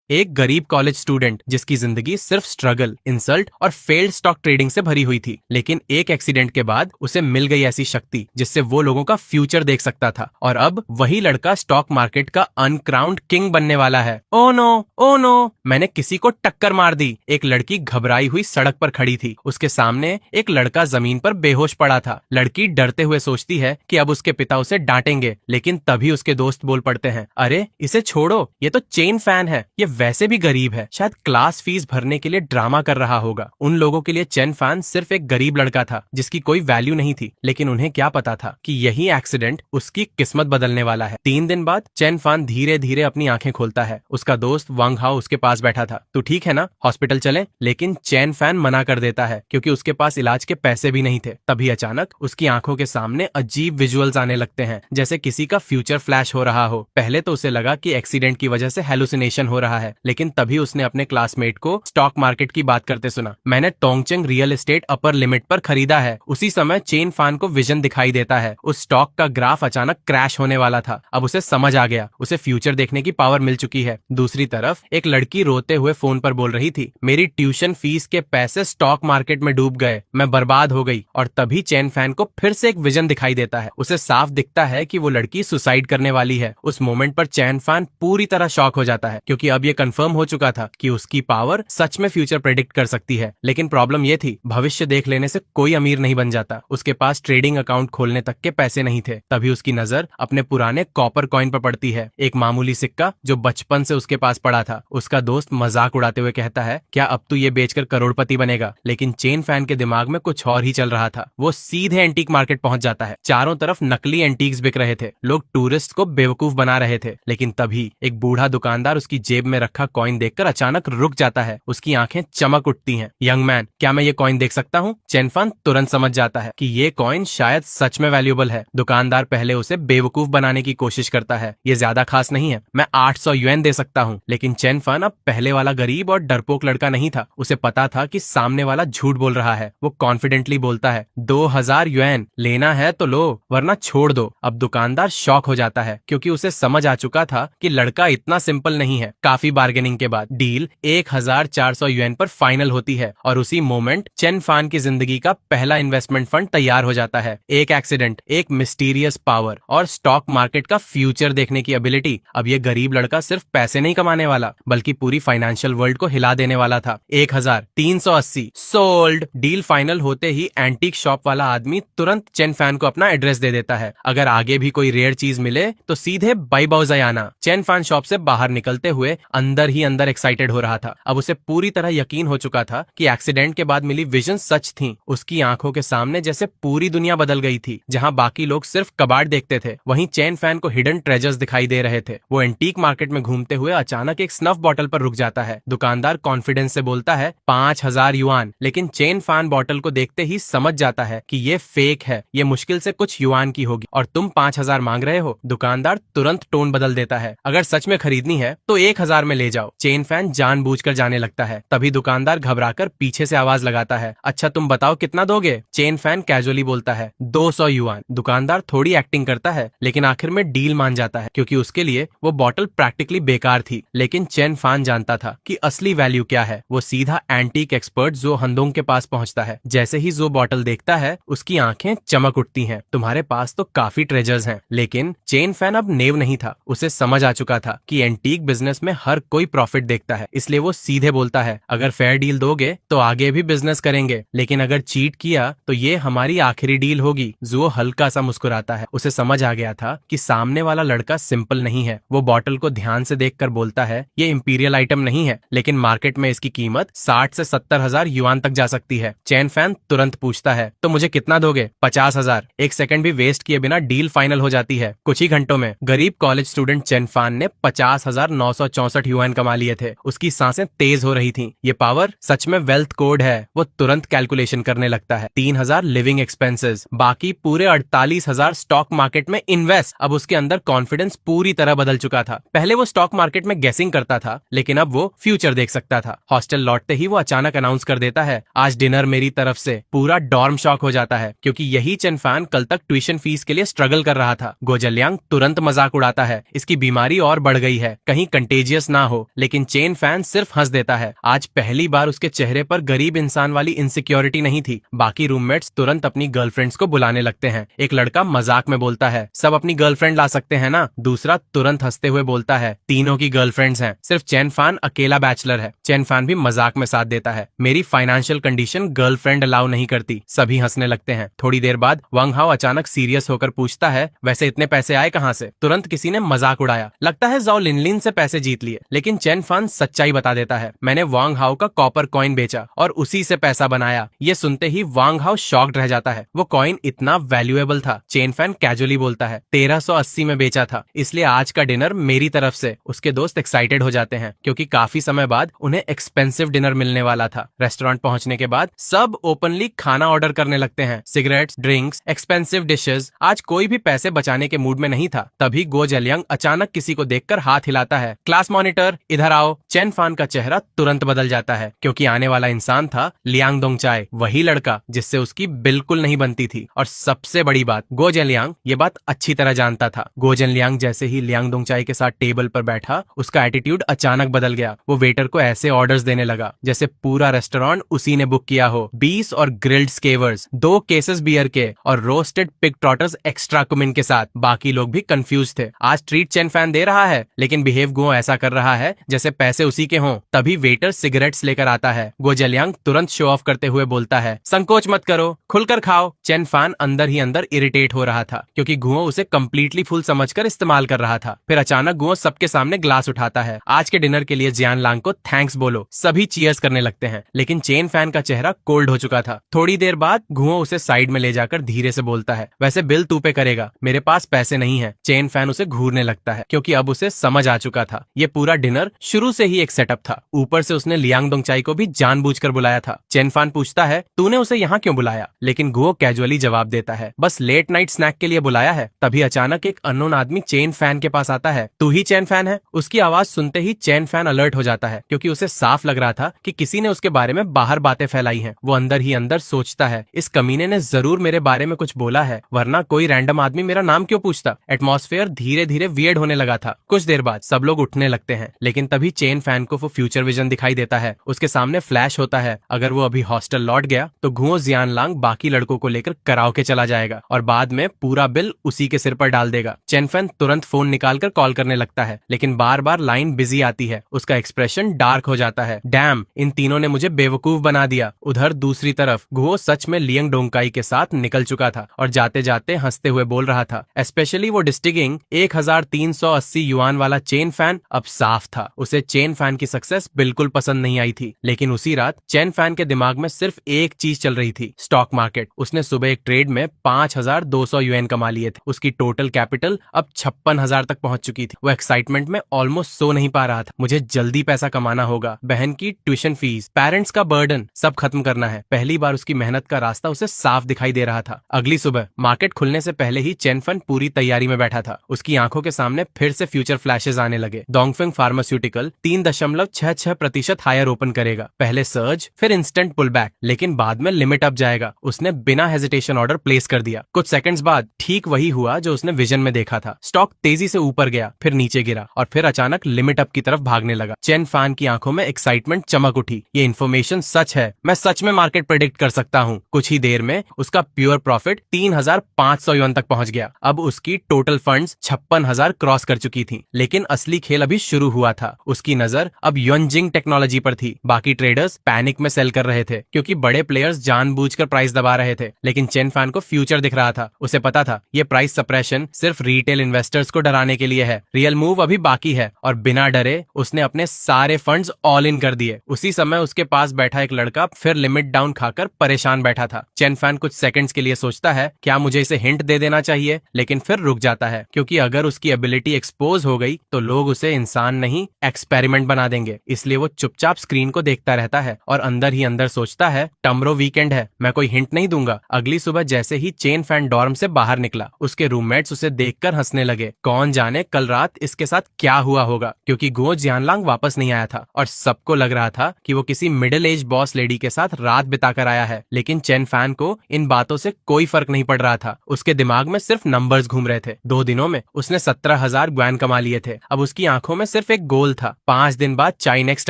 एक गरीब college student जिसकी जिंदगी सिर्फ स्ट्रगल, इंसल्ट और फेल्ड स्टॉक ट्रेडिंग से भरी हुई थी, लेकिन एक एक्सीडेंट के बाद उसे मिल गई ऐसी शक्ति जिससे वो लोगों का फ्यूचर देख सकता था। और अब वही लड़का स्टॉक मार्केट का अनक्राउंड किंग बनने वाला है। ओ नो, ओ नो, मैंने किसी को टक्कर मार दी। एक लड़की घबराई हुई सड़क पर खड़ी थी। उसके सामने एक लड़का जमीन पर बेहोश पड़ा था। लड़की डरते हुए सोचती है कि अब उसके पिता उसे डांटेंगे, लेकिन तभी उसके दोस्त बोल पड़ते हैं, अरे इसे छोड़ो, ये तो चेन फैन है, ये वैसे भी गरीब है, शायद क्लास फीस भरने के लिए ड्रामा कर रहा होगा। उन लोगों के लिए चेन फैन सिर्फ एक गरीब लड़का था जिसकी कोई वैल्यू नहीं थी, लेकिन उन्हें क्या पता था कि यही एक्सीडेंट उसकी किस्मत बदलने वाला है। 3 दिन बाद चेन फैन धीरे धीरे अपनी आंखें खोलता है। उसका दोस्त वांग हाओ उसके पास बैठा था। तू ठीक है ना, हॉस्पिटल चलें? लेकिन चेन फैन मना कर देता है क्योंकि उसके पास इलाज के पैसे भी नहीं थे। तभी अचानक उसकी आंखों के सामने अजीब विजुअल्स आने लगते हैं, जैसे किसी का फ्यूचर फ्लैश हो रहा हो। पहले तो उसे लगा कि एक्सीडेंट की वजह से हेलुसिनेशन हो रहा है, लेकिन तभी उसने अपने क्लासमेट को स्टॉक मार्केट की बात करते सुना। मैंने टोंगचंग रियल एस्टेट अपर लिमिट पर खरीदा है। उसी समय चेन फैन को विजन दिखाई देता है। उस स्टॉक का ग्राफ अचानक क्रैश होने वाला था। अब उसे समझ आ गया, उसे फ्यूचर देखने की पावर मिल चुकी है। दूसरी तरफ एक लड़की रोते हुए फोन पर बोल रही थी, मेरी ट्यूशन फीस के पैसे स्टॉक मार्केट में डूब गए, मैं बर्बाद हो गई। और तभी चेन फैन को फिर से एक विजन दिखाई देता है। उसे साफ दिखता है कि वो लड़की सुसाइड करने वाली है। उस मोमेंट पर चेन फैन पूरी तरह शॉक हो जाता है, क्योंकि अब ये कंफर्म हो चुका था कि उसकी पावर सच में फ्यूचर प्रेडिक्ट कर सकती है। लेकिन प्रॉब्लम ये थी, भविष्य देख लेने से कोई अमीर नहीं बन जाता। उसके पास ट्रेडिंग अकाउंट खोलने तक के पैसे नहीं थे। तभी उसकी नजर अपने पुराने कॉपर कॉइन पर पड़ती है, एक मामूली सिक्का जो बचपन से उसके पास पड़ा था। उसका दोस्त मजाक उड़ाते हुए कहता है, क्या अब तू ये बेचकर करोड़पति बनेगा? लेकिन चेन फैन के दिमाग में कुछ और ही चल रहा था। वो सीधे एंटीक मार्केट पहुंच जाता है। चारों तरफ नकली एंटीक्स बिक रहे थे। लोग टूरिस्ट को बेवकूफ बना रहे थे। लेकिन तभी एक बूढ़ा दुकानदार उसकी जेब में रखा कॉइन देखकर अचानक रुक जाता है। उसकी आंखें चमक उठती हैं। यंग मैन, क्या मैं ये कॉइन देख सकता हूँ? चेन फैन तुरंत समझ जाता है कि ये कॉइन शायद सच में वैल्यूएबल है। दुकानदार पहले उसे बेवकूफ बनाने की कोशिश करता है, ये ज्यादा खास नहीं है, मैं 800 युएन दे सकता हूँ। लेकिन चेन फैन अब पहले वाला गरीब और डरपोक लड़का नहीं था। उसे पता था कि सामने वाला झूठ बोल रहा है। वो कॉन्फिडेंटली बोलता है, 2000 युएन, लेना है तो लो वरना छोड़ दो। अब दुकानदार शॉक हो जाता है, क्योंकि उसे समझ आ चुका था कि लड़का इतना सिंपल नहीं है। काफी बार्गेनिंग के बाद डील 1400 युएन पर फाइनल होती है और उसी मोमेंट चेन फैन की जिंदगी का पहला इन्वेस्टमेंट फंड तैयार हो जाता है। एक एक्सीडेंट, एक मिस्टीरियस पावर और स्टॉक मार्केट का फ्यूचर देखने की एबिलिटी। अब ये गरीब लड़का सिर्फ पैसे नहीं कमाने वाला, बल्कि पूरी फाइनेंशियल वर्ल्ड को हिला देने वाला था। 1380 सोल्ड। डील फाइनल होते ही एंटीक शॉप वाला आदमी तुरंत चेन फैन को अपना एड्रेस दे देता है। अगर आगे भी कोई रेयर चीज मिले तो सीधे बाई बाउजाई आना। चेन फैन शॉप से बाहर निकलते हुए अंदर ही अंदर एक्साइटेड हो रहा था। अब उसे पूरी तरह यकीन हो चुका था कि एक्सीडेंट के बाद मिली विजन सच थी। उसकी आंखों के सामने जैसे पूरी दुनिया बदल गई थी। जहां बाकी लोग सिर्फ कबाड़ देखते थे, वहीं चेन फैन को हिडन ट्रेजर्स दिखाई दे रहे थे। वो एंटीक मार्केट में घूमते हुए अचानक एक स्नफ बॉटल पर रुक जाता है। दुकानदार कॉन्फिडेंस से बोलता है, 5000 युआन। लेकिन चेन फैन बॉटल को देखते ही समझ जाता है कि ये फेक है, ये मुश्किल से कुछ युआन की होगी और तुम 5000 मांग रहे हो। दुकानदार तुरंत टोन बदल देता है, अगर सच में खरीदनी है तो 1000 में ले जाओ। चेन फैन जानबूझकर जाने लगता है। तभी दुकानदार घबराकर पीछे से आवाज लगाता है, अच्छा तुम बताओ कितना दोगे? चेन फैन कैजुअली बोलता है, 200 युआन। दुकानदार थोड़ी एक्टिंग करता है, लेकिन आखिर में डील मान जाता है, क्योंकि उसके लिए वो बॉटल प्रैक्टिकली बेकार थी। लेकिन चेन फैन जानता था कि असली वैल्यू क्या है। वो सीधा एंटीक एक्सपर्ट जो हंदोंग के पास पहुंचता है। जैसे ही जो बॉटल देखता है, उसकी आंखें चमक उठती हैं। तुम्हारे पास तो काफी ट्रेजर्स हैं। लेकिन चेन फैन अब नेव नहीं था। उसे समझ आ चुका था कि एंटीक बिजनेस में हर कोई प्रॉफिट देखता है, इसलिए वो सीधे बोलता है, अगर फेयर डील दोगे तो आगे भी बिजनेस करेंगे, लेकिन अगर चीट किया तो ये हमारी आखिरी डील होगी। जो हल्का सा मुस्कुराता है। उसे समझ आ गया था कि सामने वाला लड़का सिंपल नहीं है। वो बॉटल को ध्यान से देखकर बोलता है, ये इंपीरियल आइटम नहीं है, लेकिन मार्केट में इसकी कीमत 60 से 70 हजार युआन तक जा सकती है। चेन फैन तुरंत पूछता है, तो मुझे कितना दोगे? 50,000। एक सेकंड भी वेस्ट किए बिना डील फाइनल हो जाती है। कुछ ही घंटों में गरीब कॉलेज स्टूडेंट चेन फैन ने 50,964 युआन कमा लिए थे। उसकी सांसें तेज हो रही थी। ये पावर सच में वेल्थ कोड है। वो तुरंत कैलकुलेशन करने लगता है। 3000 लिविंग एक्सपेंसेस, बाकी पूरे 48,000 स्टॉक मार्केट में इन्वेस्ट। अब उसके अंदर कॉन्फिडेंस पूरी तरह बदल चुका था। पहले वो स्टॉक मार्केट में गेसिंग करता था, लेकिन अब वो फ्यूचर देख सकता था। हॉस्टल लौटते ही वो अचानक अनाउंस कर देता है, आज डिनर मेरी तरफ से। पूरा डॉर्म शॉक हो जाता है, क्योंकि यही चेन फैन कल तक ट्यूशन फीस के लिए स्ट्रगल कर रहा था। गोजलियांग तुरंत मजाक उड़ाता है, इसकी बीमारी और बढ़ गई है, कहीं कंटेजियस ना हो, लेकिन चेन फैन सिर्फ हंस देता है। आज पहली बार उसके चेहरे पर गरीब इंसान वाली इनसिक्योरिटी नहीं थी। बाकी रूममेट्स तुरंत अपनी गर्लफ्रेंड्स को बुलाने लगते हैं। एक लड़का मजाक में बोलता है, सब अपनी गर्लफ्रेंड ला सकते हैं ना। दूसरा तुरंत हंसते हुए बोलता है, तीनों की गर्लफ्रेंड्स हैं, सिर्फ चेन फैन अकेला बैचलर है। चेन फैन भी मजाक में साथ देता है, मेरी फाइनेंशियल कंडीशन गर्लफ्रेंड अलाउ नहीं करती। सभी हंसने लगते हैं। थोड़ी देर बाद वांग हाओ अचानक सीरियस होकर पूछता है, वैसे इतने पैसे आए कहाँ से? तुरंत किसी ने मजाक उड़ाया, लगता है जाओ लिनलिन से पैसे जीत लिए। लेकिन चेन फैन सच्चाई बता देता है, मैंने वांग हाओ का कॉपर कॉइन बेचा और उसी से पैसा बनाया। ये सुनते ही वांग हाओ शॉक्ड रह जाता है, वो कॉइन इतना वैल्यूएबल था। चेन फैन कैजुअली बोलता है, 1380 में बेचा था, इसलिए आज का डिनर मेरी तरफ से। उसके दोस्त एक्साइटेड हो जाते हैं क्योंकि काफी समय बाद उन्हें एक्सपेंसिव डिनर मिलने वाला था। रेस्टोरेंट पहुंचने के बाद सब ओपनली खाना ऑर्डर करने लगते हैं, सिगरेट्स, ड्रिंक्स, एक्सपेंसिव डिशेस। आज कोई भी पैसे बचाने के मूड में नहीं था। तभी गो जेलियांग अचानक किसी को देखकर हाथ हिलाता है, क्लास मॉनिटर इधर आओ। चेन फैन का चेहरा तुरंत बदल जाता है क्योंकि आने वाला इंसान था लियांग दोंगचाई, वही लड़का जिससे उसकी बिल्कुल नहीं बनती थी। और सबसे बड़ी बात, गो जेलियांग ये बात अच्छी तरह जानता था। गो जेलियांग जैसे ही लियांग दोंगचाई के साथ टेबल पर बैठा, उसका एटीट्यूड अचानक बदल गया। वो वेटर को ऐसे ऑर्डर्स देने लगा जैसे पूरा रेस्टोरेंट उसी ने बुक किया हो। 20 और ग्रिल्ड स्केवर्स, 2 केसेस बियर के और roasted pig trotters extra cumin के साथ। बाकी लोग भी कंफ्यूज थे। आज ट्रीट चेन फैन दे रहा है लेकिन बिहेव गो ऐसा कर रहा है जैसे पैसे उसी के हों। तभी वेटर सिगरेट्स लेकर आता है। गो जेलियांग तुरंत शो ऑफ करते हुए बोलता है, संकोच मत करो, खुलकर खाओ। चेन फैन अंदर ही अंदर इरिटेट हो रहा था क्योंकि गुओ उसे कंप्लीटली फुल समझकर इस्तेमाल कर रहा था। फिर अचानक गुओ सबके सामने ग्लास उठाता है, आज के डिनर के लिए जियान लांग को थैंक्स बोलो। सभी चीयर्स करने लगते हैं लेकिन चेन फैन का चेहरा कोल्ड हो चुका था। थोड़ी देर बाद गुओ उसे साइड में ले जाकर धीरे से बोलता है, वैसे बिल तू पे करेगा, मेरे पास पैसे नहीं है। चेन फैन उसे घूरने लगता है क्योंकि अब उसे समझ आ चुका था ये पूरा डिनर शुरू से ही एक सेटअप था। ऊपर से उसने लियांग दोंगचाई को भी जानबूझकर बुलाया था। चेन फैन पूछता है, तूने उसे यहाँ क्यों बुलाया? लेकिन गुओ कैजुअली जवाब देता है, बस लेट नाइट स्नैक के लिए बुलाया है। तभी अचानक एक अननोन आदमी चेन फैन के पास आता है, तू ही चेन फैन है? उसकी आवाज सुनते ही चेन फैन अलर्ट हो जाता है क्योंकि उसे साफ लग रहा था कि किसी ने उसके बारे में बाहर बातें फैलाई हैं। वो अंदर ही अंदर सोचता है, इस कमीने ने जरूर मेरे बारे में कुछ बोला है, वरना कोई रैंडम आदमी मेरा नाम क्यों पूछता? एटमॉस्फेयर धीरे धीरे वियर्ड होने लगा था। कुछ देर बाद सब लोग उठने लगते हैं लेकिन तभी चेन फैन को वो फ्यूचर विजन दिखाई देता है। उसके सामने फ्लैश होता है, अगर वो अभी हॉस्टल लौट गया तो गुओ जियान लांग बाकी लड़कों को लेकर कराओके चला जाएगा और बाद में पूरा बिल उसी के सिर पर डाल देगा। चेन फैन तुरंत फोन निकालकर कॉल करने लगता है लेकिन बार बार लाइन बिजी आती है। उसका एक्सप्रेशन डार्क हो जाता है, डैम, इन तीनों ने मुझे बेवकूफ बना दिया। उधर दूसरी तरफ गुओ सच में लियांग डोंगकाई के साथ निकल चुका था और जाते जाते हंसते हुए बोल रहा था, स्पेशली वो डिस्टिगिंग 1380 युआन वाला चेन फैन अब साफ था। उसे चेन फैन की सक्सेस बिल्कुल पसंद नहीं आई थी लेकिन उसी रात चेन फैन के दिमाग में सिर्फ एक चीज चल रही थी, स्टॉक मार्केट। उसने सुबह एक ट्रेड में 5200 यूएन कमा लिए थे। उसकी टोटल कैपिटल अब 56,000 तक पहुंच चुकी थी। वो एक्साइटमेंट में ऑलमोस्ट सो नहीं पा रहा था। मुझे जल्दी पैसा कमाना होगा, बहन की ट्यूशन फीस, पेरेंट्स का बर्डन, सब खत्म करना है। पहली बार उसकी मेहनत का रास्ता उसे साफ दिखाई दे रहा था। अगली सुबह मार्केट खुलने से पहले ही चेन फैन पूरी तैयारी में बैठा था। उसकी आंखों के सामने फिर से फ्यूचर फ्लैशेस आने लगे। डोंगफेंग फार्मास्यूटिकल 3.66% हायर ओपन करेगा, पहले सर्ज फिर इंस्टेंट पुल बैक, लेकिन बाद में लिमिट अप जाएगा। उसने बिना हेजिटेशन ऑर्डर प्लेस कर दिया। कुछ सेकंड्स बाद ठीक वही हुआ जो उसने विजन में देखा था। स्टॉक तेजी से ऊपर गया, फिर नीचे गिरा और फिर अचानक लिमिट अप की तरफ भागने लगा। चेन फैन की आंखों में एक्साइटमेंट चमक उठी, ये इन्फॉर्मेशन सच है, मैं सच में मार्केट प्रेडिक्ट कर सकता हूँ। कुछ ही देर में उसका प्योर प्रॉफिट 3,500 युआन तक पहुंच गया। अब उसकी टोटल फंड्स 56,000 क्रॉस कर चुकी थी। लेकिन असली खेल अभी शुरू हुआ था। उसकी नजर अब योनजिंग टेक्नोलॉजी पर थी। बाकी ट्रेडर्स पैनिक में सेल कर रहे थे क्योंकि बड़े प्लेयर्स जानबूझकर प्राइस दबा रहे थे, लेकिन चेन फैन को फ्यूचर दिख रहा था। उसे पता था ये प्राइस सप्रेशन सिर्फ रिटेल इन्वेस्टर्स को डराने के लिए है, रियल मूव अभी बाकी है। और बिना डरे उसने अपने सारे फंड्स ऑल इन कर दिए। उसी समय उसके पास बैठा एक लड़का फिर लिमिट डाउन खाकर परेशान बैठा था। चेन फैन कुछ सेकंड्स के लिए सोचता है, क्या मुझे इसे हिंट दे देना चाहिए, लेकिन फिर रुक जाता है क्योंकि अगर उसकी एबिलिटी एक्सपोज हो गई तो लोग उसे इंसान नहीं एक्सपेरिमेंट बना देंगे। इसलिए वो चुपचाप स्क्रीन को देखता रहता है और अंदर ही अंदर सोचता है, टमरो वीकेंड है, मैं कोई हिंट नहीं दूंगा। अगली सुबह जैसे ही चेन फैन डॉर्म से बाहर निकला, उसके रूममेट्स उसे देखकर हंसने लगे। कौन जाने कल रात इसके साथ क्या हुआ होगा, क्योंकि गो जियानलांग वापस नहीं आया था और सबको लग रहा था कि वो किसी मिडिल एज बॉस लेडी के साथ रात बिताकर आया है। लेकिन चेन फैन को इन बातों से कोई फर्क नहीं पड़ रहा था। उसके दिमाग में सिर्फ नंबर्स घूम रहे थे। 2 दिनों में उसने 17,000 ग्वान कमा लिए थे। अब उसकी आंखों में सिर्फ सिर्फ एक गोल था, 5 दिन बाद चाइनेक्स्ट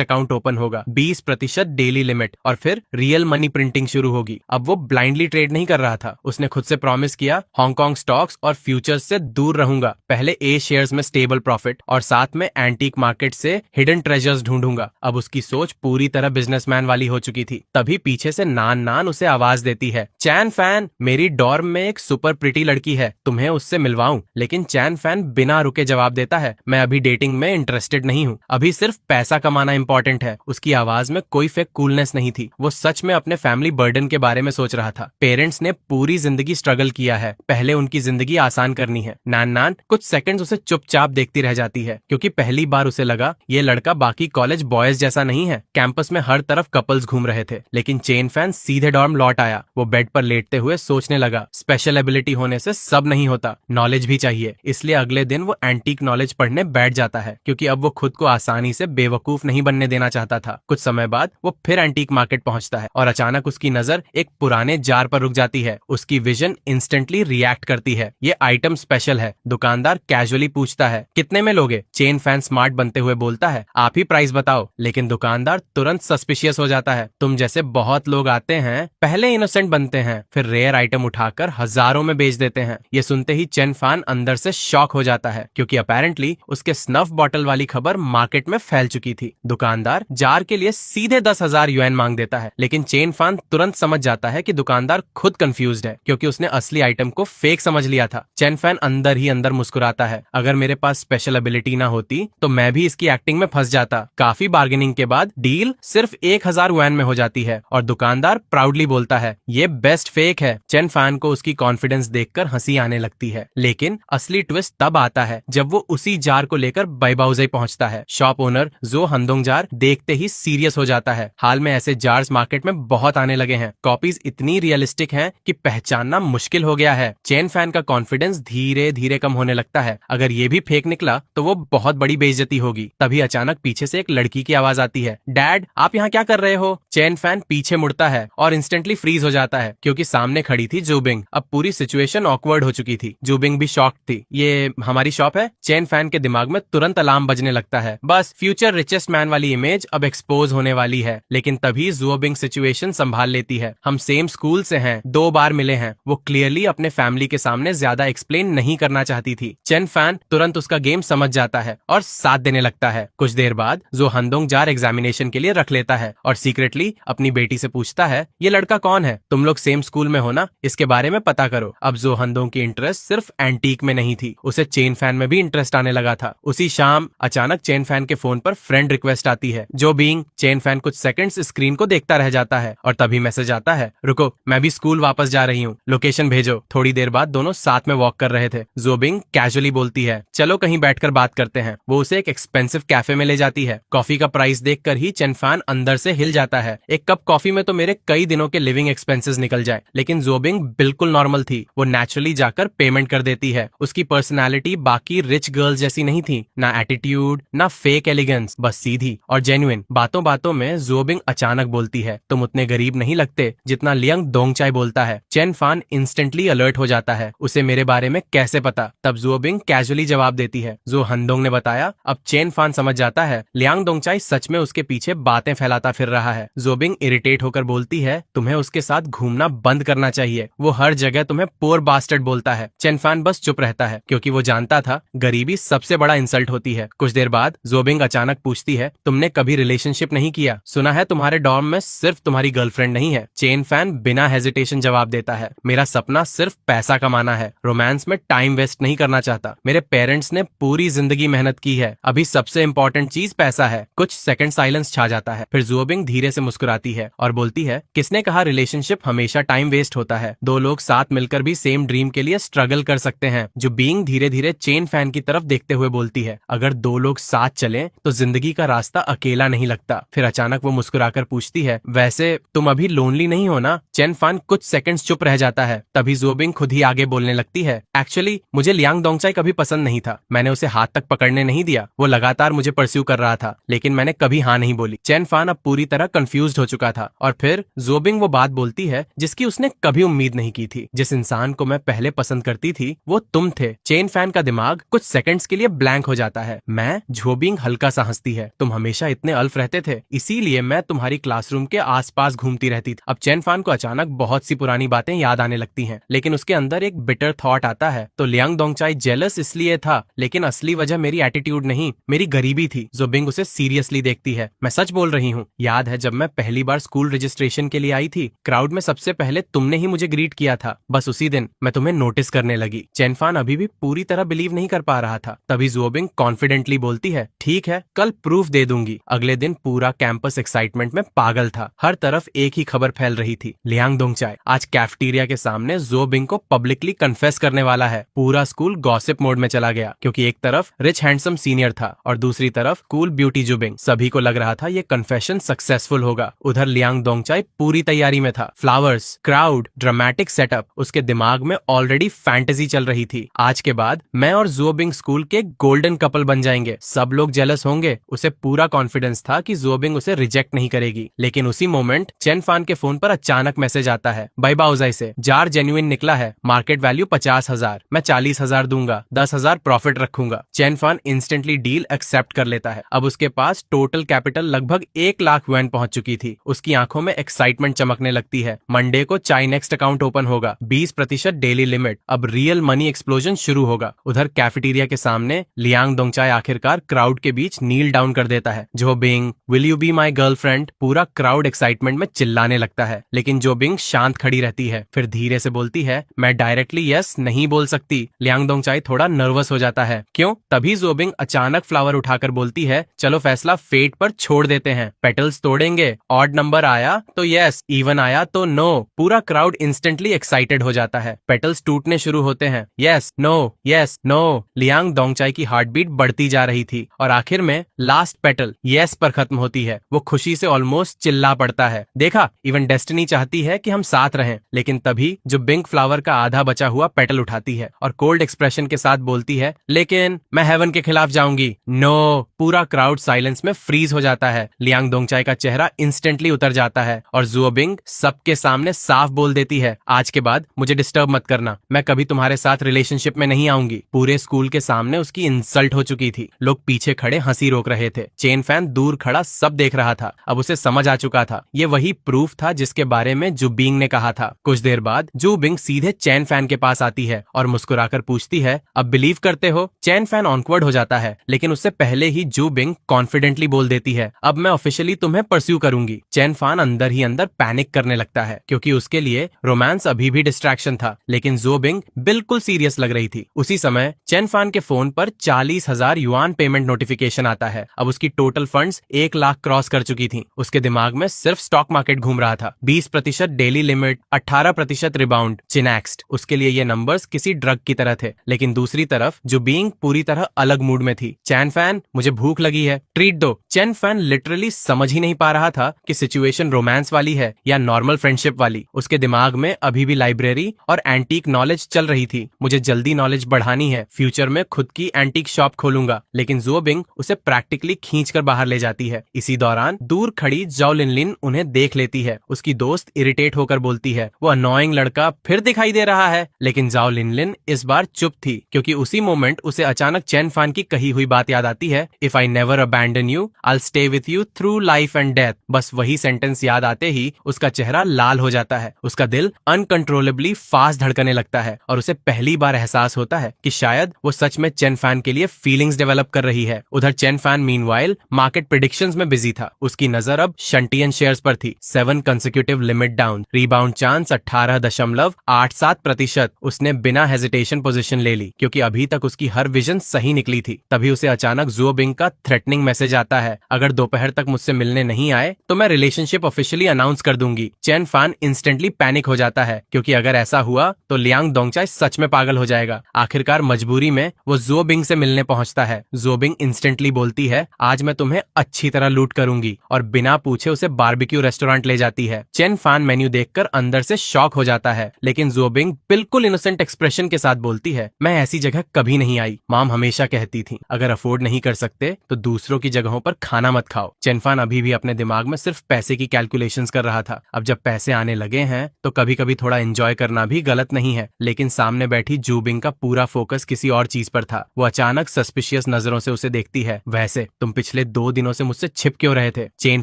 अकाउंट ओपन होगा, 20% डेली लिमिट, और फिर रियल मनी प्रिंटिंग शुरू होगी। अब वो ब्लाइंडली ट्रेड नहीं कर रहा था, उसने खुद से प्रॉमिस किया हांगकांग स्टॉक्स और फ्यूचर्स से दूर रहूंगा, पहले ए शेयर्स में स्टेबल प्रॉफिट और साथ में एंटीक मार्केट से हिडन ट्रेजर्स ढूंढूंगा। अब उसकी सोच पूरी तरह बिजनेसमैन वाली हो चुकी थी। तभी पीछे से नान नान उसे आवाज देती है, चैन फैन, मेरी डॉर्म में एक सुपर प्रिटी लड़की है, तुम्हें उससे मिलवाऊं। लेकिन चैन फैन बिना रुके जवाब देता है, मैं अभी डेटिंग में इंटरेस्टेड नहीं हूँ, अभी सिर्फ पैसा कमाना इंपॉर्टेंट है। उसकी आवाज में कोई फेक कूलनेस नहीं थी, वो सच में अपने फैमिली बर्डन के बारे में सोच रहा था। पेरेंट्स ने पूरी जिंदगी स्ट्रगल किया है, पहले उनकी जिंदगी आसान करनी है। नान नान कुछ सेकंड्स उसे चुपचाप देखती रह जाती है, क्योंकि पहली बार उसे लगा ये लड़का बाकी कॉलेज बॉयज जैसा नहीं है। कैंपस में हर तरफ कपल्स घूम रहे थे, लेकिन चेन फैन सीधे डॉर्म लौट आया। वो बेड पर लेटते हुए सोचने लगा, स्पेशल एबिलिटी होने से सब नहीं होता, नॉलेज भी चाहिए। इसलिए अगले दिन वो एंटीक नॉलेज पढ़ने बैठ जाता है, क्योंकि अब वो खुद को आसानी से बेवकूफ नहीं बनने देना चाहता था। कुछ समय बाद वो फिर एंटीक मार्केट पहुंचता है और अचानक उसकी नजर एक पुराने जार पर रुक जाती है। उसकी विजन इंस्टेंटली रिएक्ट करती है, ये आइटम स्पेशल है। दुकानदार कैजुअली पूछता है, कितने में लोगे? चेन फैन स्मार्ट बनते हुए बोलता है, आप ही प्राइस बताओ। लेकिन दुकानदार तुरंत सस्पिशियस हो जाता है, तुम जैसे बहुत लोग आते हैं, पहले इनोसेंट बनते हैं, फिर रेयर आइटम उठाकर हजारों में बेच देते हैं। ये सुनते ही चेन फैन अंदर से शॉक हो जाता है, क्योंकि अपेरेंटली उसके स्नफ बॉटल वाली खबर मार्केट में फैल चुकी थी। दुकानदार जार के लिए सीधे 10,000 युएन मांग देता है, लेकिन चेन फैन तुरंत समझ जाता है कि दुकानदार खुद कंफ्यूज्ड है, क्योंकि उसने असली आइटम को फेक समझ लिया था। चेन फैन अंदर ही अंदर मुस्कुराता है, अगर मेरे पास स्पेशल एबिलिटी ना होती तो मैं भी इसकी एक्टिंग में फंस जाता। काफी बार्गेनिंग के बाद डील सिर्फ 1,000 युएन में हो जाती है और दुकानदार प्राउडली बोलता है, ये बेस्ट फेक है। चेन फैन को उसकी कॉन्फिडेंस देखकर हंसी आने लगती है, लेकिन असली ट्विस्ट तब आता है जब वो उसी जार को लेकर बाइबाउजे पहुंचता है। शॉप ओनर जो हंदोंग जार देखते ही सीरियस हो जाता है। हाल में ऐसे जार्स मार्केट में बहुत आने लगे हैं, कॉपीज इतनी रियलिस्टिक हैं कि पहचानना मुश्किल हो गया है। चेन फैन का कॉन्फिडेंस धीरे धीरे कम होने लगता है, अगर ये भी फेक निकला तो वो बहुत बड़ी बेइज्जती होगी। तभी अचानक पीछे से एक लड़की की आवाज आती है, डैड आप यहाँ क्या कर रहे हो? चेन फैन पीछे मुड़ता है और इंस्टेंटली फ्रीज हो जाता है, क्योंकि सामने खड़ी थी जूबिंग। अब पूरी सिचुएशन ऑकवर्ड हो चुकी थी, जूबिंग भी शॉक्ड थी। ये हमारी शॉप है? चेन फैन के दिमाग में तुरंत अलार्म बजने लगता है, बस फ्यूचर रिचेस्ट मैन वाली इमेज अब एक्सपोज होने वाली है। लेकिन तभी जूबिंग सिचुएशन संभाल लेती है, हम सेम स्कूल से हैं, 2 बार मिले हैं। वो क्लियरली अपने फैमिली के सामने ज्यादा एक्सप्लेन नहीं करना चाहती थी। चेन फैन तुरंत उसका गेम समझ जाता है और साथ देने लगता है। कुछ देर बाद जो हंदोंग जार एग्जामिनेशन के लिए रख लेता है और सीक्रेटली अपनी बेटी से पूछता है, ये लड़का कौन है? तुम लोग सेम स्कूल में हो ना, इसके बारे में पता करो। अब जो हंदोंग की इंटरेस्ट सिर्फ एंटीक में नहीं थी, उसे चेन फैन में भी इंटरेस्ट आने लगा था। उसी शाम अचानक चेन फैन के फोन पर फ्रेंड रिक्वेस्ट आती है, जो बीइंग चेन फैन कुछ सेकंड्स स्क्रीन को देखता रह जाता है और तभी मैसेज आता है, रुको मैं भी स्कूल वापस जा रही हूँ, लोकेशन भेजो। थोड़ी देर बाद दोनों साथ में वॉक कर रहे थे। जोबिंग कैजुअली बोलती है, चलो कहीं बैठकर बात करते हैं। वो उसे एक एक्सपेंसिव कैफे में ले जाती है। कॉफी का प्राइस देखकर ही चेन फैन अंदर से हिल जाता है, एक कप कॉफी में तो मेरे कई दिनों के लिविंग एक्सपेंसेस निकल जाए। लेकिन जोबिंग बिल्कुल नॉर्मल थी, वो नेचुरली जाकर पेमेंट कर देती है। उसकी पर्सनैलिटी बाकी रिच गर्ल्स जैसी नहीं थी, ना एटीट्यूड ना फेक एलिगेंस, बस सीधी और जेन्युइन। बातों बातों में जोबिंग अचानक बोलती है, तुम उतने गरीब नहीं लगते जितना लियांग दोंगचाई बोलता है। चेन फैन इंस्टेंटली अलर्ट हो जाता है, उसे मेरे बारे में कैसे पता? तब जोबिंग कैजुअली जवाब देती है, जो हंदोंग ने बताया। अब चेन फैन समझ जाता है लियांग दोंगचाई सच में उसके पीछे बातें फैलाता फिर रहा है। जोबिंग इरिटेट होकर बोलती है, तुम्हें उसके साथ घूमना बंद करना चाहिए, वो हर जगह तुम्हें पोर बास्टर्ड बोलता है। चेन फैन बस चुप रहता है, क्योंकि वो जानता था गरीबी सबसे बड़ा इंसल्ट होती है। कुछ देर बाद जोबिंग अचानक पूछती है, तुमने कभी रिलेशनशिप नहीं किया? सुना है तुम्हारे डॉर्म में सिर्फ तुम्हारी गर्लफ्रेंड नहीं है। चेन फैन बिना हेजिटेशन जवाब देता है, मेरा सपना सिर्फ पैसा कमाना है, रोमांस में टाइम वेस्ट नहीं करना चाहता। मेरे पेरेंट्स ने पूरी जिंदगी मेहनत की है, अभी सबसे इंपॉर्टेंट चीज पैसा है। कुछ सेकंड साइलेंस छा जाता है, फिर जोबिंग धीरे से मुस्कुराती है और बोलती है, किसने कहा रिलेशनशिप हमेशा टाइम वेस्ट होता है? 2 लोग साथ मिलकर भी सेम ड्रीम के लिए स्ट्रगल कर सकते हैं। जो बीइंग धीरे धीरे चेन फैन की तरफ देखते हुए बोलती है, अगर 2 लोग साथ चलें तो जिंदगी का रास्ता अकेला नहीं लगता। फिर अचानक वो मुस्कुराकर पूछती है, वैसे तुम अभी लोनली नहीं हो ना? चेन फैन कुछ सेकंड्स चुप रह जाता है, तभी जोबिंग खुद ही आगे बोलने लगती है, एक्चुअली मुझे लियांग दोंगचाई कभी पसंद नहीं था, मैंने उसे हाथ तक पकड़ने नहीं दिया, वो लगातार मुझे परस्यू कर रहा था, लेकिन मैंने कभी हाँ नहीं बोली। चेन फैन अब पूरी तरह कंफ्यूज्ड हो चुका था और फिर जोबिंग वो बात बोलती है जिसकी उसने कभी उम्मीद नहीं की थी, जिस इंसान को मैं पहले पसंद करती थी वो तुम थे। चेन फैन का दिमाग कुछ सेकंड्स के लिए ब्लैंक हो जाता है। मैं हैं? झोबिंग हल्का सा हंसती है। तुम हमेशा इतने अल्फ रहते थे, इसीलिए मैं तुम्हारी क्लासरूम के आसपास घूमती रहती थी। अब चेन फान को अचानक बहुत सी पुरानी बातें याद आने लगती हैं, लेकिन उसके अंदर एक बिटर थॉट आता है। तो लियांग दोंगचाई जेलस इसलिए था, लेकिन असली वजह मेरी एटीट्यूड नहीं, मेरी गरीबी थी। जोबिंग उसे सीरियसली देखती है। मैं सच बोल रही हूँ। याद है जब मैं पहली बार स्कूल रजिस्ट्रेशन के लिए आई थी, क्राउड में सबसे पहले तुमने ही मुझे ग्रीट किया था। बस उसी दिन मैं तुम्हें नोटिस करने लगी। चेन फान अभी भी पूरी तरह बिलीव नहीं कर पा रहा था। तभी जोबिंग कॉन्फिडेंटली बोलती है, ठीक है, कल प्रूफ दे दूंगी। अगले दिन पूरा कैंपस एक्साइटमेंट में पागल था। हर तरफ एक ही खबर फैल रही थी, लियांग दोंगचाई आज कैफेटेरिया के सामने जोबिंग को पब्लिकली कन्फेस करने वाला है। पूरा स्कूल गॉसिप मोड में चला गया, क्योंकि एक तरफ रिच हैंडसम सीनियर था और दूसरी तरफ कूल ब्यूटी जोबिंग। सभी को लग रहा था ये कन्फेशन सक्सेसफुल होगा। उधर लियांग दोंगचाई पूरी तैयारी में था। Flowers, crowd, dramatic setup. उसके दिमाग में ऑलरेडी फैंटेसी चल रही थी। आज के बाद मैं और जोबिंग स्कूल के गोल्डन कपल बन जाएंगे। सब लोग जेलस होंगे। उसे पूरा कॉन्फिडेंस था कि जोबिंग उसे रिजेक्ट नहीं करेगी। लेकिन उसी मोमेंट चेन फान के फोन पर अचानक मैसेज आता है, बाई बाउजाई से, जार जेन्युइन निकला है, मार्केट वैल्यू 50,000, मैं 40,000 दूंगा, 10,000 प्रॉफिट रखूंगा। चेन फान इंस्टेंटली डील एक्सेप्ट कर लेता है। अब उसके पास टोटल कैपिटल लगभग 1 लाख युआन पहुंच चुकी थी। उसकी आंखों में एक्साइटमेंट चमकने लगती है। मंडे को चाई नेक्स्ट अकाउंट ओपन होगा, 20% डेली लिमिट। अब रियल मनी एक्सप्लोजन शुरू होगा। उधर कैफेटेरिया के सामने लियांग दोंगचाई आखिरकार क्राउड के बीच नील डाउन कर देता है। जोबिंग, will you be my girlfriend? पूरा क्राउड एक्साइटमेंट में चिल्लाने लगता है, लेकिन जोबिंग शांत खड़ी रहती है। फिर धीरे से बोलती है, मैं डायरेक्टली यस नहीं बोल सकती। लियांग दोंगचाई थोड़ा नर्वस हो जाता है। क्यों? तभी जोबिंग अचानक फ्लावर उठाकर बोलती है, चलो फैसला फेट पर छोड़ देते हैं। पेटल्स तोड़ेंगे, ऑड नंबर आया तो यस, इवन आया तो नो। पूरा क्राउड इंस्टेंटली एक्साइटेड हो जाता है। पेटल्स टूटने शुरू होते हैं। Yes no, yes no. Liang Dongchai की हार्ट बीट बढ़ती जा रही थी और आखिर में लास्ट पेटल यस पर खत्म होती है। वो खुशी से ऑलमोस्ट चिल्ला पड़ता है। देखा, इवन डेस्टिनी चाहती है कि हम साथ रहें। लेकिन तभी जो पिंक फ्लावर का आधा बचा हुआ पेटल उठाती है और कोल्ड एक्सप्रेशन के साथ बोलती है, लेकिन मैं हेवन के खिलाफ जाऊंगी। नो। पूरा क्राउड साइलेंस में फ्रीज हो जाता है। लियांग दोंगचाई का चेहरा इंस्टेंटली उतर जाता है और जोबिंग सबके सामने साफ बोल देती है, आज के बाद मुझे डिस्टर्ब मत करना, मैं कभी तुम्हारे साथ रिलेशनशिप में नहीं आऊंगी। पूरे स्कूल के सामने उसकी इंसल्ट हो चुकी थी। लोग पीछे खड़े हंसी रोक रहे थे। चेन फैन दूर खड़ा सब देख रहा था। अब उसे समझ आ चुका था, ये वही प्रूफ था जिसके बारे में जुबिंग ने कहा था। कुछ देर बाद जुबिंग सीधे चेन फैन के पास आती है और मुस्कुराकर पूछती है, अब बिलीव करते हो? चेन फैन ऑनवर्ड हो जाता है, लेकिन उससे पहले ही जुबिंग कॉन्फिडेंटली बोल देती है, अब मैं ऑफिशियली तुम्हें परस्यू करूंगी। चेन फैन अंदर ही अंदर पैनिक करने लगता है, क्योंकि उसके लिए रोमांस अभी भी डिस्ट्रैक्शन था, लेकिन जोबिंग बिल्कुल सीरियस लग रही थी। उसी समय चेन फैन के फोन पर 40,000 युआन पेमेंट नोटिफिकेशन आता है। अब उसकी टोटल फंड्स 1 लाख क्रॉस कर चुकी थी। उसके दिमाग में सिर्फ स्टॉक मार्केट घूम रहा था। 20% डेली लिमिट, 18% रिबाउंड, चिनेक्स्ट। उसके लिए ये नंबर्स किसी ड्रग की तरह थे। लेकिन दूसरी तरफ जुबिंग पूरी तरह अलग मूड में थी। चेन फैन, मुझे भूख लगी है, ट्रीट दो। चेन फैन लिटरली समझ ही नहीं पा रहा था कि सिचुएशन रोमांस वाली है या नॉर्मल फ्रेंडशिप वाली। उसके दिमाग में अभी भी लाइब्रेरी और एंटीक नॉलेज चल रही थी। मुझे जल्दी नॉलेज बढ़ानी है, फ्यूचर में खुद की एंटीक शॉप खोलूंगा। लेकिन जोबिंग उसे प्रैक्टिकली खींचकर बाहर ले जाती है। इसी दौरान दूर खड़ी जाओ लिनलिन उन्हें देख लेती है। उसकी दोस्त इरिटेट होकर बोलती है, वो अनोइंग लड़का फिर दिखाई दे रहा है। लेकिन जाओ लिनलिन इस बार चुप थी, क्योंकि उसी मोमेंट उसे अचानक चेन फैन की कही हुई बात याद आती है, if I never abandon you I will stay with you through life and death. बस वही सेंटेंस याद आते ही उसका चेहरा लाल हो जाता है। उसका दिल अनकंट्रोलेबली फास्ट धड़कने लगता है और उसे पहली बार एहसास होता है कि शायद वो सच में चेन फैन के लिए फीलिंग्स डेवलप कर रही है। उधर chain fan meanwhile market predictions में बिजी था। उसकी नजर अब शंटियन शेयर्स पर थी। 7 consecutive limit down, rebound chance 18.87%। उसने बिना हेजिटेशन पोजीशन ले ली, क्योंकि अभी तक उसकी हर विजन सही निकली थी। तभी उसे अचानक जोबिंग का थ्रेटनिंग मैसेज आता है, अगर दोपहर तक मुझसे मिलने नहीं आए तो मैं रिलेशनशिप ऑफिशियली अनाउंस कर दूंगी। चेन फैन इंस्टेंटली पैनिक हो जाता है, क्योंकि अगर ऐसा हुआ तो लियांग दोंगचाई सच में पागल हो जाएगा। आखिरकार मजबूरी में वो जोबिंग से मिलने पहुंचता है। जोबिंग इंस्टेंटली बोलती है, आज मैं तुम्हें अच्छी तरह लूट करूंगी, और बिना पूछे उसे बारबेक्यू रेस्टोरेंट ले जाती है। चेन फैन मेन्यू देखकर अंदर से शॉक हो जाता है, लेकिन जोबिंग बिल्कुल इनोसेंट एक्सप्रेशन के साथ बोलती है, मैं ऐसी जगह कभी नहीं आई। मॉम हमेशा कहती थी, अगर अफोर्ड नहीं कर सकते तो दूसरों की जगहों पर खाना मत खाओ। चेन फैन अभी भी अपने दिमाग में सिर्फ पैसे की कैलकुलेशंस कर रहा था। अब जब पैसे आने लगे हैं तो कभी कभी थोड़ा एंजॉय करना भी गलत नहीं है। लेकिन सामने बैठी जोबिंग का पूरा फोकस किसी और चीज पर था। वो अचानक सस्पिशियस नजरों से उसे देखती है, वैसे तुम पिछले 2 दिनों से मुझसे छिप क्यों रहे थे? चेन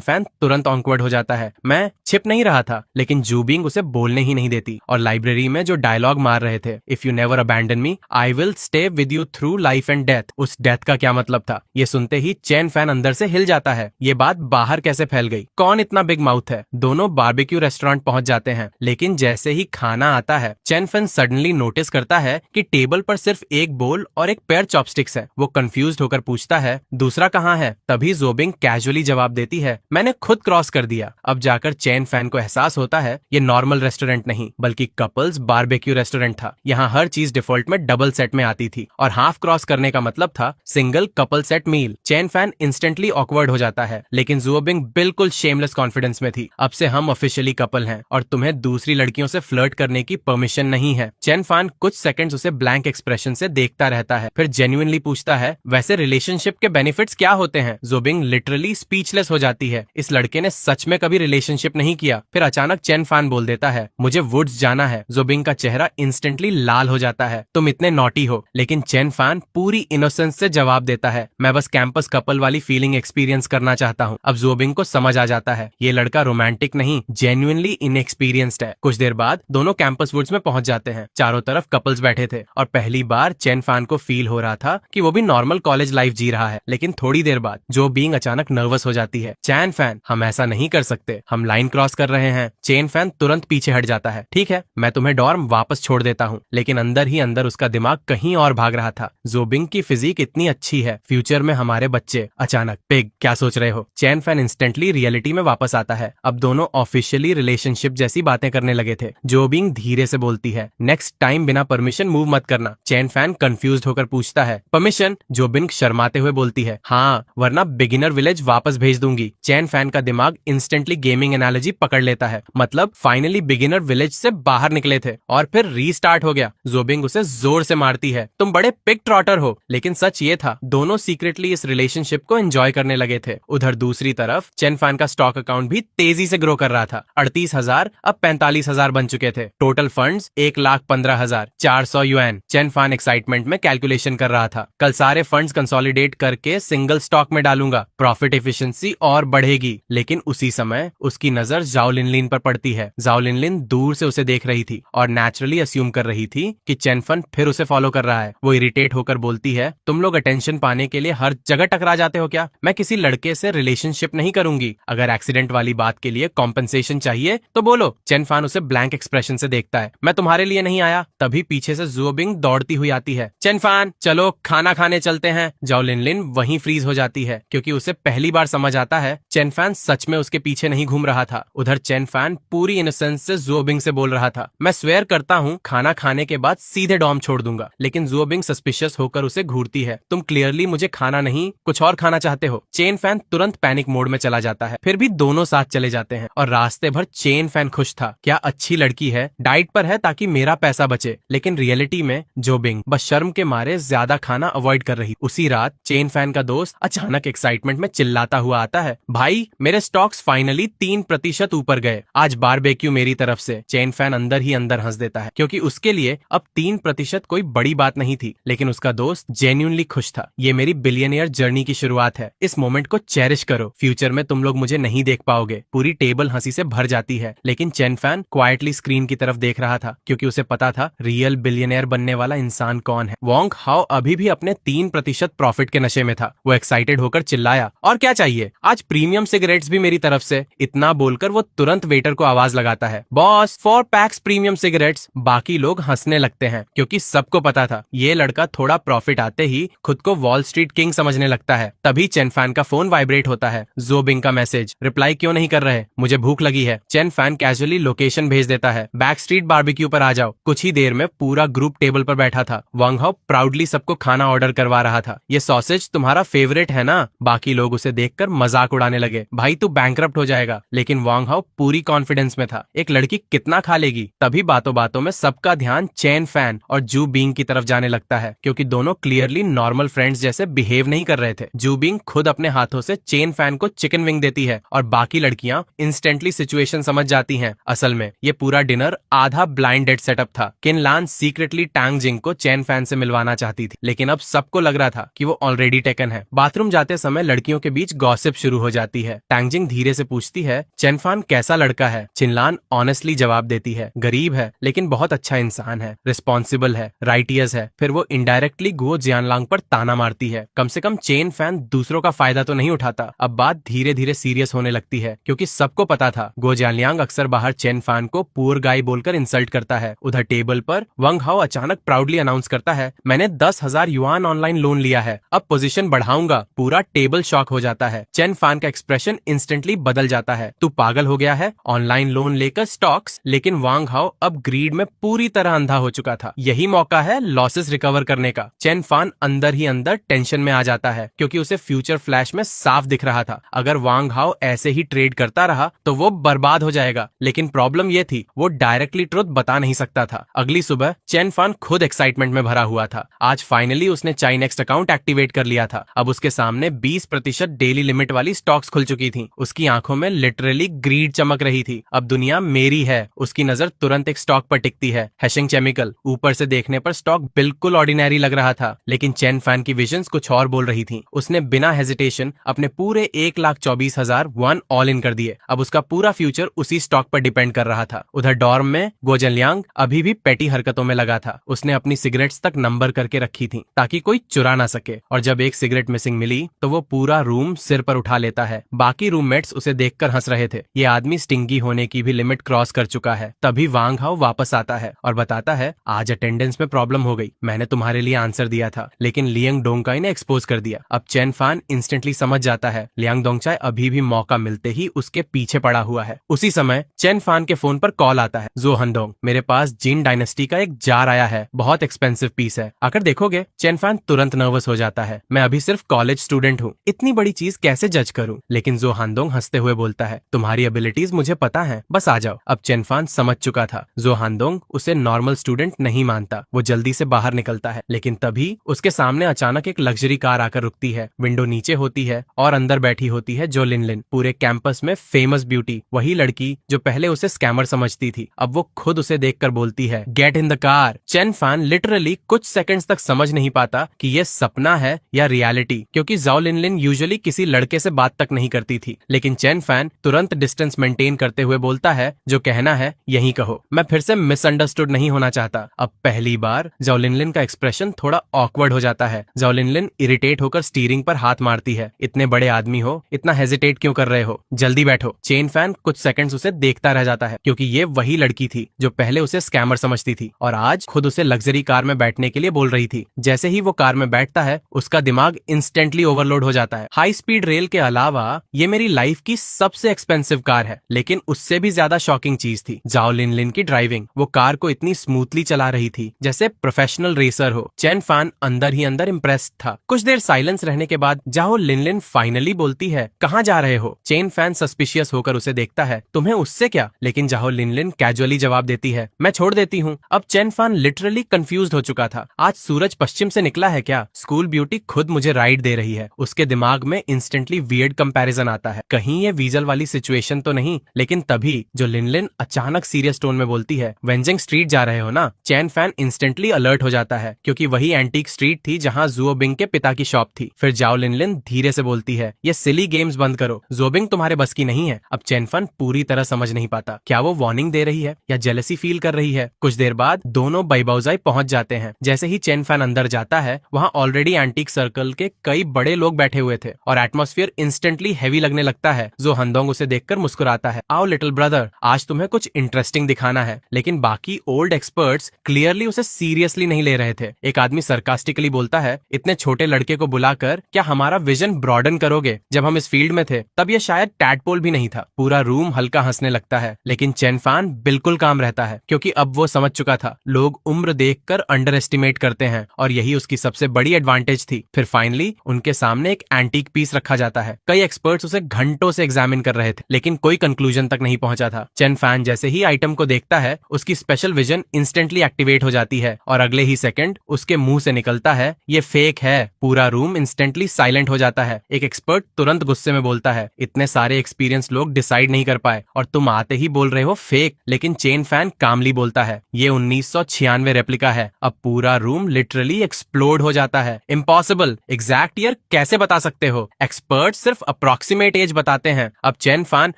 फैन तुरंत ऑकवर्ड हो जाता है। मैं छिप नहीं रहा था, लेकिन जू बिंग उसे बोलने ही नहीं देती और लाइब्रेरी में जो डायलॉग मार रहे थे, if you never abandon me I will stay with you through life and death, उस डेथ का क्या मतलब था? ये सुनते ही चेन फैन अंदर से हिल जाता है। ये बात बाहर कैसे फैल गई? कौन इतना बिग माउथ है? दोनों बारबेक्यू रेस्टोरेंट पहुंच जाते हैं, लेकिन जैसे ही खाना आता है चेन फैन सडनली नोटिस करता है कि टेबल पर सिर्फ एक बोल और एक पेयर चॉपस्टिक्स है। वो कंफ्यूज्ड होकर पूछता है, दूसरा कहाँ है? तभी जोबिंग कैजुअली जवाब देती है, मैंने खुद क्रॉस कर दिया। अब जाकर चेन फैन को एहसास होता है ये नॉर्मल रेस्टोरेंट नहीं बल्कि कपल्स बारबेक्यू रेस्टोरेंट था। यहाँ हर चीज डिफॉल्ट में डबल सेट में आती थी और हाफ क्रॉस करने का मतलब था सिंगल कपल सेट मील। चेन फैन इंस्टेंटली ऑकवर्ड हो जाता है, लेकिन जोबिंग बिल्कुल शेमलेस कॉन्फिडेंस में थी। अब से हम ऑफिशियली कपल हैं और तुम्हें दूसरी लड़कियों से फ्लर्ट करने की परमिशन नहीं है। चेन फैन कुछ सेकंड्स उसे ब्लैंक एक्सप्रेशन से देखता रहता है, फिर जेन्युइनली पूछता है, वैसे रिलेशनशिप के बेनिफिट्स क्या होते हैं? जोबिंग लिटरली स्पीचलेस हो जाती है। इस लड़के ने सच में कभी रिलेशनशिप नहीं किया। फिर अचानक चेन फैन बोल देता है, मुझे वुड्स जाना है। जोबिंग का चेहरा इंस्टेंटली लाल हो जाता है, तुम इतने नॉटी हो। लेकिन चेन फैन पूरी इनोसेंस से जवाब देता है, मैं बस कैंपस कपल वाली फीलिंग एक्सपीरियंस करना चाहता हूँ। अब जोबिंग को समझ आ जाता है ये लड़का रोमांटिक नहीं, जेन्युइनली इनएक्सपीरियंस्ड है। कुछ देर बाद दोनों कैंपस वुड्स में पहुंच जाते हैं। चारों तरफ कपल्स बैठे थे और पहली बार चेन फैन को फील हो रहा था कि वो भी नॉर्मल कॉलेज लाइफ जी रहा है। लेकिन थोड़ी देर बाद जो बीइंग अचानक नर्वस हो जाती है, चेन फैन हम ऐसा नहीं कर सकते, हम लाइन क्रॉस कर रहे हैं। चेन फैन तुरंत पीछे हट जाता है, ठीक है मैं तुम्हें डॉर्म वापस छोड़ देता हूँ। लेकिन अंदर ही अंदर उसका दिमाग कहीं और भाग रहा था, जोबिंग की फिजिक इतनी अच्छी है, फ्यूचर में हमारे बच्चे। अचानक पिग क्या सोच रहे हो? चेन फैन इंस्टेंटली रियलिटी में वापस आता है। अब दोनों ऑफिशियली रिलेशनशिप जैसी बातें करने लगे थे। जोबिंग धीरे से बोलती है, नेक्स्ट टाइम बिना परमिशन मूव मत करना। चेन फैन कंफ्यूज्ड होकर पूछता है, परमिशन? जोबिंग शर्माते हुए बोलती है, हाँ वरना बिगिनर विलेज वापस भेज दूंगी। चेन फैन का दिमाग इंस्टेंटली गेमिंग एनालॉजी पकड़ लेता है, मतलब फाइनली बिगिनर विलेज से बाहर निकले थे और फिर रीस्टार्ट हो गया। जोबिंग उसे जोर से मारती है, तुम बड़े पिग ट्रॉटर हो। लेकिन सच ये था दोनों सीक्रेटली इस रिलेशनशिप को एंजॉय करने लगे थे। उधर दूसरी तरफ चेन फैन का स्टॉक अकाउंट भी तेजी से ग्रो कर रहा था। 38,000 अब 45,000 बन चुके थे। Total funds 1,15,400 yuan. Chen Fan excitement में कैलकुलेशन कर रहा था, कल सारे फंड्स कंसोलिडेट करके सिंगल स्टॉक में डालूंगा, प्रॉफिट एफिशिएंसी और बढ़ेगी। लेकिन उसी समय उसकी नजर जाओ लिनलिन पर पड़ती है। जाओ लिनलिन दूर से उसे देख रही थी और नेचुरली अस्यूम कर रही थी कि चेन फैन फिर उसे फॉलो कर रहा है। वो इरिटेट होकर बोलती है, तुम लोग अटेंशन पाने के लिए हर जगह टकरा जाते हो क्या? मैं किसी लड़के से रिलेशनशिप नहीं करूंगी। अगर एक्सीडेंट वाली बात के लिए कॉम्पेंसेशन चाहिए तो बोलो। चेन फैन उसे ब्लैंक एक्सप्रेशन से देखता है, मैं तुम्हारे लिए नहीं आया। तभी पीछे से जोबिंग दौड़ती हुई आती है, चेन फैन चलो खाना खाने चलते हैं। जाओ लिनलिन वहीं फ्रीज हो जाती है क्योंकि उसे पहली बार समझ आता है चेन फैन सच में उसके पीछे नहीं घूम रहा था। उधर चेन फैन पूरी इनोसेंस से जोबिंग से बोल रहा था, मैं स्वेयर करता हूँ खाना खाने के बाद सीधे डॉर्म छोड़ दूंगा। लेकिन जोबिंग सस्पिशियस होकर उसे घूरती है, तुम क्लियरली मुझे खाना नहीं कुछ और खाना चाहते हो। चेन फैन तुरंत पैनिक मोड में चला जाता है। फिर भी दोनों साथ चले जाते हैं और रास्ते भर चेन फैन खुश था, क्या अच्छी लड़की है, डाइट पर है ताकि मेरा पैसा बचे। लेकिन रियलिटी में जोबिंग बस शर्म के मारे ज्यादा खाना अवॉइड कर रही। उसी रात चेन फैन का दोस्त अचानक एक्साइटमेंट में चिल्लाता हुआ आता है, भाई मेरे स्टॉक्स फाइनली 3% ऊपर गए, आज बारबेक्यू मेरी तरफ से। चेन फैन अंदर ही अंदर हंस देता है क्योंकि उसके लिए अब 3% कोई बड़ी बात नहीं थी। लेकिन उसका दोस्त जेन्युइनली खुश था, ये मेरी बिलियनियर जर्नी की शुरुआत है, इस मोमेंट को चेरिश करो, फ्यूचर में तुम लोग मुझे नहीं देख पाओगे। पूरी टेबल हंसी से भर जाती है। लेकिन चेन फैन क्वाइटली स्क्रीन की तरफ देख रहा था क्योंकि उसे पता था रियल बिलियनियर बनने वाला इंसान कौन है। वोंग हाओ अभी भी अपने 3% प्रॉफिट के नशे में था। वो एक्साइटेड होकर चिल्लाया, और क्या चाहिए, आज प्रीमियम सिगरेट्स भी मेरी तरफ से। इतना बोलकर वो तुरंत वेटर को आवाज लगाता है, बॉस 4 पैक्स प्रीमियम सिगरेट्स। बाकी लोग हंसने लगते हैं क्योंकि सबको पता था ये लड़का थोड़ा प्रॉफिट आते ही खुद को वॉल स्ट्रीट किंग समझने लगता है। तभी चेन फैन का फोन वाइब्रेट होता है, जोबिंग का मैसेज, रिप्लाई क्यों नहीं कर रहे, मुझे भूख लगी है। चेन फैन कैजुअली लोकेशन भेज देता है, बैक स्ट्रीट बारबेक्यू पर आ जाओ। कुछ ही देर में पूरा ग्रुप टेबल पर बैठा था। वांग हाओ प्राउडली सबको खाना ऑर्डर करवा रहा था, ये सॉसेज तुम्हारा फेवरेट है ना? बाकी लोग उसे देखकर मजाक उड़ाने लगे, भाई तू बैंकरप्ट हो जाएगा। लेकिन वांग हाओ पूरी कॉन्फिडेंस में था, एक लड़की कितना खा लेगी। तभी बातों बातों में सबका ध्यान चेन फैन और जू बीइंग की तरफ जाने लगता है क्योंकि दोनों क्लियरली नॉर्मल फ्रेंड्स जैसे बिहेव नहीं कर रहे थे। जू बीइंग खुद अपने हाथों से चेन फैन को चिकन विंग देती है और बाकी लड़कियां इंस्टेंटली सिचुएशन समझ जाती हैं। असल में ये पूरा डिनर आधा ब्लाइंड डेट सेटअप था। किन लान सीक्रेटली टांग जिंग को चेन फैन से मिलवाना चाहती थी, लेकिन अब सबको लग रहा था कि वो ऑलरेडी टेकन है। बाथरूम जाते समय लड़कियों के बीच गॉसिप शुरू हो जाती है। टैंगजिंग धीरे से पूछती है, चेनफान कैसा लड़का है? चिनलान ऑनेस्टली जवाब देती है, गरीब है लेकिन बहुत अच्छा इंसान है, रिस्पॉन्सिबल है, राइटियस है। फिर वो इनडायरेक्टली गुओ जियानलांग पर ताना मारती है, कम से कम चेन फैन दूसरों का फायदा तो नहीं उठाता। अब बात धीरे धीरे सीरियस होने लगती है, क्योंकि सबको पता था गो जियानलियांग अक्सर बाहर चेन फैन को पुअर गाय बोलकर इंसल्ट करता है। उधर टेबल पर वंग हाओ अचानक प्राउडली अनाउंस करता है, मैंने 10,000 युआन ऑनलाइन लोन लिया है, अब पोजीशन बढ़ाऊंगा। पूरा टेबल शॉक हो जाता है। चेन फैन का एक्सप्रेशन इंस्टेंटली बदल जाता है, तू पागल हो गया है? ऑनलाइन लोन लेकर स्टॉक्स? लेकिन वांग हाओ अब ग्रीड में पूरी तरह अंधा हो चुका था। यही मौका है लॉसेस रिकवर करने का। चेन फान अंदर ही अंदर टेंशन में आ जाता है, क्योंकि उसे फ्यूचर फ्लैश में साफ दिख रहा था, अगर वांग हाओ ऐसे ही ट्रेड करता रहा तो वो बर्बाद हो जाएगा। लेकिन प्रॉब्लम ये थी, वो डायरेक्टली ट्रुथ बता नहीं सकता था। अगली सुबह चेन फान खुद एक्साइटमेंट में भरा हुआ था। आज फाइनली उसने चाइनेक्स्ट अकाउंट एक्टिवेट कर लिया था। अब उसके सामने 20% डेली लिमिट वाली स्टॉक्स खुल चुकी थी। उसकी आंखों में लिटरली ग्रीड चमक रही थी। अब दुनिया मेरी है। उसकी नजर तुरंत एक स्टॉक पर टिकती है, हेशिंग केमिकल। ऊपर से देखने पर स्टॉक बिल्कुल ऑर्डिनरी लग रहा था, लेकिन चेन फैन की विजन्स कुछ और बोल रही थी। उसने बिना हेजिटेशन अपने पूरे 1,24,000 वन ऑल इन कर दिए। अब उसका पूरा फ्यूचर उसी स्टॉक पर डिपेंड कर रहा था। उधर डॉर्म में गो जियानलियांग अभी भी पेटी हरकतों में लगा था। उसने अपनी सिगरेट्स तक नंबर करके रखी थी, ताकि कोई चुरा ना सके। और जब एक सिगरेट मिसिंग मिली तो वो पूरा रूम सिर पर उठा लेता है। बाकी रूममेट्स उसे देखकर हंस रहे थे। ये आदमी स्टिंगी होने की भी लिमिट क्रॉस कर चुका है। तभी वांग हाओ वापस आता है और बताता है, आज अटेंडेंस में प्रॉब्लम हो गई। मैंने तुम्हारे लिए आंसर दिया था, लेकिन लियांग डोंगकाई ने एक्सपोज कर दिया। अब चेन फान इंस्टेंटली समझ जाता है, लियांग डोंगचाई अभी भी मौका मिलते ही उसके पीछे पड़ा हुआ है। उसी समय चेन फान के फोन पर कॉल आता है, जो हंडोंग, मेरे पास जिन डायनेस्टी का एक जार आया है, बहुत एक्सपेंसिव पीस है, आकर देखोगे? चेन फान तुरंत नर्वस हो जाता है, मैं अभी सिर्फ कॉलेज स्टूडेंट हूँ, इतनी बड़ी चीज कैसे जज करूँ? लेकिन जो हांडोंग हंसते हुए बोलता है, तुम्हारी एबिलिटीज मुझे पता है, बस आ जाओ। अब चेन फान समझ चुका था, जो हांडोंग उसे नॉर्मल स्टूडेंट नहीं मानता। वो जल्दी से बाहर निकलता है, लेकिन तभी उसके सामने अचानक एक लग्जरी कार आकर रुकती है। विंडो नीचे होती है और अंदर बैठी होती है जो लिनलिन, पूरे कैंपस में फेमस ब्यूटी। वही लड़की जो पहले उसे स्कैमर समझती थी, अब वो खुद उसे देखकर बोलती है, get in the car. Chain फान लिटरली कुछ सेकंड्स तक समझ नहीं पाता कि ये सपना है या रियलिटी, क्योंकि जाओ लिनलिन यूजुअली किसी लड़के से बात तक नहीं करती थी। लेकिन चेन फैन तुरंत डिस्टेंस मेंटेन करते हुए बोलता है, जो कहना है यही कहो, मैं फिर से मिसअंडरस्टूड नहीं होना चाहता। अब पहली बार जाओ लिनलिन का एक्सप्रेशन थोड़ा ऑकवर्ड हो जाता है। जाओ लिनलिन इरिटेट होकर स्टीयरिंग पर हाथ मारती है, इतने बड़े आदमी हो, इतना हेजिटेट क्यों कर रहे हो? जल्दी बैठो। चेन फैन कुछ सेकंड्स उसे देखता रह जाता है, क्योंकि ये वही लड़की थी जो पहले उसे स्कैमर समझती थी और आज खुद उसे लग्जरी कार में बैठने के लिए बोल रही थी। जैसे ही वो कार में बैठता है, उसका दिमाग इंस्टेंटली ओवरलोड हो जाता है। हाई स्पीड रेल के अलावा ये मेरी लाइफ की सबसे एक्सपेंसिव कार है, लेकिन उससे भी ज्यादा शॉकिंग चीज थी जाओ लिनलिन की ड्राइविंग। वो कार को इतनी स्मूथली चला रही थी जैसे प्रोफेशनल रेसर हो। चेन फैन अंदर ही अंदर इम्प्रेस्ड था। कुछ देर साइलेंस रहने के बाद जाओ लिनलिन फाइनली बोलती है, कहाँ जा रहे हो? चेन फैन सस्पिशियस होकर उसे देखता है, तुम्हें उससे क्या? लेकिन जाओ लिनलिन कैजुअली जवाब देती है, मैं छोड़ देती हूँ। अब चेन फैन लिटरली कंफ्यूज्ड हो चुका था। आज सूरज पश्चिम से निकला है क्या? स्कूल ब्यूटी खुद मुझे राइड दे रही है। उसके दिमाग में इंस्टेंटली वियर्ड कंपैरिजन आता है, कहीं ये वीजल वाली सिचुएशन तो नहीं। लेकिन तभी जो लिनलिन अचानक सीरियस टोन में बोलती है, वेंजिंग स्ट्रीट जा रहे हो ना? चेन फैन इंस्टेंटली अलर्ट हो जाता है, क्योंकि वही एंटीक स्ट्रीट थी जहाँ जुओबिंग के पिता की शॉप थी। फिर जाओ लिनलिन धीरे से बोलती है, ये सिली गेम्स बंद करो, जुओबिंग तुम्हारे बस की नहीं है। अब चेन फैन पूरी तरह समझ नहीं पाता, क्या वो वार्निंग दे रही है या जेलसी फील कर रही है। कुछ देर बाद दोनों बाइबाउजाई पहुंच जाते हैं। जैसे ही चेन फैन अंदर जाता है, वहाँ ऑलरेडी एंटीक सर्कल के कई बड़े लोग बैठे हुए थे और एटमॉस्फेयर इंस्टेंटली हैवी लगने लगता है। जो हंदोंग उसे देखकर मुस्कुराता है, आओ लिटिल ब्रदर, आज तुम्हें कुछ इंटरेस्टिंग दिखाना है। लेकिन बाकी ओल्ड एक्सपर्ट्स क्लियरली उसे सीरियसली नहीं ले रहे थे। एक आदमी सरकास्टिकली बोलता है, इतने छोटे लड़के को बुलाकर क्या हमारा विजन ब्रॉडन करोगे? जब हम इस फील्ड में थे तब ये शायद टैडपोल भी नहीं था। पूरा रूम हल्का हंसने लगता है, लेकिन चेन फैन बिल्कुल काम रहता है, क्योंकि अब वो समझ चुका था, लोग उम्र देखकर अंडर एस्टिमेट करते हैं और यही उसकी सबसे बड़ी एडवांटेज थी। फिर फाइनली उनके सामने एक एंटीक पीस रखा जाता है। कई एक्सपर्ट्स उसे घंटों से एग्जामिन कर रहे थे, लेकिन कोई कंक्लूजन तक नहीं पहुंचा था। चेन फैन जैसे ही आइटम को देखता है, उसकी स्पेशल विजन इंस्टेंटली एक्टिवेट हो जाती है और अगले ही सेकंड उसके मुंह से निकलता है, ये फेक है। पूरा रूम इंस्टेंटली साइलेंट हो जाता है। एक एक्सपर्ट तुरंत गुस्से में बोलता है, इतने सारे एक्सपीरियंस लोग डिसाइड नहीं कर पाए और तुम आते ही बोल रहे हो फेक। लेकिन चेन फैन कामली बोलता है, ये 1996 रेप्लिका है। अब पूरा रूम लिटरली एक्सप्लोड हो जाता करता है, इम्पॉसिबल, एग्जैक्ट ईयर कैसे बता सकते हो? एक्सपर्ट सिर्फ अप्रोक्सीमेट एज बताते हैं। अब चेन फान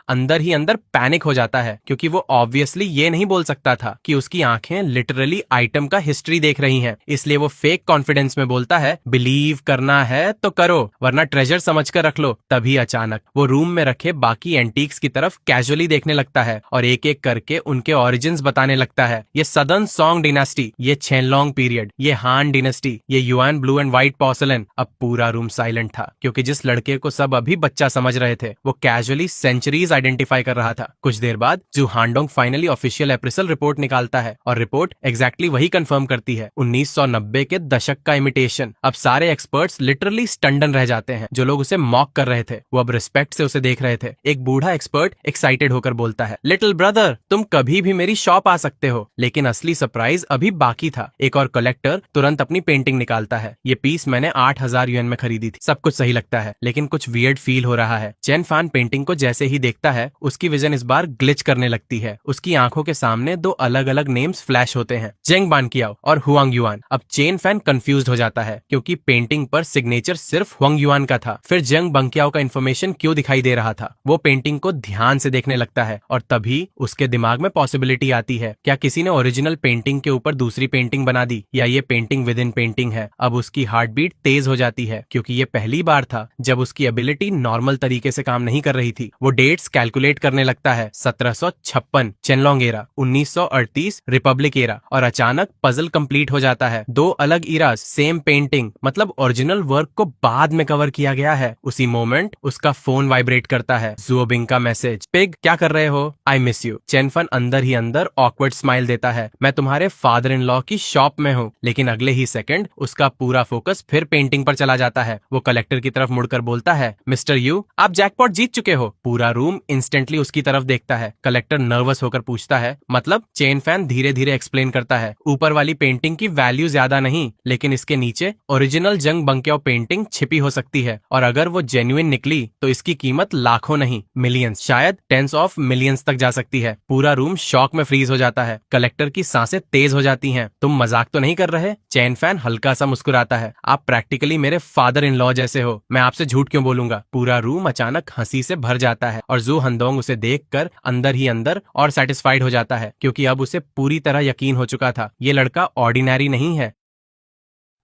अंदर ही अंदर पैनिक हो जाता है क्योंकि वो ऑब्वियसली ये नहीं बोल सकता था कि उसकी आंखें लिटरली आइटम का हिस्ट्री देख रही हैं। इसलिए वो फेक कॉन्फिडेंस में बोलता है, बिलीव करना है तो करो वरना ट्रेजर समझ कर रख लो। तभी अचानक वो रूम में रखे बाकी एंटीक्स की तरफ कैजुअली देखने लगता है और एक एक करके उनके ओरिजिन्स बताने लगता है। ये सदर्न सॉन्ग डिनास्टी, ये छेनलोंग पीरियड, ये हान डिनेस्टी, ये yuan blue and white porcelain. अब पूरा रूम साइलेंट था क्योंकि जिस लड़के को सब अभी बच्चा समझ रहे थे वो कैजुअली सेंचुरीज आइडेंटिफाई कर रहा था। कुछ देर बाद जू हांडोंग फाइनली ऑफिशियल एप्रेसल रिपोर्ट निकालता है और रिपोर्ट एग्जैक्टली वही कंफर्म करती है, 1990 के दशक का इमिटेशन। अब सारे एक्सपर्ट्स लिटरली स्टंडन रह जाते हैं। जो लोग उसे मॉक कर रहे थे वो अब रिस्पेक्ट से उसे देख रहे थे। एक बूढ़ा एक्सपर्ट एक्साइटेड होकर बोलता है, लिटिल ब्रदर तुम कभी भी मेरी शॉप आ सकते हो। लेकिन असली सरप्राइज अभी बाकी था। एक और कलेक्टर तुरंत अपनी पेंटिंग निकालता है। ये पीस मैंने 8,000 युएन में खरीदी थी। सब कुछ सही लगता है लेकिन कुछ वियर्ड फील हो रहा है। चेन फान पेंटिंग को जैसे ही देखता है उसकी विजन इस बार ग्लिच करने लगती है। उसकी आंखों के सामने दो अलग अलग नेम्स फ्लैश होते हैं, जेंग बानकियाओ और हुआंग युआन। अब चेन फैन कंफ्यूज हो जाता है क्योंकि पेंटिंग पर सिग्नेचर सिर्फ हुआंग युआन का था। फिर जेंग बंकियाओ का इन्फॉर्मेशन क्यों दिखाई दे रहा था? वो पेंटिंग को ध्यान से देखने लगता है और तभी उसके दिमाग में पॉसिबिलिटी आती है, क्या किसी ने ओरिजिनल पेंटिंग के ऊपर दूसरी पेंटिंग बना दी या ये पेंटिंग विद इन पेंटिंग है? अब उसकी हार्ट बीट तेज हो जाती है क्योंकि ये पहली बार था जब उसकी एबिलिटी नॉर्मल तरीके से काम नहीं कर रही थी। वो डेट्स कैलकुलेट करने लगता है, 1756 चेनलोंग एरा, 1938 रिपब्लिक एरा, और अचानक पजल कंप्लीट हो जाता है। दो अलग इरास, सेम पेंटिंग, मतलब ओरिजिनल वर्क को बाद में कवर किया गया है। उसी मोमेंट उसका फोन वाइब्रेट करता है, जुओबिंग का मैसेज, पिग क्या कर रहे हो, आई मिस यू। चेनफन अंदर ही अंदर ऑकवर्ड स्माइल देता है, मैं तुम्हारे फादर इन लॉ की शॉप में हूँ। लेकिन अगले ही सेकंड उसका पूरा फोकस फिर पेंटिंग पर चला जाता है। वो कलेक्टर की तरफ मुड़कर बोलता है, मिस्टर यू आप जैकपॉट जीत चुके हो। पूरा रूम इंस्टेंटली उसकी तरफ देखता है। कलेक्टर नर्वस होकर पूछता है, मतलब? चेन फैन धीरे धीरे एक्सप्लेन करता है, ऊपर वाली पेंटिंग की वैल्यू ज्यादा नहीं लेकिन इसके नीचे ओरिजिनल जंग बंकियाओ पेंटिंग छिपी हो सकती है और अगर वो जेन्युइन निकली तो इसकी कीमत लाखों नहीं मिलियंस, शायद टेंस ऑफ मिलियंस तक जा सकती है। पूरा रूम शॉक में फ्रीज हो जाता है। कलेक्टर की सांसें तेज हो जाती हैं। तुम मजाक तो नहीं कर रहे? चेन फैन हल्का सा मुस्कुराता है, आप प्रैक्टिकली मेरे फादर इन लॉ जैसे हो, मैं आपसे झूठ क्यों बोलूंगा। पूरा रूम अचानक हंसी से भर जाता है और जू हंदोंग उसे देखकर अंदर ही अंदर और सेटिस्फाइड हो जाता है क्योंकि अब उसे पूरी तरह यकीन हो चुका था ये लड़का ऑर्डिनरी नहीं है।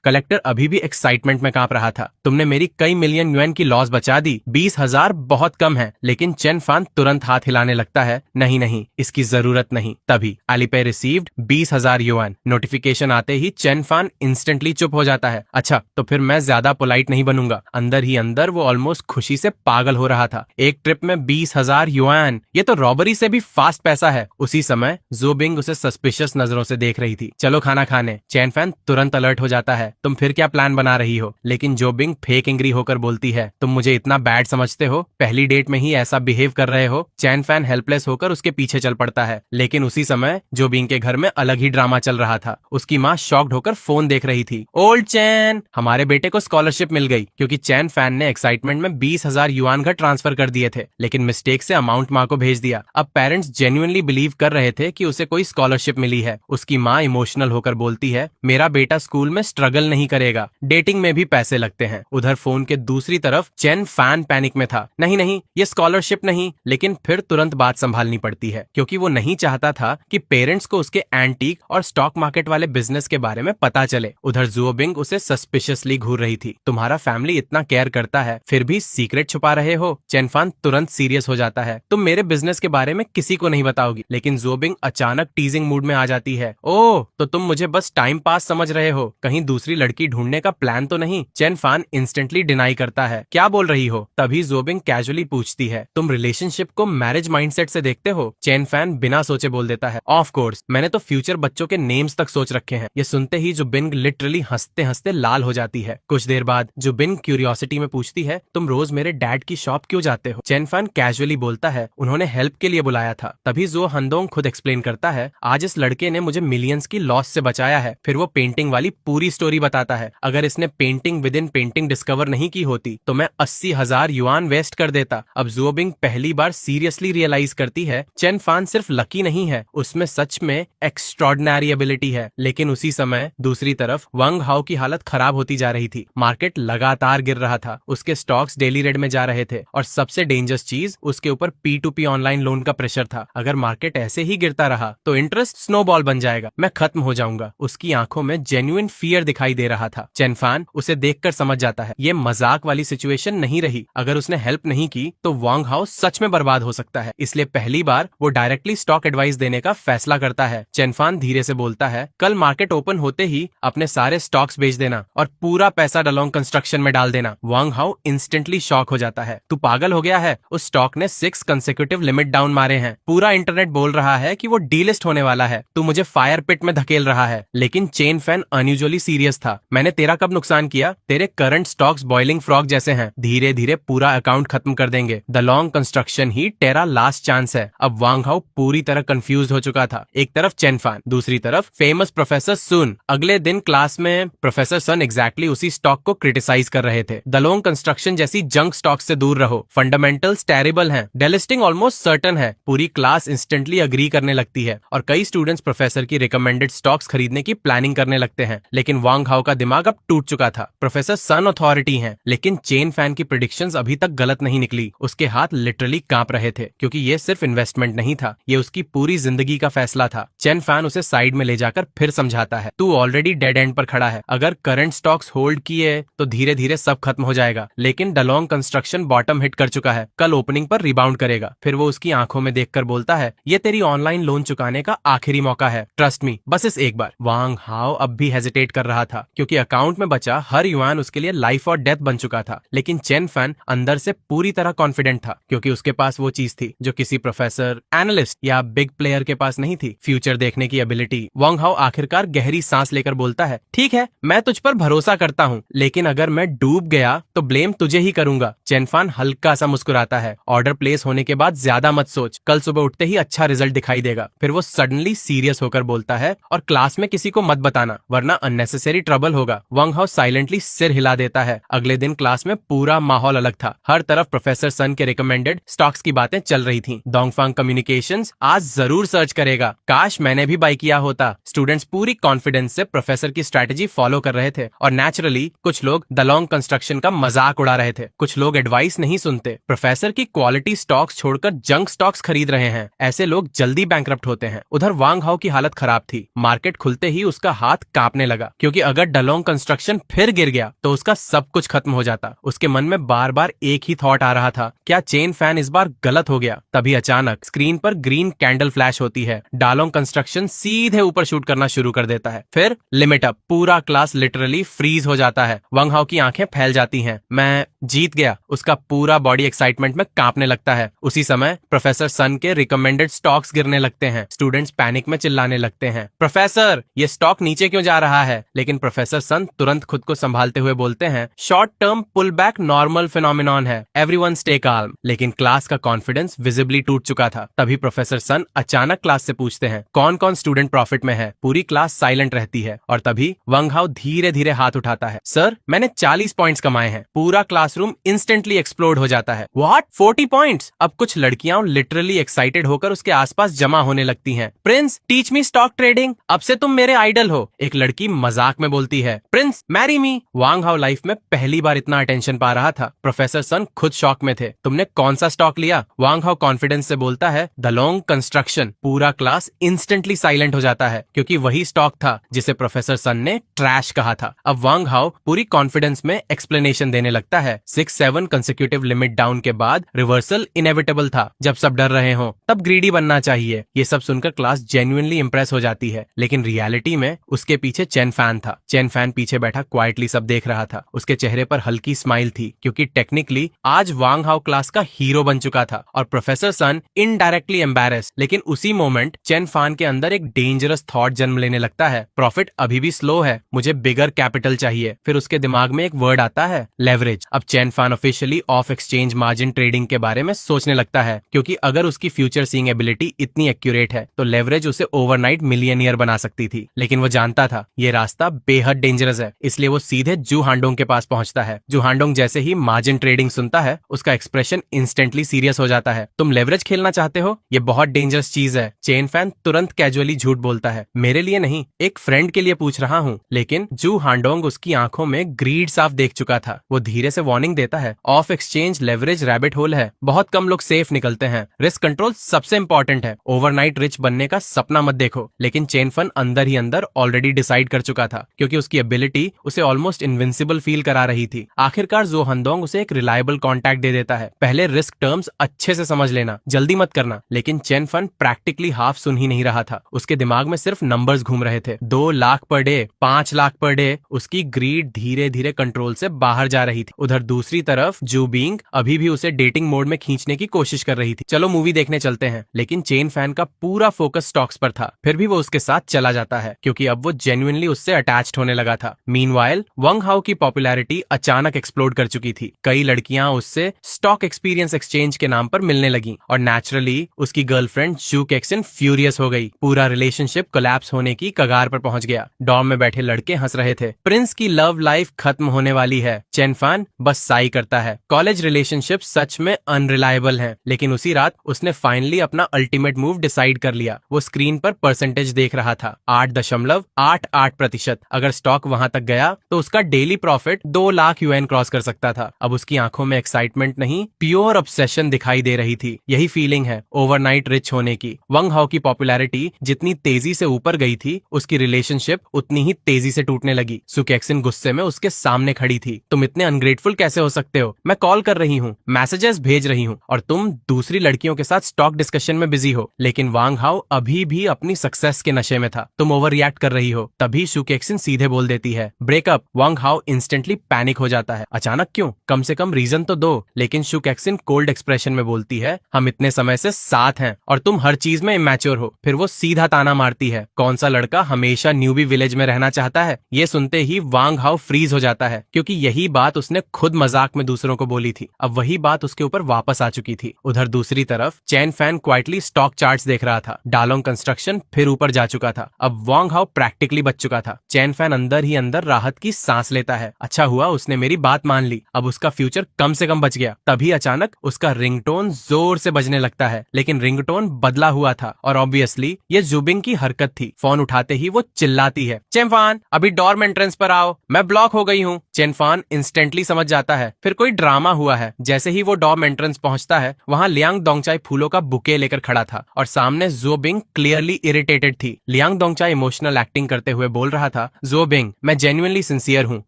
कलेक्टर अभी भी एक्साइटमेंट में कांप रहा था। तुमने मेरी कई मिलियन युएन की लॉस बचा दी, 20,000 बहुत कम है। लेकिन चेन फान तुरंत हाथ हिलाने लगता है, नहीं नहीं इसकी जरूरत नहीं। तभी एलिपे रिसीव्ड 20,000 युएन। नोटिफिकेशन आते ही चेन फान इंस्टेंटली चुप हो जाता है। अच्छा तो फिर मैं ज्यादा पोलाइट नहीं बनूंगा। अंदर ही अंदर वो ऑलमोस्ट खुशी से पागल हो रहा था। एक ट्रिप में 20,000 युएन, ये तो रॉबरी से भी फास्ट पैसा है। उसी समय जुओबिंग उसे सस्पिशियस नजरों से देख रही थी। चलो खाना खाने। चेन फैन तुरंत अलर्ट हो जाता है, तुम फिर क्या प्लान बना रही हो? लेकिन जोबिंग फेक एंग्री होकर बोलती है, तुम मुझे इतना बैड समझते हो? पहली डेट में ही ऐसा बिहेव कर रहे हो? चैन फैन हेल्पलेस होकर उसके पीछे चल पड़ता है। लेकिन उसी समय जोबिंग के घर में अलग ही ड्रामा चल रहा था। उसकी माँ शॉक्ड होकर फोन देख रही थी। ओल्ड चैन, हमारे बेटे को स्कॉलरशिप मिल गई। क्योंकि चैन फैन ने एक्साइटमेंट में 20,000 युआन घर ट्रांसफर कर दिए थे लेकिन मिस्टेक से अमाउंट माँ को भेज दिया। अब पेरेंट्स जेन्युइनली बिलीव कर रहे थे कि उसे कोई स्कॉलरशिप मिली है। उसकी माँ इमोशनल होकर बोलती है, मेरा बेटा स्कूल में स्ट्रगल नहीं करेगा, डेटिंग में भी पैसे लगते हैं। उधर फोन के दूसरी तरफ चेन फैन पैनिक में था, नहीं नहीं ये स्कॉलरशिप नहीं। लेकिन फिर तुरंत बात संभालनी पड़ती है क्योंकि वो नहीं चाहता था कि पेरेंट्स को उसके एंटीक और स्टॉक मार्केट वाले बिजनेस के बारे में पता चले। उधर जुओबिंग उसे सस्पिशियसली घूर रही थी, तुम्हारा फैमिली इतना केयर करता है फिर भी सीक्रेट छुपा रहे हो। चेनफान तुरंत सीरियस हो जाता है, तुम मेरे बिजनेस के बारे में किसी को नहीं बताओगी। लेकिन जुओबिंग अचानक टीजिंग मूड में आ जाती है, ओह तो तुम मुझे बस टाइम पास समझ रहे हो, कहीं दूसरी लड़की ढूंढने का प्लान तो नहीं? चेन फान इंस्टेंटली डिनाई करता है, क्या बोल रही हो? तभी जोबिंग कैजुअली पूछती है, तुम रिलेशनशिप को मैरिज माइंडसेट से देखते हो? चेन फैन बिना सोचे बोल देता है, ऑफ कोर्स, मैंने तो फ्यूचर बच्चों के नेम्स तक सोच रखे हैं। ये सुनते ही जुबिंग लिटरली हंसते हंसते लाल हो जाती है। कुछ देर बाद जुबिंग क्यूरियोसिटी में पूछती है, तुम रोज मेरे डैड की शॉप क्यों जाते हो? चेन फैन कैजुअली बोलता है, उन्होंने हेल्प के लिए बुलाया था। तभी जो हंदोंग खुद एक्सप्लेन करता है, आज इस लड़के ने मुझे मिलियंस की लॉस से बचाया है। फिर वो पेंटिंग वाली पूरी स्टोरी स्टोरी बताता है, अगर इसने painting with in painting discover नहीं की होती तो मैं 80,000 युआन वेस्ट कर देता। अब ज़ुओबिंग पहली बार सीरियसली रियलाइज करती है चेन फान सिर्फ लकी नहीं है, उसमें सच में एक्स्ट्रॉर्डिनरी एबिलिटी है। लेकिन उसी समय दूसरी तरफ वांग हाओ की हालत खराब होती जा रही थी। मार्केट लगातार गिर रहा था, उसके स्टॉक्स डेली रेड में जा रहे थे और सबसे डेंजरस चीज उसके ऊपर P2P ऑनलाइन लोन का प्रेशर था। अगर मार्केट ऐसे ही गिरता रहा तो इंटरेस्ट स्नोबॉल बन जाएगा, मैं खत्म हो जाऊंगा। उसकी आंखों में जेन्युइन फियर दिखाई दे रहा था। चेन फान उसे देखकर समझ जाता है ये मजाक वाली सिचुएशन नहीं रही। अगर उसने हेल्प नहीं की तो वांग हाओ सच में बर्बाद हो सकता है। इसलिए पहली बार वो डायरेक्टली स्टॉक एडवाइस देने का फैसला करता है। चेन फान धीरे से बोलता है, कल मार्केट ओपन होते ही अपने सारे स्टॉक्स बेच देना और पूरा पैसा डलोंग कंस्ट्रक्शन में डाल देना। वांग हाओ इंस्टेंटली शॉक हो जाता है, तू पागल हो गया है? उस स्टॉक ने 6 कंसेक्यूटिव लिमिट डाउन मारे हैं। पूरा इंटरनेट बोल रहा है कि वो डीलिस्ट होने वाला है। तू मुझे फायर पिट में धकेल रहा है। लेकिन चेन फैन अनयूजुअली सीरियस था। मैंने तेरा कब नुकसान किया? तेरे करंट स्टॉक्स बॉइलिंग फ्रॉग जैसे हैं, धीरे धीरे पूरा अकाउंट खत्म कर देंगे। डलोंग कंस्ट्रक्शन ही तेरा लास्ट चांस है। अब वांग हाओ पूरी तरह कंफ्यूज हो चुका था। एक तरफ चेन फान, दूसरी तरफ फेमस प्रोफेसर सुन। अगले दिन क्लास में प्रोफेसर सन एग्जैक्टली उसी स्टॉक को क्रिटिसाइज कर रहे थे। डलोंग कंस्ट्रक्शन जैसी जंक स्टॉक से दूर रहो, फंडामेंटल्स टेरिबल हैं, डेलिस्टिंग ऑलमोस्ट सर्टन है। पूरी क्लास इंस्टेंटली अग्री करने लगती है और कई स्टूडेंट्स प्रोफेसर की रिकमेंडेड स्टॉक्स खरीदने की प्लानिंग करने लगते हैं। लेकिन वांग हाओ का दिमाग अब टूट चुका था। प्रोफेसर सन अथॉरिटी हैं, लेकिन चेन फैन की प्रेडिक्शंस अभी तक गलत नहीं निकली। उसके हाथ लिटरली कांप रहे थे, क्योंकि ये सिर्फ इन्वेस्टमेंट नहीं था, ये उसकी पूरी जिंदगी का फैसला था। चेन फैन उसे साइड में ले जाकर फिर समझाता है, तू ऑलरेडी डेड एंड पर खड़ा है। अगर करंट स्टॉक्स होल्ड किए तो धीरे धीरे सब खत्म हो जाएगा। लेकिन डलोंग कंस्ट्रक्शन बॉटम हिट कर चुका है, कल ओपनिंग पर रिबाउंड करेगा। फिर वो उसकी आंखों में देखकर बोलता है, ये तेरी ऑनलाइन लोन चुकाने का आखिरी मौका है, ट्रस्ट मी, बस इस एक बार। वांग हाओ अब भी हेजिटेट कर रहा था, क्योंकि अकाउंट में बचा हर युआन उसके लिए लाइफ और डेथ बन चुका था। लेकिन चेन फैन अंदर से पूरी तरह कॉन्फिडेंट था, क्योंकि उसके पास वो चीज थी जो किसी प्रोफेसर, एनालिस्ट या बिग प्लेयर के पास नहीं थी, फ्यूचर देखने की एबिलिटी। वांग हाओ आखिरकार गहरी सांस लेकर बोलता है, ठीक है, मैं तुझ पर भरोसा करता हूँ, लेकिन अगर मैं डूब गया तो ब्लेम तुझे ही करूंगा। चेन फैन हल्का सा मुस्कुराता है, ऑर्डर प्लेस होने के बाद ज्यादा मत सोच, कल सुबह उठते ही अच्छा रिजल्ट दिखाई देगा। फिर वो सडनली सीरियस होकर बोलता है, और क्लास में किसी को मत बताना, वरना अननेसेसरी ट्रबल होगा। वांग हाओ साइलेंटली सिर हिला देता है। अगले दिन क्लास में पूरा माहौल अलग था। हर तरफ प्रोफेसर सन के रिकमेंडेड स्टॉक्स की बातें चल रही थी। डोंगफांग कम्युनिकेशंस आज जरूर सर्च करेगा, काश मैंने भी बाय किया होता। स्टूडेंट्स पूरी कॉन्फिडेंस से प्रोफेसर की स्ट्रेटेजी फॉलो कर रहे थे और नेचुरली कुछ लोग डलोंग कंस्ट्रक्शन का मजाक उड़ा रहे थे। कुछ लोग एडवाइस नहीं सुनते, प्रोफेसर की क्वालिटी स्टॉक्स छोड़कर जंक स्टॉक्स खरीद रहे हैं। ऐसे लोग जल्दी बैंकरप्ट होते हैं। उधर वांग हाओ की हालत खराब थी। मार्केट खुलते ही उसका हाथ कांपने लगा, क्योंकि अगर डलोंग कंस्ट्रक्शन फिर गिर गया तो उसका सब कुछ खत्म हो जाता। उसके मन में बार बार एक ही थॉट आ रहा था, क्या चेन फैन इस बार गलत हो गया? तभी अचानक स्क्रीन पर ग्रीन कैंडल फ्लैश होती है। डलोंग कंस्ट्रक्शन सीधे ऊपर शूट करना शुरू कर देता है। फिर लिमिट अप, पूरा क्लास लिटरली फ्रीज हो जाता है। वांग हाओ की आंखें फैल जाती हैं। मैं जीत गया, उसका पूरा बॉडी एक्साइटमेंट में कांपने लगता है। उसी समय प्रोफेसर सन के रिकमेंडेड स्टॉक्स गिरने लगते हैं। स्टूडेंट्स पैनिक में चिल्लाने लगते हैं, प्रोफेसर ये स्टॉक नीचे क्यों जा रहा है? लेकिन प्रोफेसर सन तुरंत खुद को संभालते हुए बोलते हैं, short term pull back normal phenomenon है, एवरीवन स्टे काल्म। लेकिन क्लास का कॉन्फिडेंस विजिबली टूट चुका था। तभी प्रोफेसर सन अचानक क्लास से पूछते हैं, कौन कौन स्टूडेंट प्रॉफिट में है? पूरी क्लास साइलेंट रहती है और तभी वांग हाओ धीरे धीरे हाथ उठाता है, सर मैंने 40 पॉइंट्स कमाए हैं। पूरा क्लासरूम इंस्टेंटली एक्सप्लोड हो जाता है। What, 40 points? अब कुछ लड़कियां लिटरली एक्साइटेड होकर उसके आसपास जमा होने लगती हैं। Prince teach me stock trading, अब से तुम मेरे आइडल हो। एक लड़की मजाक में बोलती है, प्रिंस मैरी मी। वांग हाओ लाइफ में पहली बार इतना अटेंशन पा रहा था। प्रोफेसर सन खुद शॉक में थे। तुमने कौन सा स्टॉक लिया? वांग हाओ कॉन्फिडेंस से बोलता है, डलोंग कंस्ट्रक्शन। पूरा क्लास इंस्टेंटली साइलेंट हो जाता है, क्योंकि वही स्टॉक था जिसे प्रोफेसर सन ने ट्रैश कहा था। अब वांग हाओ पूरी कॉन्फिडेंस में एक्सप्लेनेशन देने लगता है, 6-7 कंसेक्यूटिव लिमिट डाउन के बाद रिवर्सल इनएविटेबल था। जब सब डर रहे हो तब ग्रीडी बनना चाहिए। ये सब सुनकर क्लास जेन्युइनली इंप्रेस हो जाती है। लेकिन रियलिटी में उसके पीछे चेन फैन था। चेन फैन पीछे बैठा क्वाइटली सब देख रहा था। उसके चेहरे पर हल्की स्माइल थी, क्योंकि टेक्निकली आज वांग हाओ क्लास का हीरो बन चुका था और प्रोफेसर सन इनडायरेक्टली एम्बैरेस्ड। लेकिन उसी मोमेंट चेन फैन के अंदर एक डेंजरस थॉट जन्म लेने लगता है, प्रॉफिट अभी भी स्लो है, मुझे बिगर कैपिटल चाहिए। फिर उसके दिमाग में एक वर्ड आता है, लेवरेज। अब Chen fan officially of exchange margin trading के बारे में सोचने लगता है, क्योंकि अगर उसकी फ्यूचर सीइंग एबिलिटी इतनी एक्यूरेट है तो लेवरेज उसे ओवरनाइट मिलियनियर बना सकती थी। लेकिन वो जानता था ये रास्ता बेहद डेंजरस है, इसलिए वो सीधे जू हांडोंग के पास पहुंचता है। जू हांडोंग जैसे ही मार्जिन ट्रेडिंग सुनता है, उसका एक्सप्रेशन इंस्टेंटली सीरियस हो जाता है। तुम लेवरेज खेलना चाहते हो? ये बहुत डेंजरस चीज है। चेन फैन तुरंत कैजुअली झूठ बोलता है, मेरे लिए नहीं, एक फ्रेंड के लिए पूछ रहा हूँ। लेकिन जू हांडोंग उसकी आंखों में ग्रीड साफ देख चुका था। वो धीरे से वार्निंग देता है, of exchange leverage rabbit hole है, बहुत कम लोग सेफ निकलते हैं, रिस्क कंट्रोल सबसे इंपॉर्टेंट है, ओवरनाइट रिच बनने का सपना मत देखो। लेकिन चेन फन अंदर ही अंदर ऑलरेडी डिसाइड कर चुका था, क्योंकि उसकी एबिलिटी उसे ऑलमोस्ट इनविंसिबल फील करा रही थी। आखिरकार जो हांडोंग उसे एक रिलायबल कॉन्टैक्ट दे देता है, पहले रिस्क टर्म्स अच्छे से समझ लेना, जल्दी मत करना। लेकिन चेन फन प्रैक्टिकली हाफ सुन ही नहीं रहा था, उसके दिमाग में सिर्फ नंबर्स घूम रहे थे। 2 lakh per day, 5 lakh per day. उसकी ग्रीड धीरे धीरे कंट्रोल से बाहर जा रही थी। उधर दूसरी तरफ जू बिंग अभी भी उसे डेटिंग मोड में खींचने की कोशिश कर रही थी। चलो मूवी देखने चलते हैं। लेकिन चेन फैन का पूरा फोकस स्टॉक्स पर था। फिर भी वो उसके साथ चला जाता है, क्योंकि अब वो जेन्युइनली उससे अटैच्ड होने लगा था। मीनवाइल वंग हाउ की पॉपुलैरिटी अचानक एक्सप्लोड कर चुकी थी। कई लड़कियां उससे स्टॉक एक्सपीरियंस एक्सचेंज के नाम पर मिलने लगी, और नेचुरली उसकी गर्लफ्रेंड जू केक्सन फ्यूरियस हो गई। पूरा रिलेशनशिप कोलैप्स होने की कगार पर पहुंच गया। डॉर्म में बैठे लड़के हंस रहे थे, प्रिंस की लव लाइफ खत्म होने वाली है। चेन फैन बस साई करता है। कॉलेज रिलेशनशिप सच में अनरिलायबल है। लेकिन उसी रात उसने फाइनली अपना अल्टीमेट मूव डिसाइड कर लिया। वो स्क्रीन पर परसेंटेज देख रहा था, 8.88%। अगर स्टॉक वहां तक गया तो उसका daily profit 2 lakh UN cross कर सकता था। अब उसकी आंखों में एक्साइटमेंट नहीं, प्योर ऑब्सेशन दिखाई दे रही थी। यही फीलिंग है ओवरनाइट रिच होने की। वंग हाउ की पॉपुलैरिटी जितनी तेजी से ऊपर गई थी, उसकी रिलेशनशिप उतनी ही तेजी से टूटने लगी। सू केक्सन गुस्से में उसके सामने खड़ी थी। तुम इतने अनग्रेटफुल कैसे हो सकते हो? मैं कॉल कर रही हूँ, मैसेजेस भेज रही हूँ, और तुम दूसरी लड़कियों के साथ स्टॉक डिस्कशन में बिजी हो। लेकिन वांग हाउ अभी भी अपनी सक्सेस के नशे में था। तुम ओवर रिएक्ट कर रही हो। तभी सू केक्सन सीधे बोल देती है, breakup. Wang how instantly panic हो जाता है। अचानक क्यों? कम से कम रीजन तो दो। लेकिन सू केक्सन कोल्ड एक्सप्रेशन में बोलती है, हम इतने समय से साथ हैं और तुम हर चीज में इमैच्योर हो। फिर वो सीधा ताना मारती है, कौन सा लड़का हमेशा न्यूबी विलेज में रहना चाहता है? ये सुनते ही वांग हाउ फ्रीज हो जाता है, क्योंकि यही बात उसने खुद मजाक में दूसरों को बोली थी। अब वही बात उसके ऊपर वापस आ चुकी थी। उधर दूसरी तरफ chain fan quietly stock charts देख रहा था। डालोंग कंस्ट्रक्शन फिर ऊपर जा चुका था। अब वांग हाउ प्रैक्टिकली बच चुका था। चेन फैन अंदर ही अंदर राहत की सांस लेता है। अच्छा हुआ उसने मेरी बात मान ली, अब उसका फ्यूचर कम से कम बच गया। तभी अचानक उसका रिंगटोन जोर से बजने लगता है। लेकिन रिंगटोन बदला हुआ था, और ऑब्वियसली ये जुबिंग की हरकत थी। फोन उठाते ही वो चिल्लाती है, चेनफान अभी डॉर्म एंट्रेंस पर आओ, मैं ब्लॉक हो गई हूँ। चेनफान इंस्टेंटली समझ जाता है फिर कोई ड्रामा हुआ है। जैसे ही वो डॉर्म एंट्रेंस पहुंचता है, वहाँ लियांग डोंगचाई फूलों का बुके लेकर खड़ा था, और सामने जोबिंग क्लियरली इरिटेटेड थी। लियांग डोंगचाई इमोशनल एक्टिंग करते हुए बोल रहा था, जोबिंग मैं जेन्युइनली सिंसियर हूँ,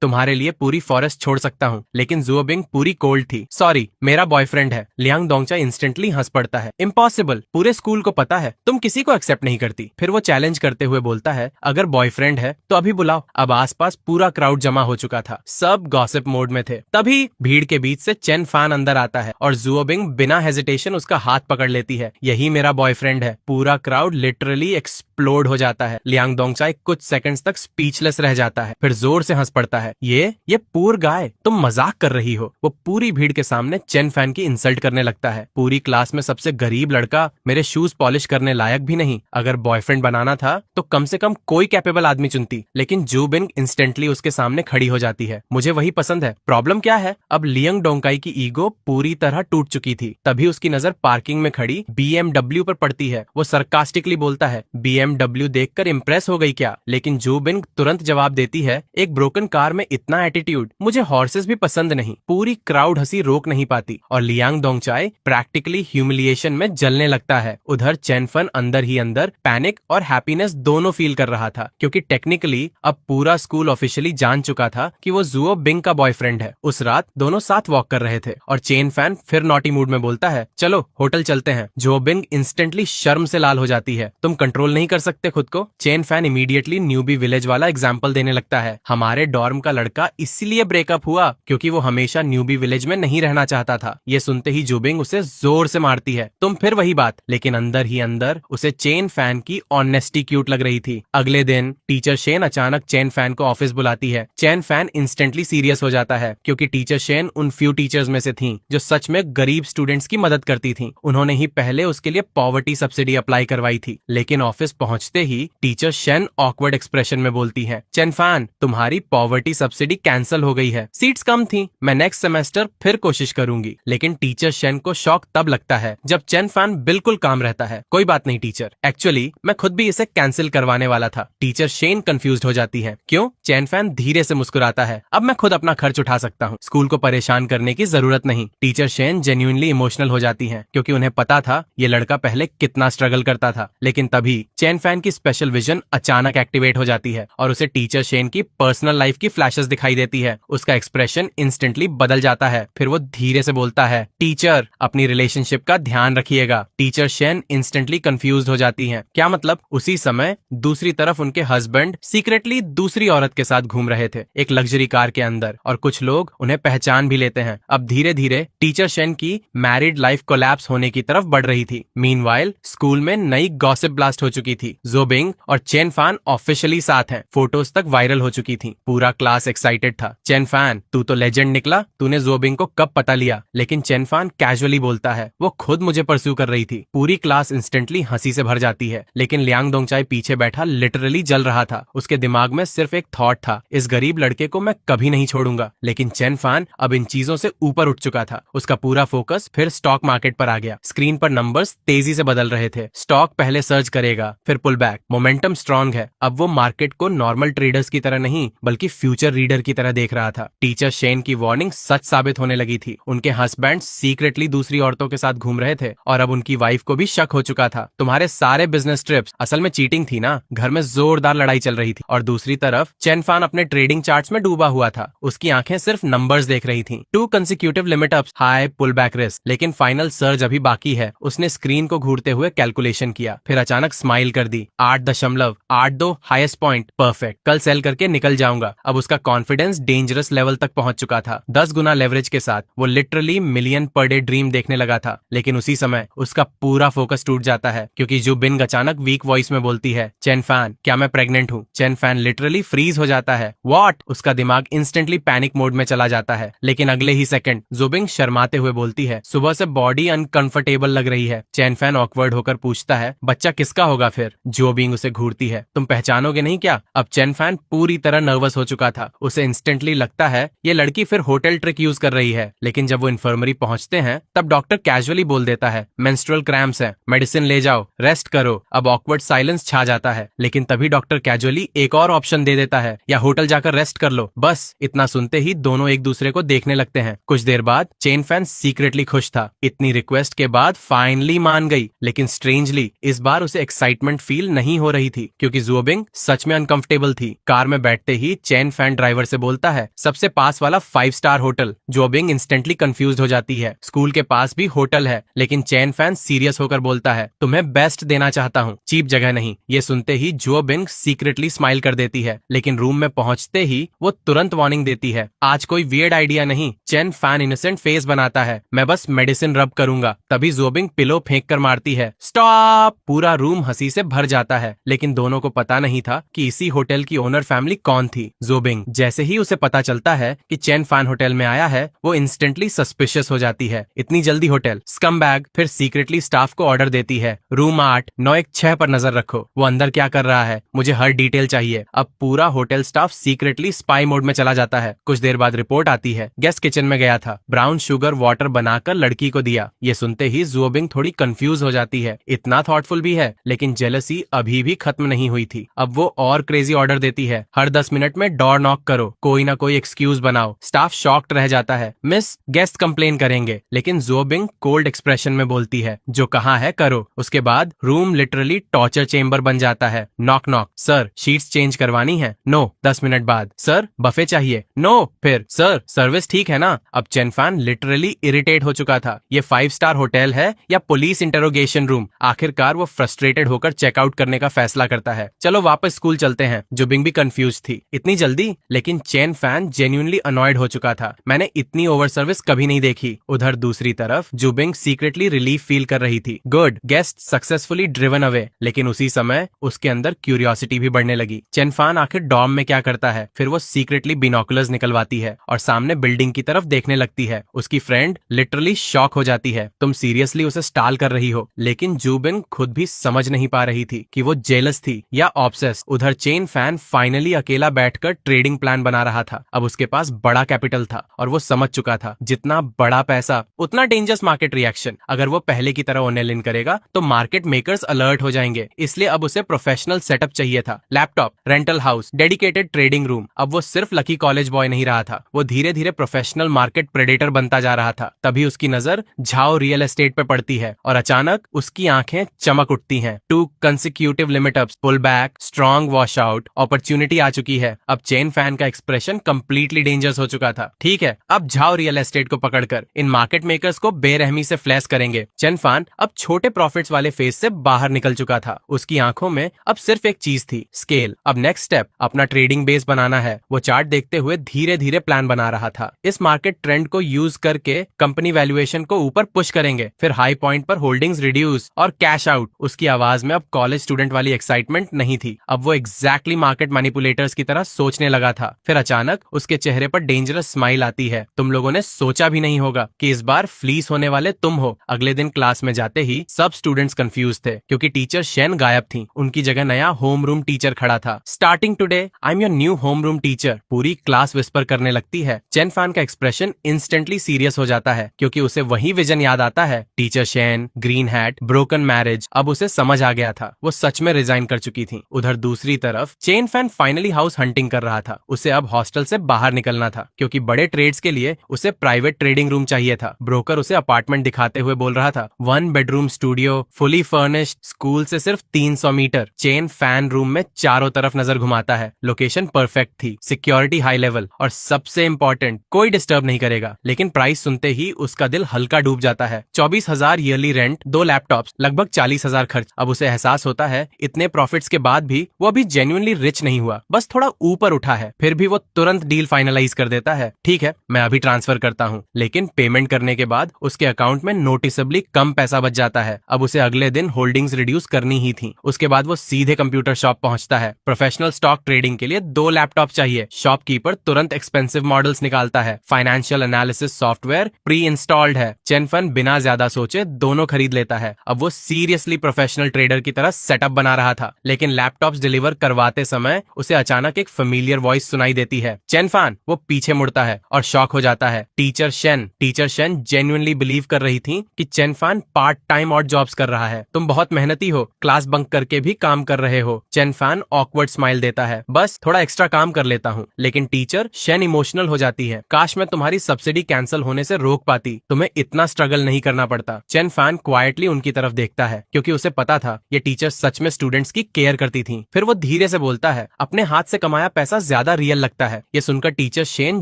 तुम्हारे लिए पूरी फॉरेस्ट छोड़ सकता हूँ। लेकिन जोबिंग पूरी कोल्ड थी, सॉरी मेरा बॉयफ्रेंड है। लियांग डोंगचाई इंस्टेंटली हंस पड़ता है, इम्पॉसिबल, पूरे स्कूल को पता है तुम किसी को एक्सेप्ट नहीं करती। फिर वो चैलेंज करते हुए बोलता है, अगर बॉयफ्रेंड है तो अभी बुलाओ। अब आसपास पूरा क्राउड जमा हो चुका था, सब गॉसिप मोड में थे। तभी भीड़ के बीच से चेन फैन अंदर आता है, और जुओबिंग बिना हेजिटेशन उसका हाथ पकड़ लेती है। यही मेरा बॉयफ्रेंड है। पूरा क्राउड लिटरली एक्सप्लोड हो जाता है। लियांग डोंगचाई कुछ सेकंड्स तक स्पीचलेस रह जाता है, फिर जोर से हंस पड़ता है, ये पूर गाय, तुम मजाक कर रही हो। वो पूरी भीड़ के सामने चेन फैन की इंसल्ट करने लगता है। पूरी क्लास में सबसे गरीब लड़का, मेरे शूज पॉलिश करने लायक भी नहीं। अगर बॉयफ्रेंड बनाना था तो कम से कम कोई कैपेबल आदमी चुनती। लेकिन जुबिंग इंस्टेंटली उसके सामने खड़ी हो जाती है, मुझे वही पसंद है। प्रॉब्लम क्या है? अब लियांग डोंगकाई की ईगो पूरी तरह टूट चुकी थी। तभी उसकी नजर पार्किंग में खड़ी BMW पर पड़ती है। वो सरकास्टिकली बोलता है, BMW देखकर इंप्रेस हो गई क्या? लेकिन जुबिंग तुरंत जवाब देती है, एक ब्रोकन कार में इतना एटीट्यूड, मुझे हॉर्सेस भी पसंद नहीं। पूरी क्राउड हंसी रोक नहीं पाती, और लियांग डोंगचाई प्रैक्टिकली ह्यूमिलिएशन में जलने लगता है। उधर चेनफन अंदर ही अंदर पैनिक और हैप्पीनेस दोनों फील कर रहा था, क्योंकि टेक्निकली अब पूरा स्कूल ऑफिशियली जान चुका था कि वो जुओ बिंग का बॉयफ्रेंड है। उस रात दोनों साथ वॉक कर रहे थे, और चेन फैन फिर नॉटी मूड में बोलता है, चलो होटल चलते हैं। जुओ बिंग इंस्टेंटली शर्म से लाल हो जाती है, तुम कंट्रोल नहीं कर सकते खुद को? Chain fan immediately newbie village वाला एग्जाम्पल देने लगता है, हमारे डॉर्म का लड़का इसलिए ब्रेकअप हुआ क्योंकि वो हमेशा न्यूबी विलेज में नहीं रहना चाहता था। ये सुनते ही जुबिंग उसे जोर से मारती है, तुम फिर वही बात। लेकिन अंदर ही अंदर उसे चेन फैन की ऑनेस्टी क्यूट लग रही थी। अगले दिन टीचर शेन अचानक चेन फैन को ऑफिस बुलाती है। चेन फैन इंस्टेंटली सीरियस हो जाता है, क्योंकि टीचर शेन उन फ्यू टीचर्स में से थी जो सच में गरीब स्टूडेंट्स की मदद करती थी। उन्होंने ही पहले उसके लिए पॉवर्टी सब्सिडी अप्लाई करवाई थी। लेकिन ऑफिस पहुंचते ही टीचर शेन ऑकवर्ड एक्सप्रेशन में बोलती है, चेनफान तुम्हारी पॉवर्टी सब्सिडी कैंसिल हो गई है, सीट्स कम थी, मैं नेक्स्ट सेमेस्टर फिर कोशिश करूंगी। लेकिन टीचर शेन को शॉक तब लगता है जब चेनफान बिल्कुल काम रहता है। कोई बात नहीं टीचर, एक्चुअली मैं खुद भी इसे कैंसिल करवाने वाला था। टीचर शेन कंफ्यूज्ड हो जाती है। क्यों? चेनफान धीरे से मुस्कुराता है, अब मैं खुद अपना खर्च उठा सकता हूँ, स्कूल को परेशान करने की जरूरत नहीं। टीचर शेन जेन्युइनली इमोशनल हो जाती है क्योंकि उन्हें पता था ये लड़का पहले कितना स्ट्रगल करता था। लेकिन तभी चेनफान की स्पेशल विजन अचानक एक्टिवेट हो जाती है और उसे टीचर शेन की पर्सनल लाइफ की फ्लैशेस दिखाई देती है। उसका एक्सप्रेशन इंस्टेंटली बदल जाता है। फिर वो धीरे से बोलता है, टीचर अपनी रिलेशनशिप का ध्यान रखिएगा। टीचर शेन इंस्टेंटली कंफ्यूज हो जाती है। क्या मतलब? उसी समय दूसरी तरफ उनके हस्बैंड सीक्रेटली दूसरी औरत के साथ घूम रहे थे एक लग्जरी कार के अंदर, और कुछ लोग उन्हें पहचान भी लेते हैं। अब धीरे धीरे टीचर शेन की मैरिड लाइफ कोलैप्स होने की तरफ बढ़ रही थी। मीनवाइल स्कूल में नई गॉसिप ब्लास्ट हो चुकी थी। जोबिंग और चेनफान ऑफिशियली साथ हैं। फोटोज तक वायरल हो चुकी थी। पूरा क्लास एक्साइटेड था। चेनफान तू तो लेजेंड निकला, तूने जोबिंग को कब पता लिया? लेकिन चेनफान कैजुअली बोलता है, वो खुद मुझे परस्यू कर रही थी। पूरी क्लास इंस्टेंटली हंसी से भर जाती है। लेकिन लियांग दोंगचाई पीछे बैठा लिटरली जल रहा था। उसके दिमाग में सिर्फ एक थॉट था, इस गरीब लड़के को मैं कभी नहीं छोड़ूंगा। लेकिन चेनफान अब इन चीजों से ऊपर उठ चुका था। उसका पूरा फोकस फिर स्टॉक मार्केट पर आ गया। स्क्रीन पर नंबर्स तेजी से बदल रहे थे। स्टॉक पहले सर्च करेगा, फिर पुल बैक, मोमेंटम स्ट्रांग है। अब वो मार्केट को नॉर्मल ट्रेडर्स की तरह नहीं बल्कि फ्यूचर रीडर की तरह देख रहा था। टीचर शेन की वार्निंग सच साबित होने लगी थी। उनके हस्बैंड सीक्रेटली दूसरी औरतों के साथ घूम रहे थे और अब उनकी वाइफ को भी शक हो चुका था। तुम्हारे सारे बिजनेस ट्रिप्स असल में चीटिंग थी ना। घर में जोरदार लड़ाई चल रही थी और दूसरी तरफ चेनफान अपने ट्रेडिंग चार्ट्स में डूबा हुआ था। उसकी आंखें सिर्फ नंबर्स देख रही थी। 2 consecutive limit ups, high pull back risk, लेकिन फाइनल सर्ज अभी बाकी है। उसने स्क्रीन को घूरते हुए कैलकुलेशन किया, फिर अचानक स्माइल कर दी। 8.82 हाईएस्ट पॉइंट, परफेक्ट, कल सेल करके निकल जाऊंगा। अब उसका कॉन्फिडेंस डेंजरस लेवल तक पहुंच चुका था। 10 गुना लेवरेज के साथ वो literally million per day dream देखने लगा था। लेकिन उसी समय उसका पूरा फोकस टूट जाता है क्योंकि जो बिंग अचानक वीक वॉइस में बोलती है, चेनफान क्या मैं प्रेग्नेंट हूँ? चेनफान लिटरली फ्रीज हो जाता है। व्हाट? उसका दिमाग इंस्टेंटली पैनिक मोड में चला जाता है। लेकिन अगले ही सेकंड जोबिंग शर्माते हुए बोलती है, सुबह से बॉडी अनकंफर्टेबल लग रही है। चेनफान ऑकवर्ड होकर पूछता है, बच्चा किसका होगा फिर? जोबिंग उसे घूरती है, तुम पहचानोगे नहीं क्या? अब चेनफान पूरी तरह नर्वस हो चुका था। उसे इंस्टेंटली लगता है ये लड़की फिर होटल ट्रिक यूज कर रही है। लेकिन जब वो इन्फर्मरी पहुंचते हैं तब डॉक्टर कैजुअली बोल देता है, मेंस्ट्रुअल क्रैम्प्स है, मेडिसिन ले जाओ, रेस्ट करो। अब ऑकवर्ड साइलेंस छा जाता है। लेकिन तभी डॉक्टर कैजुअली एक और ऑप्शन दे देता है, या होटल जाकर रेस्ट कर लो। बस इतना सुनते ही दोनों एक दूसरे को देखने लगते हैं। कुछ देर बाद चेनफान सीक्रेटली खुश था। इतनी रिक्वेस्ट के बाद फाइनली मान गई। लेकिन स्ट्रेंजली इस बार उसे एक्साइटमेंट फील नहीं हो रही थी क्योंकि जोबिंग सच में अनकंफर्टेबल थी। कार में बैठते ही चेनफान ड्राइवर से बोलता है, सबसे पास वाला 5 स्टार होटल। जोबिंग इंस्टेंटली कंफ्यूज हो जाती है। स्कूल के पास भी होटल है। लेकिन चेनफान सीरियस होकर बोलता है, तुम्हें बेस्ट देना चाहता हूँ, चीप जगह नहीं। ये सुनते ही जोबिंग सीक्रेटली स्माइल कर देती है। लेकिन रूम में पहुंचते ही वो तुरंत वार्निंग देती है, आज कोई वियर्ड आइडिया नहीं। चेनफान इनोसेंट फेस बनाता है, मैं बस मेडिसिन रब करूंगा। तभी जोबिंग पिलो फेंक कर मारती है, स्टॉप। पूरा रूम हंसी से भर जाता है। लेकिन दोनों को पता नहीं था कि इसी होटल की ओनर फैमिली कौन थी। जोबिंग जैसे ही उसे पता चलता है कि चेनफान होटल में आया है, वो इंस्टेंटली सस्पिशियस हो जाती है। इतनी जल्दी होटल? स्कमबैग। फिर सीक्रेटली स्टाफ को ऑर्डर देती है, रूम 8 916 पर नजर रखो। वो अंदर क्या कर रहा है, मुझे हर डिटेल चाहिए। अब पूरा hotel staff secretly spy mode में चला जाता है। कुछ देर बाद रिपोर्ट आती है, गेस्ट किचन में गया था, ब्राउन शुगर वाटर बनाकर लड़की को दिया। ये सुनते ही जोबिंग थोड़ी कंफ्यूज हो जाती है। इतना थॉटफुल भी है, लेकिन जेलसी अभी भी खत्म नहीं हुई थी। अब वो और क्रेजी ऑर्डर देती है, हर 10 मिनट में डोर नॉक करो, कोई ना कोई एक्सक्यूज बनाओ। स्टाफ शॉक्ड रह जाता है, मिस गेस्ट कंप्लेन करेंगे। लेकिन जोबिंग कोल्ड एक्सप्रेशन में बोलती है, जो कहा है करो। उसके बाद रूम लिटरली टॉर्चर चेंबर बन जाता है। Knock knock, sir sheets change करवानी है? नो। 10 मिनट बाद, सर बफे चाहिए? नो। फिर, सर सर्विस ठीक है ना? अब चेनफान लिटरली इरिटेट हो चुका था। ये 5 स्टार होटल है या पुलिस इंटरोगेशन रूम? आखिरकार वो फ्रस्ट्रेटेड होकर चेकआउट करने का फैसला करता है, चलो वापस स्कूल चलते हैं। जोबिंग भी कंफ्यूज थी, इतनी जल्दी? लेकिन चेनफान जेन्युइनली अनॉयड हो चुका था, मैंने इतनी ओवर सर्विस कभी नहीं देखी। उधर दूसरी तरफ जोबिंग सीक्रेटली रिलीफ फील कर रही थी। Good, guest successfully driven away. लेकिन उसी समय उसके अंदर क्यूरियोसिटी भी बढ़ने लगी। चेनफान आखिर डॉर्म में क्या करता है? फिर वो सीक्रेटली बिनोकुलर्स निकलवाती है और सामने बिल्डिंग की तरफ देखने लगती है। उसकी फ्रेंड लिटरली शॉक हो जाती है, तुम सीरियसली उसे स्टाल कर रही हो? लेकिन जोबिंग खुद भी समझ नहीं पा रही रही थी कि वो जेलस थी या ऑब्सेस्ड। उधर चेन फैन फाइनली अकेला बैठकर ट्रेडिंग प्लान बना रहा था। अब उसके पास बड़ा कैपिटल था और वो समझ चुका था जितना बड़ा पैसा उतना डेंजरस मार्केट रिएक्शन। अगर वो पहले की तरह ओनेलिन करेगा तो मार्केट मेकर्स अलर्ट हो जाएंगे, इसलिए अब उसे प्रोफेशनल सेटअप चाहिए था। Laptop, rental house, dedicated trading room. अब वो सिर्फ लकी कॉलेज बॉय नहीं रहा था, वो धीरे धीरे प्रोफेशनल मार्केट प्रेडेटर बनता जा रहा था। तभी उसकी नजर झाओ रियल एस्टेट पे पड़ती है और अचानक उसकी आंखें चमक उठती हैं। 2 consecutive limit ups, pull back, strong wash out, opportunity आ चुकी है। अब चेन फैन का एक्सप्रेशन कंप्लीटली डेंजरस हो चुका था। ठीक है, अब झाओ रियल एस्टेट को पकड़कर इन मार्केट मेकर्स को बेरहमी से फ्लैश करेंगे। चेन फैन अब छोटे प्रॉफिट्स वाले फेज से बाहर निकल चुका था। उसकी आंखों में अब सिर्फ एक चीज थी, स्केल। अब नेक्स्ट स्टेप अपना ट्रेडिंग बेस बनाना है। वो चार्ट देखते हुए धीरे धीरे प्लान बना रहा था। इस मार्केट ट्रेंड को यूज करके कंपनी वैल्यूएशन को ऊपर पुश करेंगे, फिर हाई पॉइंट पर होल्डिंग्स रिड्यूस और कैश आउट। उसकी आवाज में अब कॉलेज स्टूडेंट वाली एक्साइटमेंट नहीं थी, अब वो एग्जैक्टली मार्केट मैनिपुलेटर्स की तरह सोचने लगा था। फिर अचानक उसके चेहरे पर डेंजरस स्माइल आती है। तुम लोगों ने सोचा भी नहीं होगा कि इस बार फ्लीस होने वाले तुम हो। अगले दिन क्लास में जाते ही सब स्टूडेंट्स कंफ्यूज थे क्योंकि टीचर शेन गायब थी। उनकी जगह नया होम रूम टीचर खड़ा था। Starting today I am your new home room teacher. पूरी क्लास विस्पर करने लगती है। चेन फैन का एक्सप्रेशन इंस्टेंटली सीरियस हो जाता है क्योंकि उसे वही विजन याद आता है। Teacher Shane, green hat, broken marriage. अब उसे समझ आ गया था, वो सच में रिजाइन कर चुकी थी। उधर दूसरी तरफ chain fan finally house hunting कर रहा था। उसे अब हॉस्टल से बाहर निकलना था क्योंकि बड़े ट्रेड्स के लिए उसे प्राइवेट ट्रेडिंग रूम चाहिए था। ब्रोकर उसे अपार्टमेंट दिखाते हुए बोल रहा था, 1 bedroom studio, fully furnished, school से सिर्फ 300 मीटर। चेन फैन रूम में चारों तरफ नजर घुमाता है। लोकेशन परफेक्ट थी, सिक्योरिटी हाई लेवल और सबसे इंपॉर्टेंट, कोई डिस्टर्ब नहीं करेगा। लेकिन प्राइस सुनते ही उसका दिल हल्का डूब जाता है। 24,000 ईयरली रेंट, 2 लैपटॉप्स, लगभग 40,000 खर्च। अब उसे एहसास होता है इतने प्रॉफिट्स के बाद भी वो अभी जेन्युइनली रिच नहीं हुआ, बस थोड़ा ऊपर उठा है। फिर भी वो तुरंत डील फाइनलाइज कर देता है। ठीक है, मैं अभी ट्रांसफर करता हूँ। लेकिन पेमेंट करने के बाद उसके अकाउंट में नोटिसेबली कम पैसा बच जाता है। अब उसे अगले दिन होल्डिंग्स रिड्यूस करनी ही थी। उसके बाद वो सीधे कंप्यूटर शॉप पहुंचता है। प्रोफेशनल स्टॉक ट्रेडिंग के लिए 2 लैपटॉप चाहिए। शॉपकीपर तुरंत एक्सपेंसिव मॉडल्स निकालता है। Financial analysis software pre installed है। चेन फैन बिना ज्यादा सोचे दोनों खरीद लेता है। अब वो सीरियसली प्रोफेशनल ट्रेडर की तरह सेटअप बना रहा था। लेकिन लैपटॉप्स डिलीवर करवाते समय उसे अचानक एक फेमिलियर वॉइस सुनाई देती है। चेन फैन वो पीछे मुड़ता है और शॉक हो जाता है। टीचर शेन जेन्युइनली बिलीव कर रही थी कि चेन फैन पार्ट टाइम और जॉब्स कर रहा है। तुम बहुत मेहनती हो, क्लास बंक करके भी काम कर रहे हो। चेन फैन ऑकवर्ड स्माइल देता है, बस थोड़ा एक्स्ट्रा काम कर लेता हूँ। लेकिन टीचर शेन इमोशनल हो जाती है। काश मैं तुम्हारी सब्सिडी कैंसिल होने से रोक पाती, तुम्हें इतना स्ट्रगल नहीं करना पड़ता। चेन फैन क्वाइटली उनकी तरफ देखता है क्योंकि उसे पता था ये टीचर सच में स्टूडेंट्स की केयर करती थी। फिर वो धीरे से बोलता है, अपने हाथ से कमाया पैसा ज्यादा रियल लगता है। ये सुनकर teacher Shane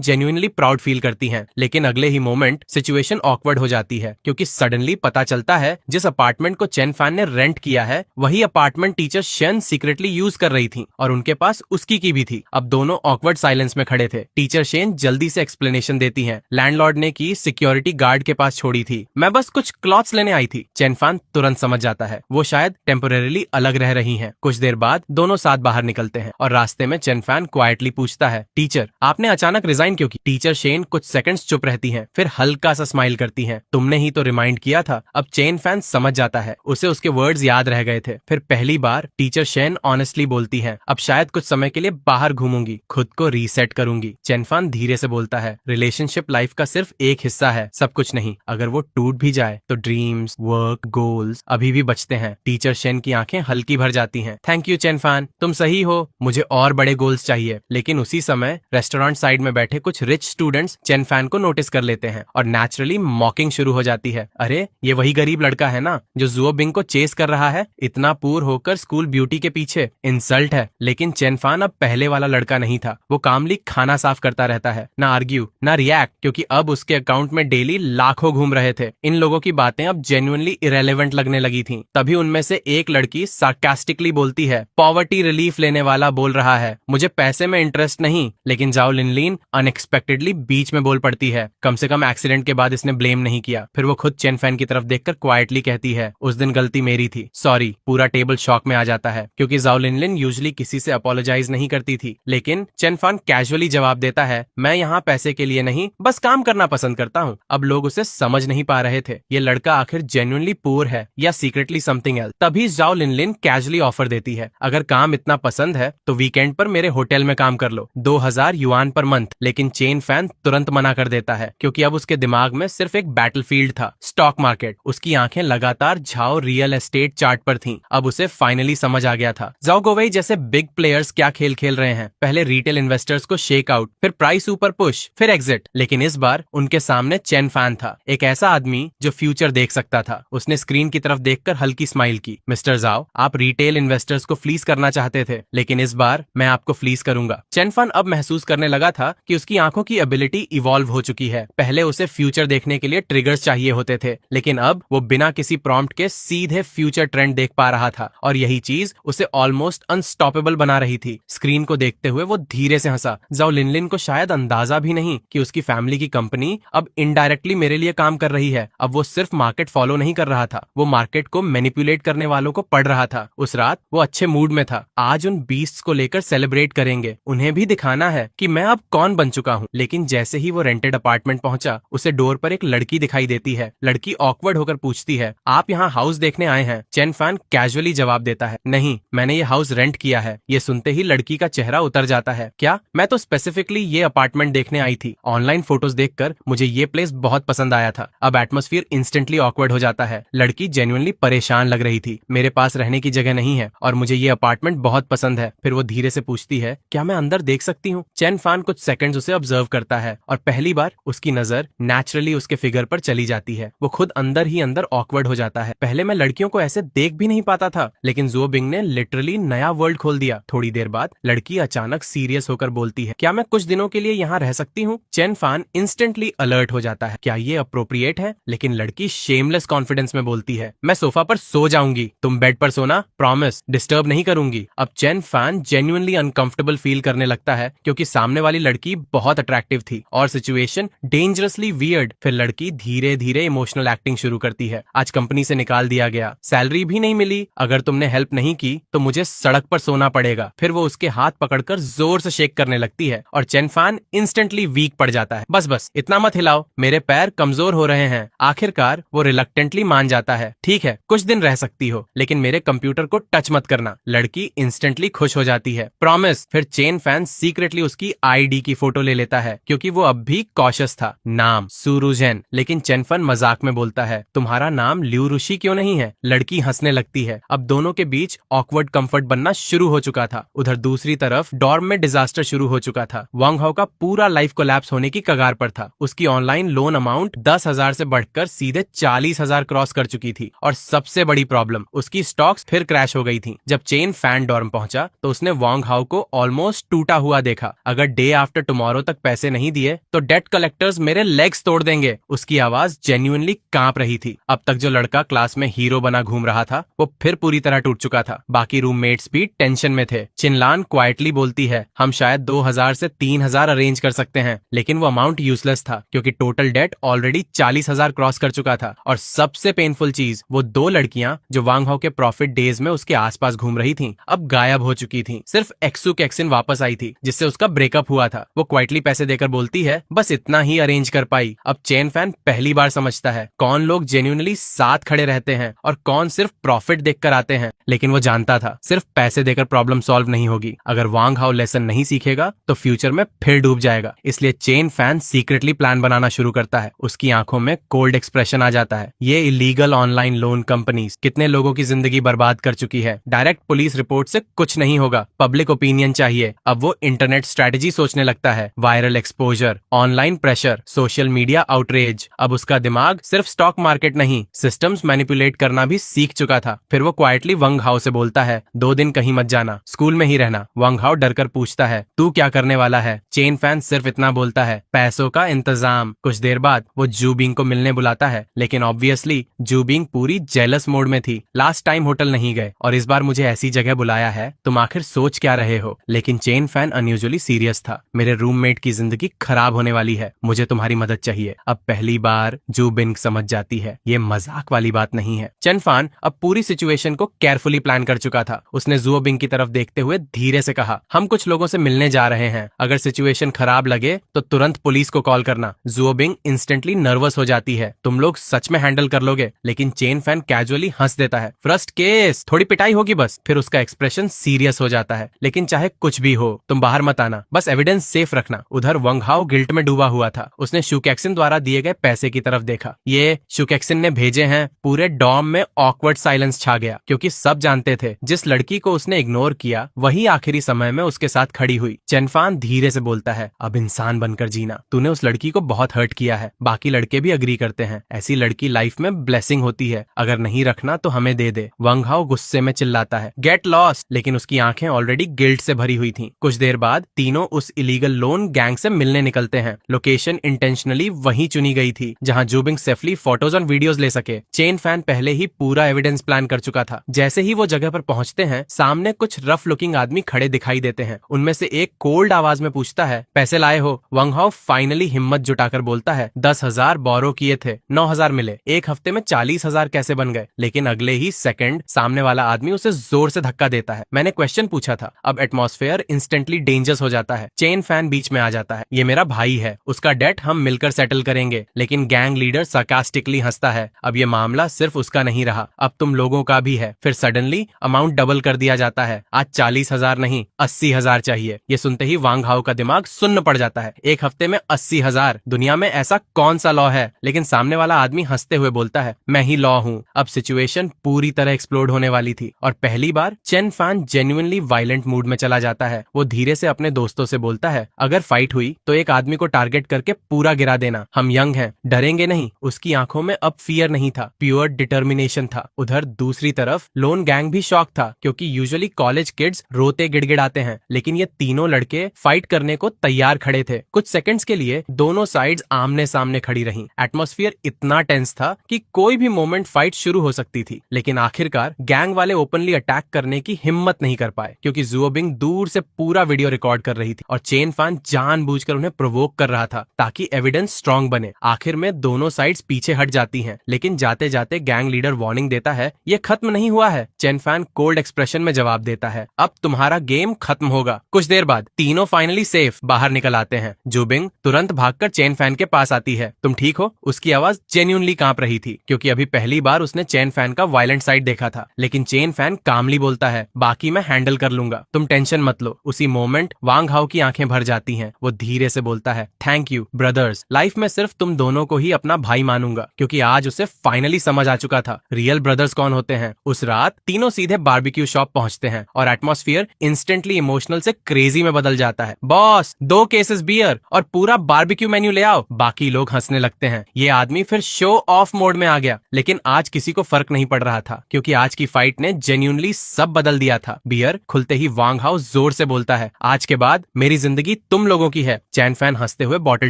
genuinely proud feel करती हैं। लेकिन अगले ही मोमेंट सिचुएशन ऑकवर्ड हो जाती है क्योंकि सडनली पता चलता है जिस अपार्टमेंट को चेन फैन ने रेंट किया है वही apartment teacher Shane secretly use कर रही थी और उनके पास उसकी की भी थी। अब दोनों ऑकवर्ड साइलेंस में खड़े थे। टीचर शेन जल्दी से एक्सप्लेनेशन देती हैं, लैंडलॉर्ड ने की सिक्योरिटी गार्ड के पास छोड़ी थी, मैं बस कुछ क्लॉथ्स लेने आई थी। चेन फैन तुरंत समझ जाता है वो शायद टेम्पोरेरीली अलग रह रही हैं। कुछ देर बाद दोनों साथ बाहर निकलते हैं और रास्ते में चेन फैन क्वाइटली पूछता है, टीचर आपने अचानक रिजाइन क्यों की? टीचर शेन कुछ सेकंड्स चुप रहती हैं, फिर हल्का सा स्माइल करती हैं, तुमने ही तो रिमाइंड किया था। अब चेन फैन समझ जाता है उसे उसके वर्ड्स याद रह गए थे। फिर पहली बार टीचर शेन ऑनेस्टली बोलती हैं, अब शायद कुछ समय के लिए बाहर घूमूंगी, खुद को रीसेट करूंगी। चेन फैन धीरे से बोलता है, रिलेशनशिप लाइफ का सिर्फ एक हिस्सा है, सब कुछ नहीं। अगर वो टूट भी जाए तो ड्रीम्स, वर्क, गोल्स अभी भी बचते हैं। टीचर शेन की आंखें हल्की भर जाती हैं। थैंक यू चेन फैन, तुम सही हो, मुझे और बड़े गोल्स चाहिए। लेकिन उसी समय रेस्टोरेंट साइड में बैठे कुछ रिच स्टूडेंट्स चेन फैन को नोटिस कर लेते हैं और नेचुरली मॉकिंग शुरू हो जाती है। अरे ये वही गरीब लड़का है ना जो जुओ बिंग को चेस कर रहा है, इतना पूर होकर स्कूल ब्यूटी के पीछे, इंसल्ट है। लेकिन चेन फैन अब पहले वाला लड़का नहीं था। वो कामली खाना साफ करता रहता है, ना आर्ग्यू ना रिएक्ट, क्योंकि अब उसके अकाउंट में डेली लाखों घूम रहे थे। इन लोगों की बातें अब जेन्युइनली इरेलेवेंट लगने लगी थी। तभी उनमें से एक लड़की सार्कास्टिकली बोलती है, पॉवर्टी रिलीफ लेने वाला बोल रहा है, मुझे पैसे में इंटरेस्ट नहीं। लेकिन जाओ लिनलिन अनएक्सपेक्टेडली बीच में बोल पड़ती है। कम से कम एक्सीडेंट के बाद इसने ब्लेम नहीं किया। फिर वो खुद चेन फैन की तरफ देखकर क्वाइटली कहती है, उस दिन गलती मेरी थी, सॉरी। पूरा टेबल शॉक में आ जाता है क्योंकि जाओ लिनलिन यूजुअली किसी से अपोलोजाइज नहीं करती थी। लेकिन चेन फैन कैजुअली जवाब देता है, मैं यहाँ पैसे के लिए नहीं, बस काम करना पसंद करता हूँ। अब लोग उसे समझ नहीं पा रहे थे, ये लड़का आखिर जेन्युइनली पुअर है या सीक्रेटली समथिंग एल्स। तभी जाओ लिनलिन कैजुअली ऑफर देती है, अगर काम इतना पसंद है तो वीकेंड पर मेरे होटल में काम कर लो, 2000 युआन पर मंथ। लेकिन चेन फैन तुरंत मना कर देता है क्योंकि अब उसके दिमाग में सिर्फ एक बैटलफील्ड था, स्टॉक मार्केट। उसकी आंखें लगातार झाओ रियल एस्टेट चार्ट पर थीं। अब उसे फाइनली समझ आ गया था जाओ गोवेई जैसे बिग प्लेयर्स क्या खेल खेल रहे हैं। पहले रिटेल इन्वेस्टर्स को शेक आउट, फिर प्राइस ऊपर पुश, फिर एग्जिट। लेकिन इस बार उनके सामने चेन फैन था, एक ऐसा आदमी जो फ्यूचर देख सकता था। उसने स्क्रीन की तरफ देखकर हल्की स्माइल की। मिस्टर जाओ, आप रिटेल इन्वेस्टर्स को फ्लीस करना चाहते थे, लेकिन इस बार मैं आपको फ्लीस करूंगा। चेन फैन अब महसूस करने लगा था कि उसकी आंखों की एबिलिटी इवॉल्व हो चुकी है। पहले उसे फ्यूचर देखने के लिए ट्रिगर्स चाहिए होते थे, लेकिन अब वो बिना किसी प्रॉम्प्ट के सीधे फ्यूचर ट्रेंड देख पा रहा था, और यही चीज उसे ऑलमोस्ट अनस्टॉपेबल बना रही थी। स्क्रीन को देखते हुए वो धीरे से हंसा। जाओ लिनलिन को शायद अंदाजा भी नहीं कि उसकी फैमिली की कंपनी अब इनडायरेक्टली मेरे लिए काम कर रही है। अब वो सिर्फ मार्केट फॉलो नहीं कर रहा था, वो मार्केट को मैनिपुलेट करने वालों को पढ़ रहा था। उस रात वो अच्छे मूड में था। आज उन बीस्ट्स को लेकर सेलिब्रेट करेंगे, उन्हें भी दिखाना है कि मैं अब कौन बन चुका हूँ। लेकिन जैसे ही वो रेंटेड अपार्टमेंट पहुंचा, उसे डोर पर एक लड़की दिखाई देती है। लड़की ऑकवर्ड होकर पूछती है, आप यहाँ हाउस देखने आए हैं? चेन फैन कैजुअली जवाब देता है, नहीं, मैंने ये हाउस रेंट किया है। ये सुनते ही लड़की का चेहरा उतर जाता है। क्या? मैं तो स्पेसिफिकली ये अपार्टमेंट देखने आई थी। ऑनलाइन फोटोज देखकर मुझे ये प्लेस बहुत पसंद आया था। अब एटमॉस्फेयर इंस्टेंटली ऑकवर्ड हो जाता है। लड़की जेन्युइनली परेशान लग रही थी। मेरे पास रहने की जगह नहीं है और मुझे ये अपार्टमेंट बहुत पसंद है। फिर वो धीरे से पूछती है, क्या मैं अंदर देख सकती हूँ? चेन फैन कुछ सेकंड्स उसे ऑब्जर्व करता है और पहली बार उसकी नजर नेचुरली उसके फिगर पर चली जाती है। वो खुद अंदर ही अंदर ऑकवर्ड हो जाता है। पहले मैं लड़कियों को ऐसे देख भी नहीं पाता था, लेकिन जुओ बिंग ने लिटरली नया वर्ल्ड खोल दिया। थोड़ी देर बाद लड़की अचानक सीरियस होकर बोलती है, क्या मैं कुछ दिनों के लिए यहाँ रह सकती हूँ? चेन फैन इंस्टेंटली अलर्ट हो जाता है, क्या ये अप्रोप्रिएट है? लेकिन लड़की शेमलेस कॉन्फिडेंस में बोलती है, मैं सोफा पर सो जाऊंगी, तुम बेड पर सोना, प्रॉमिस, डिस्टर्ब नहीं करूंगी। अब Chen Fan genuinely uncomfortable feel करने लगता है क्योंकि सामने वाली लड़की बहुत अट्रैक्टिव थी और सिचुएशन डेंजरसली वियर्ड। फिर लड़की धीरे धीरे इमोशनल एक्टिंग शुरू करती है, आज कंपनी से निकाल दिया गया, सैलरी भी नहीं मिली, अगर तुमने हेल्प नहीं की तो मुझे सड़क पर सोना पड़ेगा। फिर वो उसके हाथ पकड़कर जोर से शेक करने लगती है और चेन फैन इंस्टेंटली वीक पड़ जाता है। बस बस, इतना मत हिलाओ, मेरे पैर कमजोर हो रहे हैं। आखिरकार वो रिलक्टेंटली मान जाता है, ठीक है, कुछ दिन रह सकती हो, लेकिन मेरे कंप्यूटर को टच मत करना। लड़की इंस्टेंटली खुश हो जाती है, प्रॉमिस। फिर चेन फैन सीक्रेटली उसकी आईडी की फोटो ले लेता है क्योंकि वो अब भी कॉशियस था। नाम सुरुजेन, लेकिन चेन फैन मजाक में बोलता है, तुम्हारा नाम ल्यू ऋषि क्यों नहीं है? लड़की हंसने लगती है। अब दोनों के बीच ऑकवर्ड कंफर्ट बनना शुरू हो चुका था। उधर दूसरी तरफ डॉर्म में डिजास्टर शुरू हो चुका था। वांग हाओ का पूरा लाइफ कोलैप्स होने की कगार पर था। उसकी ऑनलाइन लोन अमाउंट 10,000 से बढ़कर सीधे 40,000 क्रॉस कर चुकी थी और सबसे बड़ी प्रॉब्लम, उसकी स्टॉक्स फिर क्रैश हो गई थी। जब चेन फैन डॉर्म पहुंचा तो उसने वांग हाओ को ऑलमोस्ट टूटा हुआ देखा। अगर डे आफ्टर टुमारो तक पैसे नहीं दिए तो डेट कलेक्टर्स मेरे लेग्स तोड़ देंगे। उसकी आवाज जेन्युइनली कांप रही थी। अब तक जो लड़का क्लास में हीरो बना घूम रहा था वो फिर पूरी तरह टूट चुका था। बाकी रूममेट्स भी टेंशन में थे। चिनलान क्वाइटली बोलती है, हम शायद 2,000 से 3,000 अरेंज कर सकते हैं, लेकिन वो अमाउंट यूजलेस था क्योंकि टोटल डेट ऑलरेडी 40,000 क्रॉस कर चुका था। और सबसे पेनफुल चीज, वो दो लड़कियां जो वांग हाओ के प्रॉफिट डेज में उसके आसपास घूम रही थीं, अब गायब हो चुकी थीं। सिर्फ एक्सू कैक्सिन वापस आई थी जिससे उसका ब्रेकअप हुआ था। वो क्वाइटली पैसे देकर बोलती है, बस इतना ही अरेंज कर पाई। अब चेन फैन पहली बार समझता है कौन लोग जेन्युइनली साथ खड़े रहते हैं और कौन सिर्फ प्रॉफिट देखकर आते हैं। लेकिन वो जानता था सिर्फ पैसे देकर प्रॉब्लम सॉल्व नहीं होगी। अगर वांग हाओ लेसन नहीं सीखेगा तो फ्यूचर में फिर डूब जाएगा। इसलिए चेन फैन सीक्रेटली प्लान बनाना शुरू करता है। उसकी आंखों में कोल्ड एक्सप्रेशन आ जाता है। ये इलीगल ऑनलाइन लोन कंपनीज कितने लोगों की जिंदगी बर्बाद कर चुकी है। डायरेक्ट पुलिस रिपोर्ट से कुछ नहीं होगा, पब्लिक ओपिनियन चाहिए। अब वो इंटरनेट स्ट्रेटेजी सोचने लगता है, viral exposure, online pressure, social media outreach. अब उसका दिमाग सिर्फ स्टॉक मार्केट नहीं, सिस्टम्स मैनिपुलेट करना भी सीख चुका था। फिर वो क्वाइटली वांग हाओ से बोलता है, 2 दिन कहीं मत जाना, स्कूल में ही रहना। वांग हाओ डरकर पूछता है, तू क्या करने वाला है? चेन फैन सिर्फ इतना बोलता है, पैसों का इंतजाम। कुछ देर बाद वो जू बिंग को मिलने बुलाता है, लेकिन ऑब्वियसली जू बिंग पूरी जेलस मोड में थी। लास्ट टाइम होटल नहीं गए और इस बार मुझे ऐसी जगह बुलाया है, तुम आखिर सोच क्या रहे हो? लेकिन चेन फैन अनयूजुअली सीरियस था, मेरे रूममेट की जिंदगी खराब होने वाली है, मुझे तुम्हारी मदद चाहिए। अब पहली बार जू बिंग समझ जाती है ये मजाक वाली बात नहीं है। चेन फैन अब पूरी सिचुएशन को केयरफुली प्लान कर चुका था। उसने जुओ बिंग की तरफ देखते हुए धीरे से कहा, हम कुछ लोगों से मिलने जा रहे हैं, अगर सिचुएशन खराब लगे तो तुरंत पुलिस को कॉल करना। जुओ बिंग इंस्टेंटली नर्वस हो जाती है, तुम लोग सच में हैंडल कर लोगे? लेकिन चेन फैन कैजुअली हंस देता है, फर्स्ट केस, थोड़ी पिटाई होगी बस। फिर उसका एक्सप्रेशन सीरियस हो जाता है। लेकिन चाहे कुछ भी हो, तुम बाहर मत आना, बस एविडेंस सेफ रखना। उधर वंग हाओ गिल्ट में डूबा हुआ था। उसने शुकेक्सिन द्वारा दिए गए पैसे की तरफ देखा। ये शुकेक्सिन ने भेजे हैं। पूरे डॉम में ऑकवर्ड साइलेंस छा गया, क्योंकि सब जानते थे जिस लड़की को उसने इग्नोर किया वही आखिरी समय में उसके साथ खड़ी हुई। चेनफान धीरे से बोलता है, अब इंसान बनकर जीना। तूने उस लड़की को बहुत हर्ट किया है। बाकी लड़के भी अग्री करते हैं। ऐसी लड़की लाइफ में ब्लेसिंग होती है। अगर नहीं रखना तो हमें दे दे। वंग हाओ गुस्से में चिल्लाता है, गेट लॉस्ट। लेकिन उसकी आंखें ऑलरेडी गिल्ट से भरी हुई थीं। कुछ देर बाद तीनों उस इलीगल लोन गैंग से मिलने निकलते हैं। लोकेशन इंटेंशनली वहीं चुनी गई थी जहां जूबिंग सेफली फोटोज और वीडियोज ले सके। चेन फैन पहले ही पूरा एविडेंस प्लान कर चुका था। जैसे ही वो जगह पर पहुंचते हैं, सामने कुछ रफ लुकिंग आदमी खड़े दिखाई देते हैं। उनमें से एक कोल्ड आवाज में पूछता है, पैसे लाए हो? वंग हाओ फाइनली हिम्मत जुटाकर बोलता है, 10,000 बोरो किए थे, 9,000 मिले। एक हफ्ते में 40,000 कैसे बन गए? लेकिन अगले ही सेकंड सामने वाला आदमी उसे जोर से धक्का देता है। मैंने क्वेश्चन पूछा था। अब एटमॉस्फेयर इंस्टेंटली डेंजरस हो जाता है। चेन फैन बीच में आ जाता है, ये मेरा भाई है, उसका डेट हम मिलकर सेटल करेंगे। लेकिन गैंग लीडर sarcastically हंसता है, अब ये मामला सिर्फ उसका नहीं रहा, अब तुम लोगों का भी है। फिर सडनली अमाउंट डबल कर दिया जाता है। आज 40,000 नहीं, 80,000 चाहिए। ये सुनते ही वांग हाओ का दिमाग सुन्न पड़ जाता है। एक हफ्ते में 80,000, दुनिया में ऐसा कौन सा लॉ है? लेकिन सामने वाला आदमी हंसते हुए बोलता है, मैं ही लॉ हूँ। अब सिचुएशन पूरी तरह एक्सप्लोड होने वाली थी और पहली बार Chen Fan genuinely violent mood में चला जाता है। वो धीरे से अपने दोस्तों से बोलता है, अगर फाइट हुई तो एक आदमी को टारगेट करके पूरा गिरा देना। हम यंग हैं, डरेंगे नहीं। उसकी आंखों में अब फियर नहीं था, प्योर डिटर्मिनेशन था। उधर दूसरी तरफ लोन गैंग भी शॉक था, क्योंकि यूजुअली कॉलेज किड्स रोते गिड़गिड़ाते हैं, लेकिन ये तीनों लड़के फाइट करने को तैयार खड़े थे। कुछ सेकंड्स के लिए दोनों साइड्स आमने सामने खड़ी रहीं। एटमॉस्फेयर इतना टेंस था कि कोई भी मोमेंट फाइट शुरू हो सकती थी। लेकिन आखिरकार गैंग वाले ओपनली अटैक करने की हिम्मत नहीं कर पाए, क्योंकि जुओबिंग दूर से पूरा वीडियो रिकॉर्ड कर रही थी और चेन फैन जानबूझकर उन्हें प्रोवोक कर रहा था ताकि एविडेंस स्ट्रांग बने। आखिर में दोनों साइड्स पीछे हट जाती हैं, लेकिन जाते जाते गैंग लीडर वार्निंग देता है, ये खत्म नहीं हुआ है। चेन फैन कोल्ड एक्सप्रेशन में जवाब देता है, अब तुम्हारा गेम खत्म होगा। कुछ देर बाद तीनों फाइनली सेफ बाहर निकल आते हैं। जुबिंग तुरंत भागकर चेन फैन के पास आती है, तुम ठीक हो? उसकी आवाज जेन्युइनली कांप रही थी, क्योंकि अभी पहली बार उसने चेन फैन का वायलेंट साइड देखा था। लेकिन चेन फैन कामली बोलता है, बाकी मैं हैंडल कर लूंगा, तुम टेंशन मत लो। उसी मोमेंट वांग हाओ की आंखें भर जाती हैं। वो धीरे से बोलता है, थैंक यू ब्रदर्स, लाइफ में सिर्फ तुम दोनों को ही अपना भाई मानूंगा, क्योंकि आज उसे फाइनली समझ आ चुका था रियल ब्रदर्स कौन होते हैं। उस रात तीनों सीधे बारबेक्यू शॉप पहुंचते हैं और एटमॉस्फेयर इंस्टेंटली इमोशनल से क्रेजी में बदल जाता है। बॉस 2 केसेस बियर और पूरा बारबेक्यू मेन्यू ले आओ। बाकी लोग हंसने लगते हैं। ये आदमी फिर शो ऑफ मोड में आ गया। लेकिन आज किसी को फर्क नहीं पड़ रहा था, क्योंकि आज की फाइट ने जेन्युइनली सब बदल दिया था। बियर खुलते ही वांग हाओ जोर से बोलता है, आज के बाद मेरी जिंदगी तुम लोगों की है। चैन फैन हंसते हुए बॉटल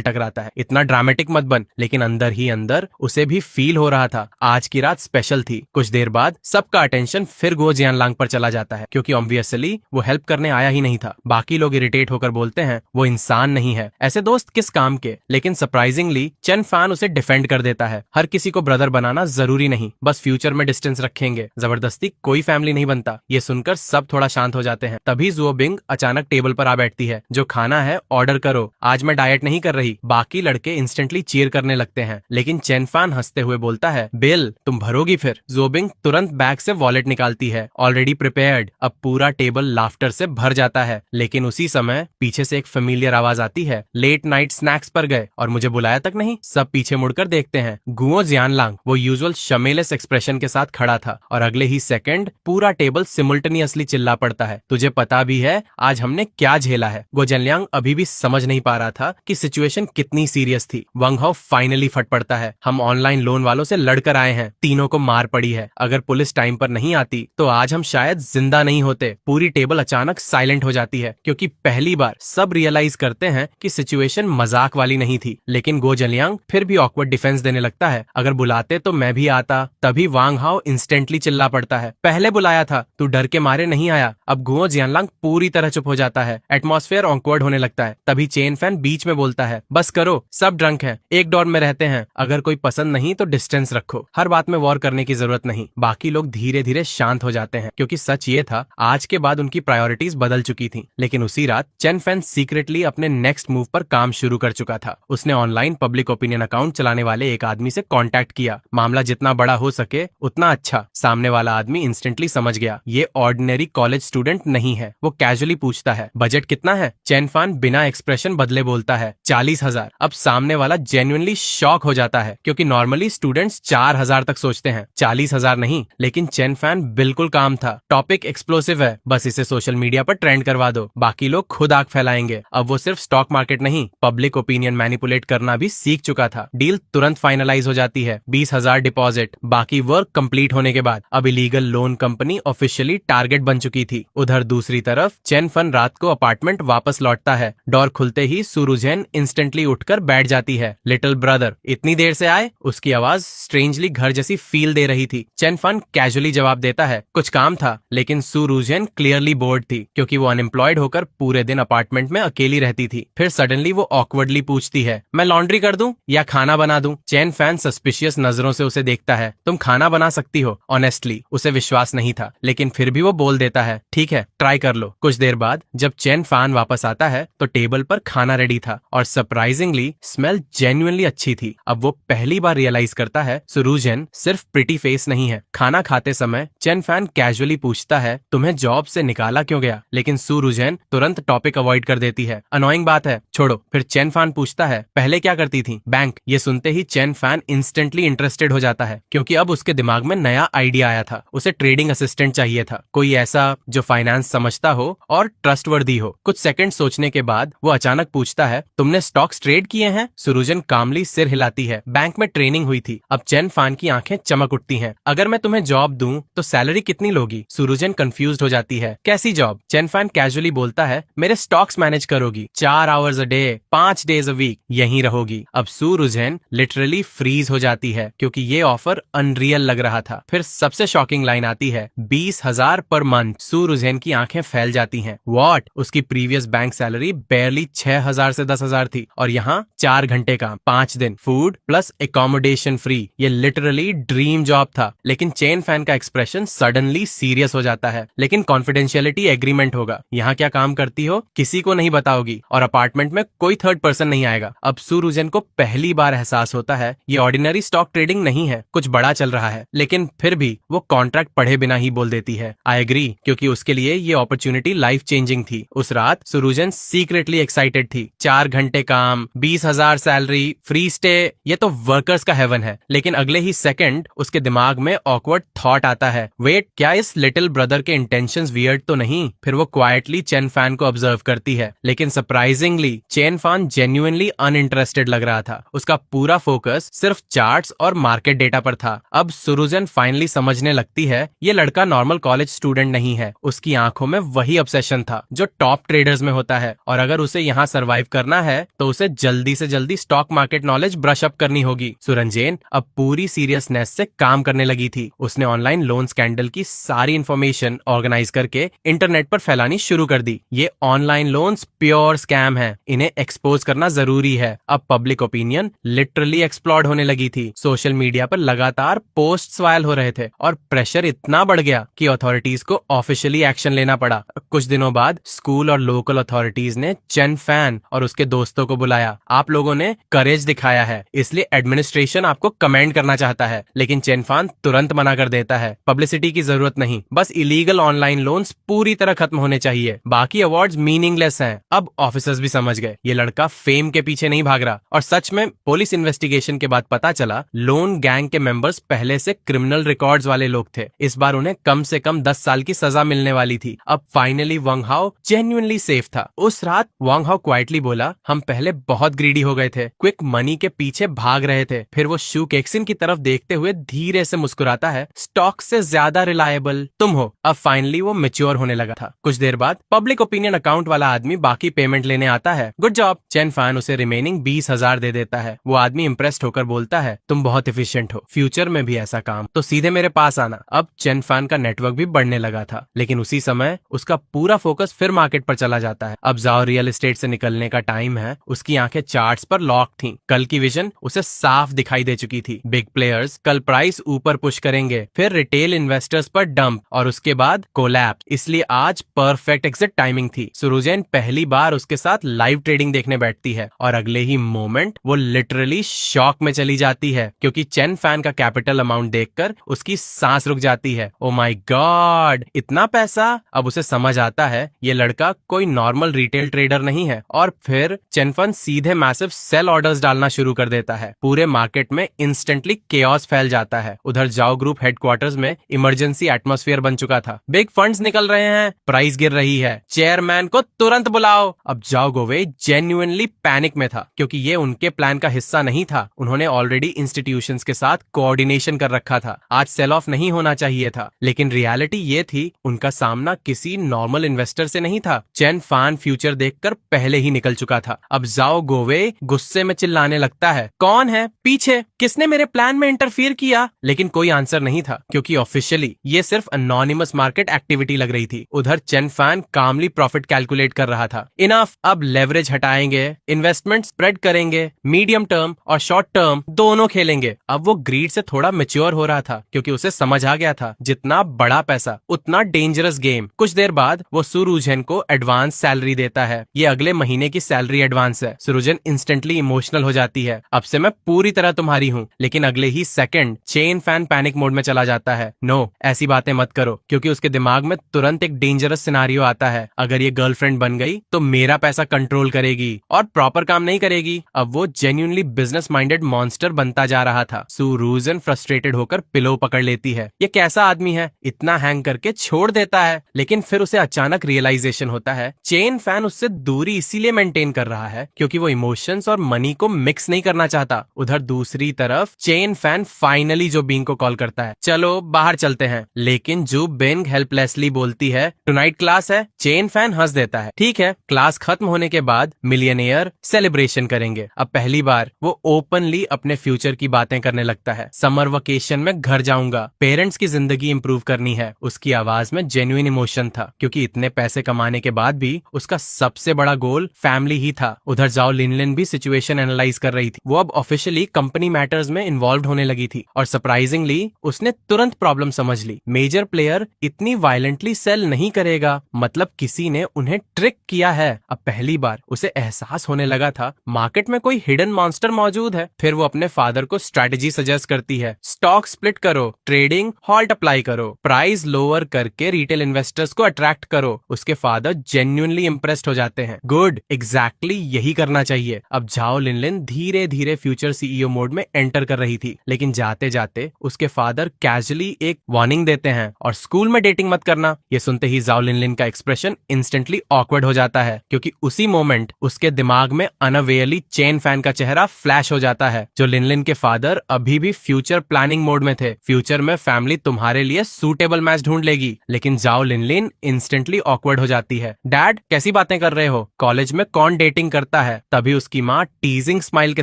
टकराता है, इतना ड्रामेटिक मत बन। लेकिन अंदर ही अंदर उसे भी फील हो रहा था, आज की रात स्पेशल थी। कुछ देर बाद सबका अटेंशन फिर गो जियानलांग पर चला जाता है, क्योंकि ऑब्वियसली वो हेल्प करने आया ही नहीं था। बाकी लोग इरिटेट होकर बोलते हैं, वो इंसान नहीं है, ऐसे दोस्त किस काम के। लेकिन सरप्राइजिंगली चेन फैन उसे डिफेंड कर देता है। हर किसी को ब्रदर बनाना जरूरी नहीं, बस फ्यूचर में डिस्टेंस रखेंगे, जबरदस्ती कोई फैमिली नहीं बनता। ये सुनकर सब थोड़ा शांत हो जाते हैं। तभी जुओबिंग अचानक टेबल पर आ बैठती है, जो खाना है ऑर्डर करो, आज मैं डाइट नहीं कर रही। बाकी लड़के इंस्टेंटली चीयर करने लगते हैं, लेकिन चेन फैन हंसते हुए बोलता है, बिल तुम भरोगी फिर। जुओबिंग तुरंत बैग से वॉलेट निकालती है, ऑलरेडी प्रिपेयर्ड। अब पूरा टेबल लाफ्टर से भर जाता है। लेकिन उसी समय पीछे से एक फेमिलियर आवाज आती है, लेट नाइट स्नैक्स पर गए और मुझे बुलाया तक नहीं। सब पीछे मुड़कर देखते हैं। गुओ जियानलांग वो यूजुअल शमेलेस एक्सप्रेशन के साथ खड़ा था और अगले ही सेकंड पूरा टेबल सिमुल्टेनियसली चिल्ला पड़ता है, तुझे पता भी है आज हमने क्या झेला है। गो जियानलांग अभी भी समझ नहीं पा रहा था कि सिचुएशन कितनी सीरियस थी। वंग हाओ फाइनली फट पड़ता है, हम ऑनलाइन लोन वालों से लड़कर आए हैं, तीनों को मार पड़ी है। अगर पुलिस टाइम पर नहीं आती तो आज हम शायद जिंदा नहीं होते। पूरी टेबल अचानक साइलेंट हो जाती है, क्योंकि पहली बार सब रियलाइज करते हैं कि सिचुएशन मजाक वाली नहीं थी। लेकिन गो जियानलांग फिर भी ऑकवर्ड डिफेंस देने लगता है, अगर बुलाते तो मैं भी आता। तभी वांग हाओ इंस्टेंटली चिल्ला पड़ता है, पहले बुलाया था, तू डर के मारे नहीं आया। अब गुओ जियानलांग पूरी तरह चुप हो जाता है। एटमॉस्फेयर ऑकवर्ड होने लगता है। तभी चेन फैन बीच में बोलता है, बस करो, सब ड्रंक हैं, एक डॉर में रहते हैं, अगर कोई पसंद नहीं तो डिस्टेंस रखो, हर बात में वॉर करने की जरूरत नहीं। बाकी लोग धीरे धीरे शांत हो जाते हैं, क्योंकि सच ये था आज के बाद उनकी प्रायोरिटीज बदल चुकी थी। लेकिन उसी रात चेन फैन सीक्रेटली अपने नेक्स्ट मूव पर काम शुरू कर चुका था। उसने ऑनलाइन पब्लिक ओपिनियन अकाउंट चलाने वाले एक आदमी से कांटेक्ट किया। मामला जितना बड़ा हो सके उतना अच्छा, सामने वाला आदमी इंस्टेंटली समझ गया ये ऑर्डिनरी कॉलेज स्टूडेंट नहीं है। वो कैजुअली पूछता है बजट कितना है। चेन फान बिना एक्सप्रेशन बदले बोलता है 40,000। अब सामने वाला जेन्युइनली शॉक हो जाता है क्योंकि नॉर्मली स्टूडेंट्स 4,000 तक सोचते हैं, 40,000 नहीं। लेकिन चेन फान बिल्कुल काम था। टॉपिक एक्सप्लोसिव है, बस इसे सोशल मीडिया पर ट्रेंड करवा दो, बाकी लोग खुद आग फैलाएंगे। अब वो सिर्फ स्टॉक मार्केट नहीं, पब्लिक ओपिनियन मैनिपुलेट करना भी सीख चुका था। डील तुरंत फाइनलाइज हो जाती है, 20,000 डिपॉजिट। बाकी वर्क कंप्लीट होने के बाद अब illegal loan company officially target बन चुकी थी। उधर दूसरी तरफ चेन फन रात को अपार्टमेंट वापस लौटता है। डोर खुलते ही सुरुजेन इंस्टेंटली उठकर बैठ जाती है। लिटिल ब्रदर इतनी देर से आए? उसकी आवाज स्ट्रेंजली घर जैसी फील दे रही थी। चेन फन कैजुअली जवाब देता है कुछ काम था, लेकिन सुरुजेन क्लियरली बोर्ड थी क्योंकि वो अनएम्प्लॉयड होकर पूरे दिन अपार्टमेंट में अकेली रहती थी। फिर सडनली वो ऑकवर्डली पूछती है मैं लॉन्ड्री कर दूं या खाना बना दूं? चेन फैन सस्पिशियस नजरों से उसे देखता है। तुम खाना बना सकती हो। ऑनेस्टली उसे विश्वास नहीं था, लेकिन फिर भी वो बोल देता है ठीक है ट्राई कर लो। कुछ देर बाद जब चेन फैन वापस आता है तो टेबल पर खाना रेडी था और सरप्राइजिंगली स्मेल जेन्युइनली अच्छी थी। अब वो पहली बार रियलाइज करता है सुरुजेन सिर्फ प्रिटी फेस नहीं है। खाना खाते समय चेन फैन कैजुअली पूछता है तुम्हें जॉब से निकाला क्यों गया? लेकिन सुरुजेन तुरंत टॉपिक अवॉइड कर देती है। अनोइंग बात है, छोड़ो। फिर चेन फैन पूछता है पहले क्या करती थी? बैंक। ये सुनते ही चेन फैन इंस्टेंटली इंटरेस्टेड हो जाता है क्योंकि अब उसके दिमाग में नया आइडिया आया था। उसे ट्रेडिंग असिस्टेंट चाहिए था, कोई ऐसा जो फाइनेंस समझता हो और ट्रस्टवर्दी हो। कुछ सेकंड सोचने के बाद वो अचानक पूछता है तुमने स्टॉक्स ट्रेड किए हैं? सुरुजन कामली सिर हिलाती है। बैंक में ट्रेनिंग हुई थी। अब चेन फैन की आंखें चमक उठती हैं। अगर मैं तुम्हें जॉब दूं तो सैलरी कितनी लोगी? सुरुजन कंफ्यूज्ड हो जाती है। कैसी जॉब? चेन फैन कैजुअली बोलता है मेरे स्टॉक्स मैनेज करोगी, 4 hours a day, 5 days a week, यहीं रहोगी। अब सुरुजन लिटरली फ्रीज हो जाती है क्योंकि ये ऑफर अनरियल लग रहा था। फिर सबसे शॉकिंग लाइन आती है 20,000 पर मंथ। सुरुजन की आंखें फैल जाती हैं। व्हाट? उसकी प्रीवियस बैंक सैलरी बेयरली 6,000 से 10,000 थी और यहाँ 4 घंटे काम, 5 दिन, फूड प्लस एकोमोडेशन फ्री। ये लिटरली ड्रीम जॉब था। लेकिन चेन फैन का एक्सप्रेशन सडनली सीरियस हो जाता है। लेकिन कॉन्फिडेंशियलिटी एग्रीमेंट होगा। यहाँ क्या काम करती हो किसी को नहीं बताओगी और अपार्टमेंट में कोई थर्ड पर्सन नहीं आएगा। अब सुरुजन को पहली बार एहसास होता है ये ऑर्डिनरी स्टॉक ट्रेडिंग नहीं है, कुछ बड़ा चल रहा है। लेकिन फिर भी वो कॉन्ट्रैक्ट पढ़े बिना ही बोल देती है आई एग्री, क्योंकि उसके लिए ये अपॉर्चुनिटी लाइफ चेंजिंग थी। उस रात सुरुजन सीक्रेटली एक्साइटेड थी। 4 घंटे काम, 20,000 सैलरी, फ्री स्टे, ये तो वर्कर्स का हेवन है। लेकिन अगले ही सेकंड उसके दिमाग में ऑकवर्ड थॉट आता है वेट, क्या इस लिटिल ब्रदर के इंटेंशंस वियर्ड तो नहीं? फिर वो क्वाइटली चेन फैन को ऑब्जर्व करती है। लेकिन surprisingly chain Fan genuinely uninterested लग रहा था। उसका पूरा फोकस सिर्फ चार्ट्स और मार्केट डेटा पर था। अब सुरुजन फाइनली समझने लगती है ये लड़का नॉर्मल कॉलेज स्टूडेंट नहीं है। उसकी आंखों में वही ऑब्सेशन था जो टॉप ट्रेडर्स में होता है और अगर उसे यहाँ सर्वाइव करना है तो उसे जल्दी से जल्दी stock market knowledge brush up करनी होगी। सुरंजेन अब पूरी सीरियसनेस से काम करने लगी थी। उसने ऑनलाइन लोन स्कैंडल की सारी इंफॉर्मेशन ऑर्गेनाइज करके इंटरनेट पर फैलानी शुरू कर दी। ये ऑनलाइन लोन्स प्योर स्कैम है, इन्हें एक्सपोज करना जरूरी है। अब पब्लिक ओपिनियन लिटरली एक्सप्लोड होने लगी थी। सोशल मीडिया पर लगातार पोस्ट्स वायरल हो रहे थे और प्रेशर इतना बढ़ गया कि अथॉरिटीज को ऑफिशियली एक्शन लेना पड़ा। कुछ दिनों बाद स्कूल और लोकल अथॉरिटीज ने चेन फैन और उसके दोस्तों को बुलाया। आप लोगों ने करेज दिखाया है, इसलिए एडमिनिस्ट्रेशन आपको कमेंड करना चाहता है। लेकिन चेन फैन तुरंत मना कर देता है, पब्लिसिटी की जरूरत नहीं, बस इलीगल ऑनलाइन लोन्स पूरी तरह खत्म होने चाहिए, बाकी अवार्ड्स मीनिंगलेस हैं। अब ऑफिसर्स भी समझ गए ये लड़का फेम के पीछे नहीं भाग रहा। और सच में पुलिस इन्वेस्टिगेशन के बाद पता चला लोन गैंग के मेंबर्स पहले से क्रिमिनल रिकॉर्ड्स वाले लोग थे। इस बार उन्हें कम से कम 10 साल की सजा मिलने वाली थी। अब फाइनली वांग हाओ जेन्युइनली सेफ था। उस रात वांग हाओ क्वाइटली बोला हम पहले बहुत ग्रीडी हो गए थे, क्विक मनी के पीछे भाग रहे थे। फिर वो शू केक्सिन की तरफ देखते हुए धीरे से मुस्कुराता है, स्टॉक से ज्यादा रिलायबल तुम हो। अब फाइनली वो मैच्योर होने लगा था। कुछ देर बाद पब्लिक ओपिनियन अकाउंट वाला आदमी बाकी पेमेंट लेने आता है। Good job. चेन फैन उसे रिमेनिंग 20,000 दे देता है। वो आदमी इंप्रेस्ड होकर बोलता है तुम बहुत एफिशिएंट हो, फ्यूचर में भी ऐसा काम तो सीधे मेरे पास आना। अब चेन फैन का नेटवर्क भी बढ़ने लगा था। लेकिन उसी समय उसका पूरा फोकस फिर मार्केट पर चला जाता है। अब जाओ रियल एस्टेट से निकलने का टाइम है। उसकी आंखें चार्ट्स पर लॉक थीं। कल की विजन उसे साफ दिखाई दे चुकी थी। बिग प्लेयर्स कल प्राइस ऊपर पुश करेंगे, फिर रिटेल इन्वेस्टर्स पर डंप और उसके बाद कोलैप्स। इसलिए आज परफेक्ट एग्जिट टाइमिंग थी। सुरुजेन पहली बार उसके साथ लाइव ट्रेडिंग देखने बैठती है और अगले ही मोमेंट वो लिटरली शॉक में चली जाती है क्योंकि चेन फैन का कैपिटल अमाउंट देखकर उसकी सांस रुक जाती है। ओ माय गॉड, इतना पैसा! अब उसे समझ आता है ये लड़का कोई नॉर्मल रिटेल ट्रेडर नहीं है। और फिर चेन फन सीधे मैसिव सेल ऑर्डर्स डालना शुरू कर देता है। पूरे मार्केट में इंस्टेंटली केओस फैल जाता है। उधर जाओ ग्रुप हेडक्वार्टर्स में इमरजेंसी एटमॉस्फेयर बन चुका था। बिग फंड्स निकल रहे हैं, प्राइस गिर रही है, चेयरमैन को तुरंत बुलाओ। अब जाओ गोवे जेन्युइनली पैनिक में था, क्योंकि ये उनके प्लान का हिस्सा नहीं था। उन्होंने ऑलरेडी इंस्टीट्यूशंस के साथ कोऑर्डिनेशन कर रखा था। आज सेल ऑफ नहीं होना चाहिए था, लेकिन रियलिटी ये थी उनका सामना किसी नॉर्मल इन्वेस्टर से नहीं था। चेन फान फ्यूचर देखकर पहले ही निकल चुका था। अब जाओ गोवे गुस्से में चिल्लाने लगता है, कौन है पीछे, किसने मेरे प्लान में इंटरफियर किया? लेकिन कोई आंसर नहीं था, क्योंकि ऑफिशियली ये सिर्फ अनोनिमस मार्केट एक्टिविटी लग रही थी। उधर चेन फान कामली प्रॉफिट कैलकुलेट कर रहा था। इनफ, अब लेवरेज हटाएंगे, इन्वेस्टमेंट स्प्रेड करेंगे, मीडियम टर्म और शॉर्ट टर्म दोनों खेलेंगे। अब वो ग्रीड से थोड़ा मैच्योर हो रहा था, क्योंकि उसे समझ आ गया था जितना बड़ा पैसा उतना डेंजरस गेम। कुछ देर बाद वो सुरुजन को एडवांस सैलरी देता है। ये अगले महीने की सैलरी एडवांस है। सुरुजन इंस्टेंटली इमोशनल हो जाती है, अब से मैं पूरी तरह तुम्हारी हूँ। लेकिन अगले ही second Chen Fan panic mode में चला जाता है। नो, ऐसी बातें मत करो, क्योंकि उसके दिमाग में तुरंत एक डेंजरस सिनारियो आता है। अगर ये गर्लफ्रेंड बन गई तो मेरा पैसा कंट्रोल करेगी और प्रॉपर काम नहीं करेगी। अब वो जेन्युइनली बिजनेस माइंडेड मॉन्स्टर बनता जा रहा था। सुरुजन फ्रस्ट्रेटेड होकर पिलो पकड़ लेती है। ये कैसा आदमी है, इतना हैंग करके छोड़ देता है। लेकिन फिर उसे अचानक रियलाइजेशन होता है चेन फैन उससे दूरी इसीलिए मेंटेन कर रहा है क्योंकि वो इमोशंस और मनी को मिक्स नहीं करना चाहता। उधर दूसरी तरफ चेन फैन फाइनली जो बिंग को कॉल करता है, चलो बाहर चलते हैं। लेकिन जो बिंग हेल्पलेसली बोलती है, टुनाइट क्लास है। चेन फैन हंस देता है, ठीक है, क्लास खत्म होने के बाद मिलियनेयर सेलिब्रेशन करेंगे। अब पहली बार वो ओपनली अपने फ्यूचर की बातें करने लगता है। समर वेकेशन में घर जाऊंगा, पेरेंट्स की जिंदगी इंप्रूव करनी है। उसकी आवाज में जेन्युइन इमोशन था, क्योंकि इतने पैसे कमाने के बाद भी उसका सबसे बड़ा गोल फैमिली ही था। उधर जाओ लिनलिन भी सिचुएशन एनालाइज कर रही थी। वो अब ऑफिशियली कंपनी मैटर्स में इन्वॉल्व होने लगी थी और सरप्राइजिंगली उसने तुरंत प्रॉब्लम समझ ली। मेजर प्लेयर इतनी वायलेंटली सेल नहीं करेगा, मतलब किसी ने उन्हें ट्रिक किया है। अब पहली बार उसे एहसास होने लगा था मार्केट में कोई हिडन मॉन्स्टर मौजूद है। फिर वो अपने फादर को स्ट्रेटेजी सजेस्ट करती है, स्टॉक स्प्लिट करो, ट्रेडिंग हॉल्ट अप्लाई करो, प्राइस लोअर करके रिटेल इन्वेस्टर्स को अट्रैक्ट करो। उसके फादर जेन्युइनली इंप्रेस्ड हो जाते हैं। गुड, एग्जैक्टली यही करना चाहिए। अब जाओ लिनलिन धीरे धीरे फ्यूचर सीईओ मोड में एंटर कर रही थी, लेकिन जाते जाते उसके फादर कैजुअली एक वार्निंग देते हैं, और स्कूल में डेटिंग मत करना। ये सुनते ही जाओ लिनलिन का एक्सप्रेशन इंस्टेंटली ऑकवर्ड हो जाता है, क्योंकि उसी मोमेंट उसके दिमाग में अनअवेयरली चेन फैन का चेहरा फ्लैश हो जाता है। जो लिनलिन के फादर अभी भी फ्यूचर प्लानिंग मोड में थे। फ्यूचर में फैमिली तुम्हारे लिए सूटेबल मैच ढूंढ लेगी। लेकिन जाओ लिनलिन इंस्टेंटली ऑकवर्ड हो जाती है। डैड, कैसी बातें कर रहे हो? कॉलेज में कौन डेटिंग करता है? तभी उसकी माँ टीजिंग स्माइल के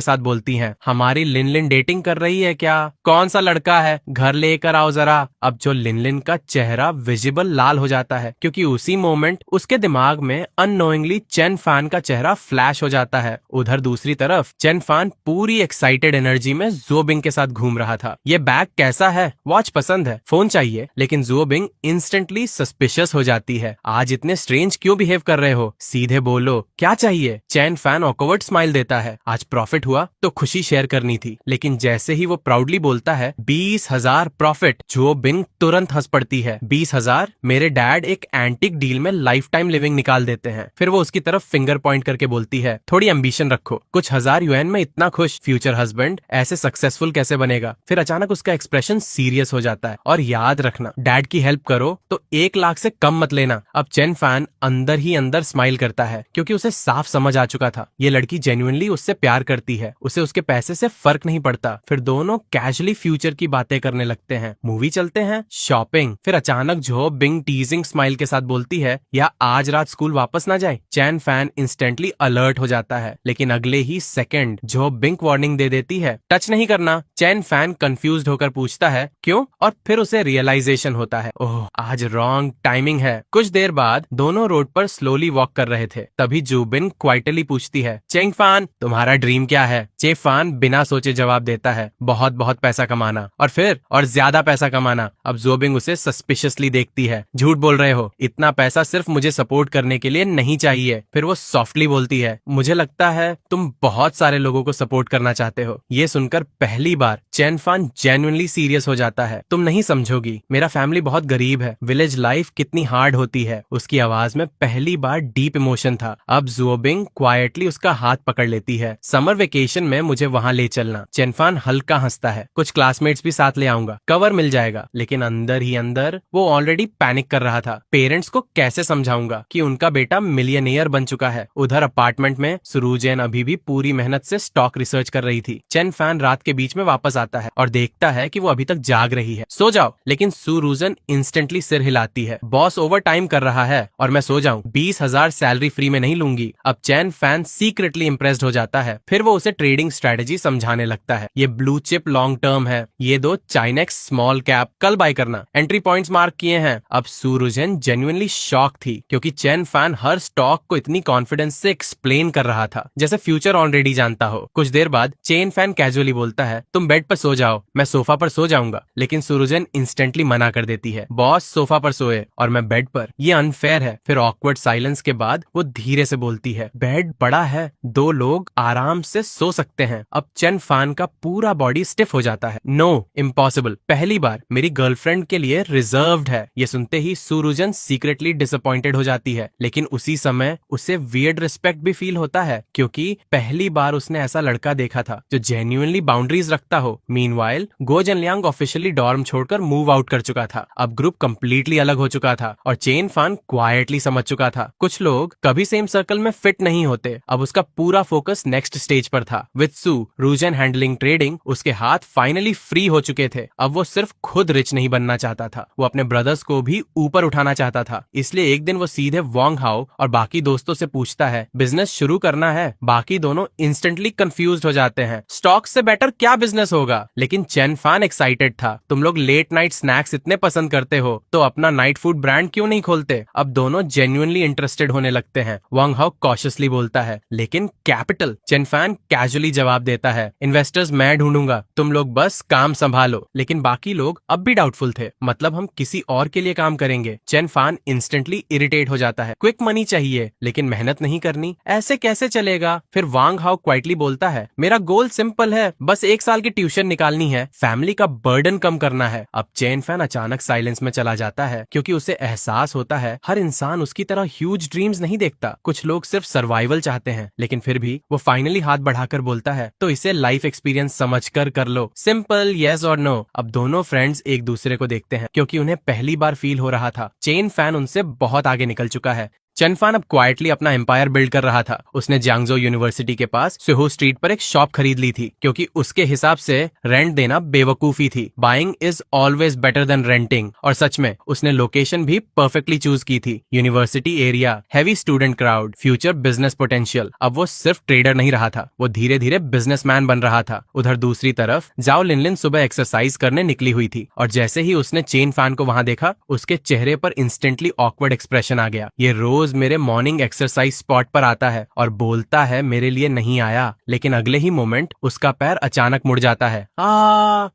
साथ बोलती है, हमारी लिनलिन डेटिंग कर रही है क्या? कौन सा लड़का है? घर लेकर आओ जरा। अब जो लिनलिन का चेहरा विजिबल लाल हो जाता है, क्योंकि उसी मोमेंट उसके दिमाग में अननोइंगली चेन फैन का चेहरा फ्लैश हो जाता है। उधर दूसरी तरफ चेन फैन पूरी एक्साइटेड एनर्जी में ज़ुओबिंग के साथ घूम रहा था। ये बैग कैसा है? वॉच पसंद है, फोन चाहिए। लेकिन ज़ुओबिंग इंस्टेंटली सस्पिशियस हो जाती है। आज इतने स्ट्रेंज क्यों बिहेव कर रहे हो? सीधे बोलो, क्या चाहिए? चेन फैन ऑकवर्ड स्माइल देता है। आज प्रॉफिट हुआ तो खुशी शेयर करनी थी। लेकिन जैसे ही वो प्राउडली बोलता है 20,000 प्रॉफिट, ज़ुओबिंग तुरंत हंस पड़ती है। 20,000? मेरे डैड एक एंटिक डील में लाइफ टाइम लिविंग निकाल देते हैं। फिर वो उसकी तरफ फिंगर पॉइंट करके बोलती है, थोड़ी एम्बिशन रखो। कुछ हजार यूएन में इतना खुश फ्यूचर हस्बैंड ऐसे सक्सेसफुल कैसे बनेगा? फिर अचानक उसका एक्सप्रेशन सीरियस हो जाता है। और याद रखना, डैड की हेल्प करो तो 1 लाख से कम मत लेना। अब चेन फैन अंदर ही अंदर स्माइल करता है, क्योंकि उसे साफ समझ आ चुका था ये लड़की जेन्युइनली उससे प्यार करती है। उसे उसके पैसे से फर्क नहीं पड़ता। फिर दोनों कैजुअली फ्यूचर की बातें करने लगते हैं। मूवी चलते हैं, शॉपिंग। फिर अचानक जो बिंग टीजिंग स्माइल के साथ बोलती है, या आज रात स्कूल वापस ना जाए। चेन फैन इंस्टेंटली अलर्ट हो जाता है, लेकिन अगले ही सेकंड जो बिंग वार्निंग दे देती है, टच नहीं करना। चेन फैन कंफ्यूज्ड होकर पूछता है, क्यों? और फिर उसे रियलाइजेशन होता है, ओह आज रॉन्ग टाइमिंग है। कुछ देर बाद दोनों रोड पर स्लोली वॉक कर रहे थे। तभी जूबिन क्वाइटली पूछती है, चेंग फैन तुम्हारा ड्रीम क्या है? चे फैन बिना सोचे जवाब देता है, बहुत बहुत पैसा कमाना, और फिर और ज्यादा पैसा कमाना। अब जोबिंग उसे सस्पिशियसली देखती है, झूठ बोल रहे हो, इतना पैसा सिर्फ मुझे सपोर्ट करने के लिए नहीं चाहिए। फिर वो सॉफ्टली बोलती है, मुझे लगता है तुम बहुत सारे लोगों को सपोर्ट करना चाहते हो। ये सुनकर पहली बार Chen Fan genuinely serious serious हो जाता है। तुम नहीं समझोगी, मेरा फैमिली बहुत गरीब है, विलेज लाइफ कितनी हार्ड होती है। उसकी आवाज में पहली बार डीप इमोशन था। अब जुओबिंग क्वाइटली उसका हाथ पकड़ लेती है। समर वेकेशन में मुझे वहां ले चलना। चेनफान हल्का हंसता है। कुछ क्लासमेट्स भी साथ ले आऊंगा, कवर मिल जाएगा। लेकिन अंदर ही अंदर वो ऑलरेडी पैनिक कर रहा था। पेरेंट्स को कैसे समझाऊंगा कि उनका बेटा मिलियनेयर बन चुका है। उधर अपार्टमेंट में सुरुजन अभी भी पूरी मेहनत से स्टॉक रिसर्च कर रही थी। चेनफान रात के बीच में वापस आता है और देखता है कि वो अभी तक जाग रही है। सो जाओ। लेकिन सुरुजन इंस्टेंटली सिर हिलाती है। बॉस ओवर टाइम कर रहा है और मैं सो जाऊं। 20,000 सैलरी फ्री में नहीं लूंगी। अब चेनफान सीक्रेटली इंप्रेस्ड हो जाता है। फिर वो उसे ट्रेडिंग स्ट्रेटेजी समझाने लगता है। ये ब्लू चिप लॉन्ग टर्म है, ये दो चाइनेक्स स्मॉल कैप कल बाय करना, एंट्री पॉइंट्स मार्क किए हैं। अब सुरुजन जेन्युइनली शॉक थी क्योंकि चेनफान हर स्टॉक को इतनी कॉन्फिडेंस से एक्सप्लेन कर रहा था जैसे फ्यूचर ऑलरेडी जानता हो। कुछ देर बाद चेनफान कैजुअली बोलता है, तुम बेड पर सो जाओ, मैं सोफा पर सो जाऊंगा। लेकिन सुरुजन इंस्टेंटली मना कर देती है। बॉस सोफा पर सोए और मैं बेड पर, ये अनफेयर है। फिर ऑकवर्ड साइलेंस के बाद वो धीरे से बोलती है, बेड बड़ा है, 2 लोग आराम से सो सकते हैं। अब चेनफान का पूरा बॉडी स्टिफ हो जाता है। नो, इम्पॉसिबल, पहली बार मेरी गर्लफ्रेंड के लिए रिजर्व्ड है। ये सुनते ही सुरुजन सीक्रेटली डिसअपॉइंटेड हो जाती है। लेकिन उसी समय उसे वियर्ड रिस्पेक्ट भी फील होता है क्योंकि पहली बार उसने ऐसा लड़का देखा था जो जेन्युइनली बाउंड्रीज रखता हो। मीनवाइल गो जनलियांग ऑफिशियली डॉर्म छोड़कर मूव आउट कर चुका था। अब ग्रुप कंप्लीटली अलग हो चुका था और चेनफान क्वाइटली समझ चुका था कुछ लोग कभी सेम सर्कल में फिट नहीं होते। अब उसका पूरा फोकस नेक्स्ट स्टेज पर था। विद सुरुजन हैंडलिंग ट्रेडिंग, उसके हाथ फाइनली फ्री हो चुके थे। अब वो सिर्फ खुद रिच नहीं बनना चाहता था, वो अपने ब्रदर्स को भी ऊपर उठाना चाहता था। इसलिए एक दिन वो सीधे वांग हाओ और बाकी दोस्तों से पूछता है, बिजनेस शुरू करना है। बाकी दोनों इंस्टेंटली कंफ्यूज्ड हो जाते हैं। स्टॉक से बेटर क्या बिजनेस होगा? लेकिन चेनफान एक्साइटेड था। तुम लोग लेट नाइट स्नैक्स इतने पसंद करते हो तो अपना नाइट फूड ब्रांड क्यों नहीं खोलते? अब दोनों जेन्युइनली इंटरेस्टेड होने लगते हैं। वांग हाओ कॉशियसली बोलता है, लेकिन कैपिटल? चेनफान कैजुअली जवाब देता है, इन्वेस्टर्स मैं ढूंढूंगा, तुम लोग बस काम संभालो। लेकिन बाकी लोग अब भी डाउटफुल थे। मतलब हम किसी और के लिए काम करेंगे। चेनफान इंस्टेंटली इरिटेट हो जाता है। क्विक मनी चाहिए लेकिन मेहनत नहीं करनी, ऐसे कैसे चलेगा? फिर वांग हाओ क्वाइटली बोलता है, मेरा गोल सिंपल है, बस 1 साल की ट्यूशन निकालनी है, फैमिली का बर्डन कम करना है। अब चेनफान अचानक साइलेंस में चला जाता है क्योंकि उसे एहसास होता है हर इंसान उसकी तरह ह्यूज ड्रीम्स नहीं देखता। कुछ लोग सिर्फ सर्वाइवल चाहते हैं। लेकिन फिर भी वो फाइनली हाथ बढ़ाकर बोलता है, तो इसे लाइफ एक्सपीरियंस समझकर कर लो, सिंपल, येस और नो। अब दोनों फ्रेंड्स एक दूसरे को देखते हैं क्योंकि उन्हें पहली बार फील हो रहा था चेनफान उनसे बहुत आगे निकल चुका है। चेनफान अब क्वाइटली अपना एम्पायर बिल्ड कर रहा था। उसने जियांगजो यूनिवर्सिटी के पास सुहो स्ट्रीट पर एक शॉप खरीद ली थी क्योंकि उसके हिसाब से रेंट देना बेवकूफी थी। Buying is always better than renting. और सच में उसने लोकेशन भी परफेक्टली चूज की थी। University area, heavy student crowd, future business potential. अब वो सिर्फ ट्रेडर नहीं रहा था, वो धीरे धीरे बिजनेसमैन बन रहा था। उधर दूसरी तरफ जाओ लिनलिन सुबह एक्सरसाइज करने निकली हुई थी और जैसे ही उसने चेनफान को वहां देखा उसके चेहरे पर इंस्टेंटली ऑकवर्ड एक्सप्रेशन आ गया। ये रोज मेरे मॉर्निंग एक्सरसाइज स्पॉट पर आता है और बोलता है मेरे लिए नहीं आया। लेकिन अगले ही मोमेंट उसका पैर अचानक मुड़ जाता है।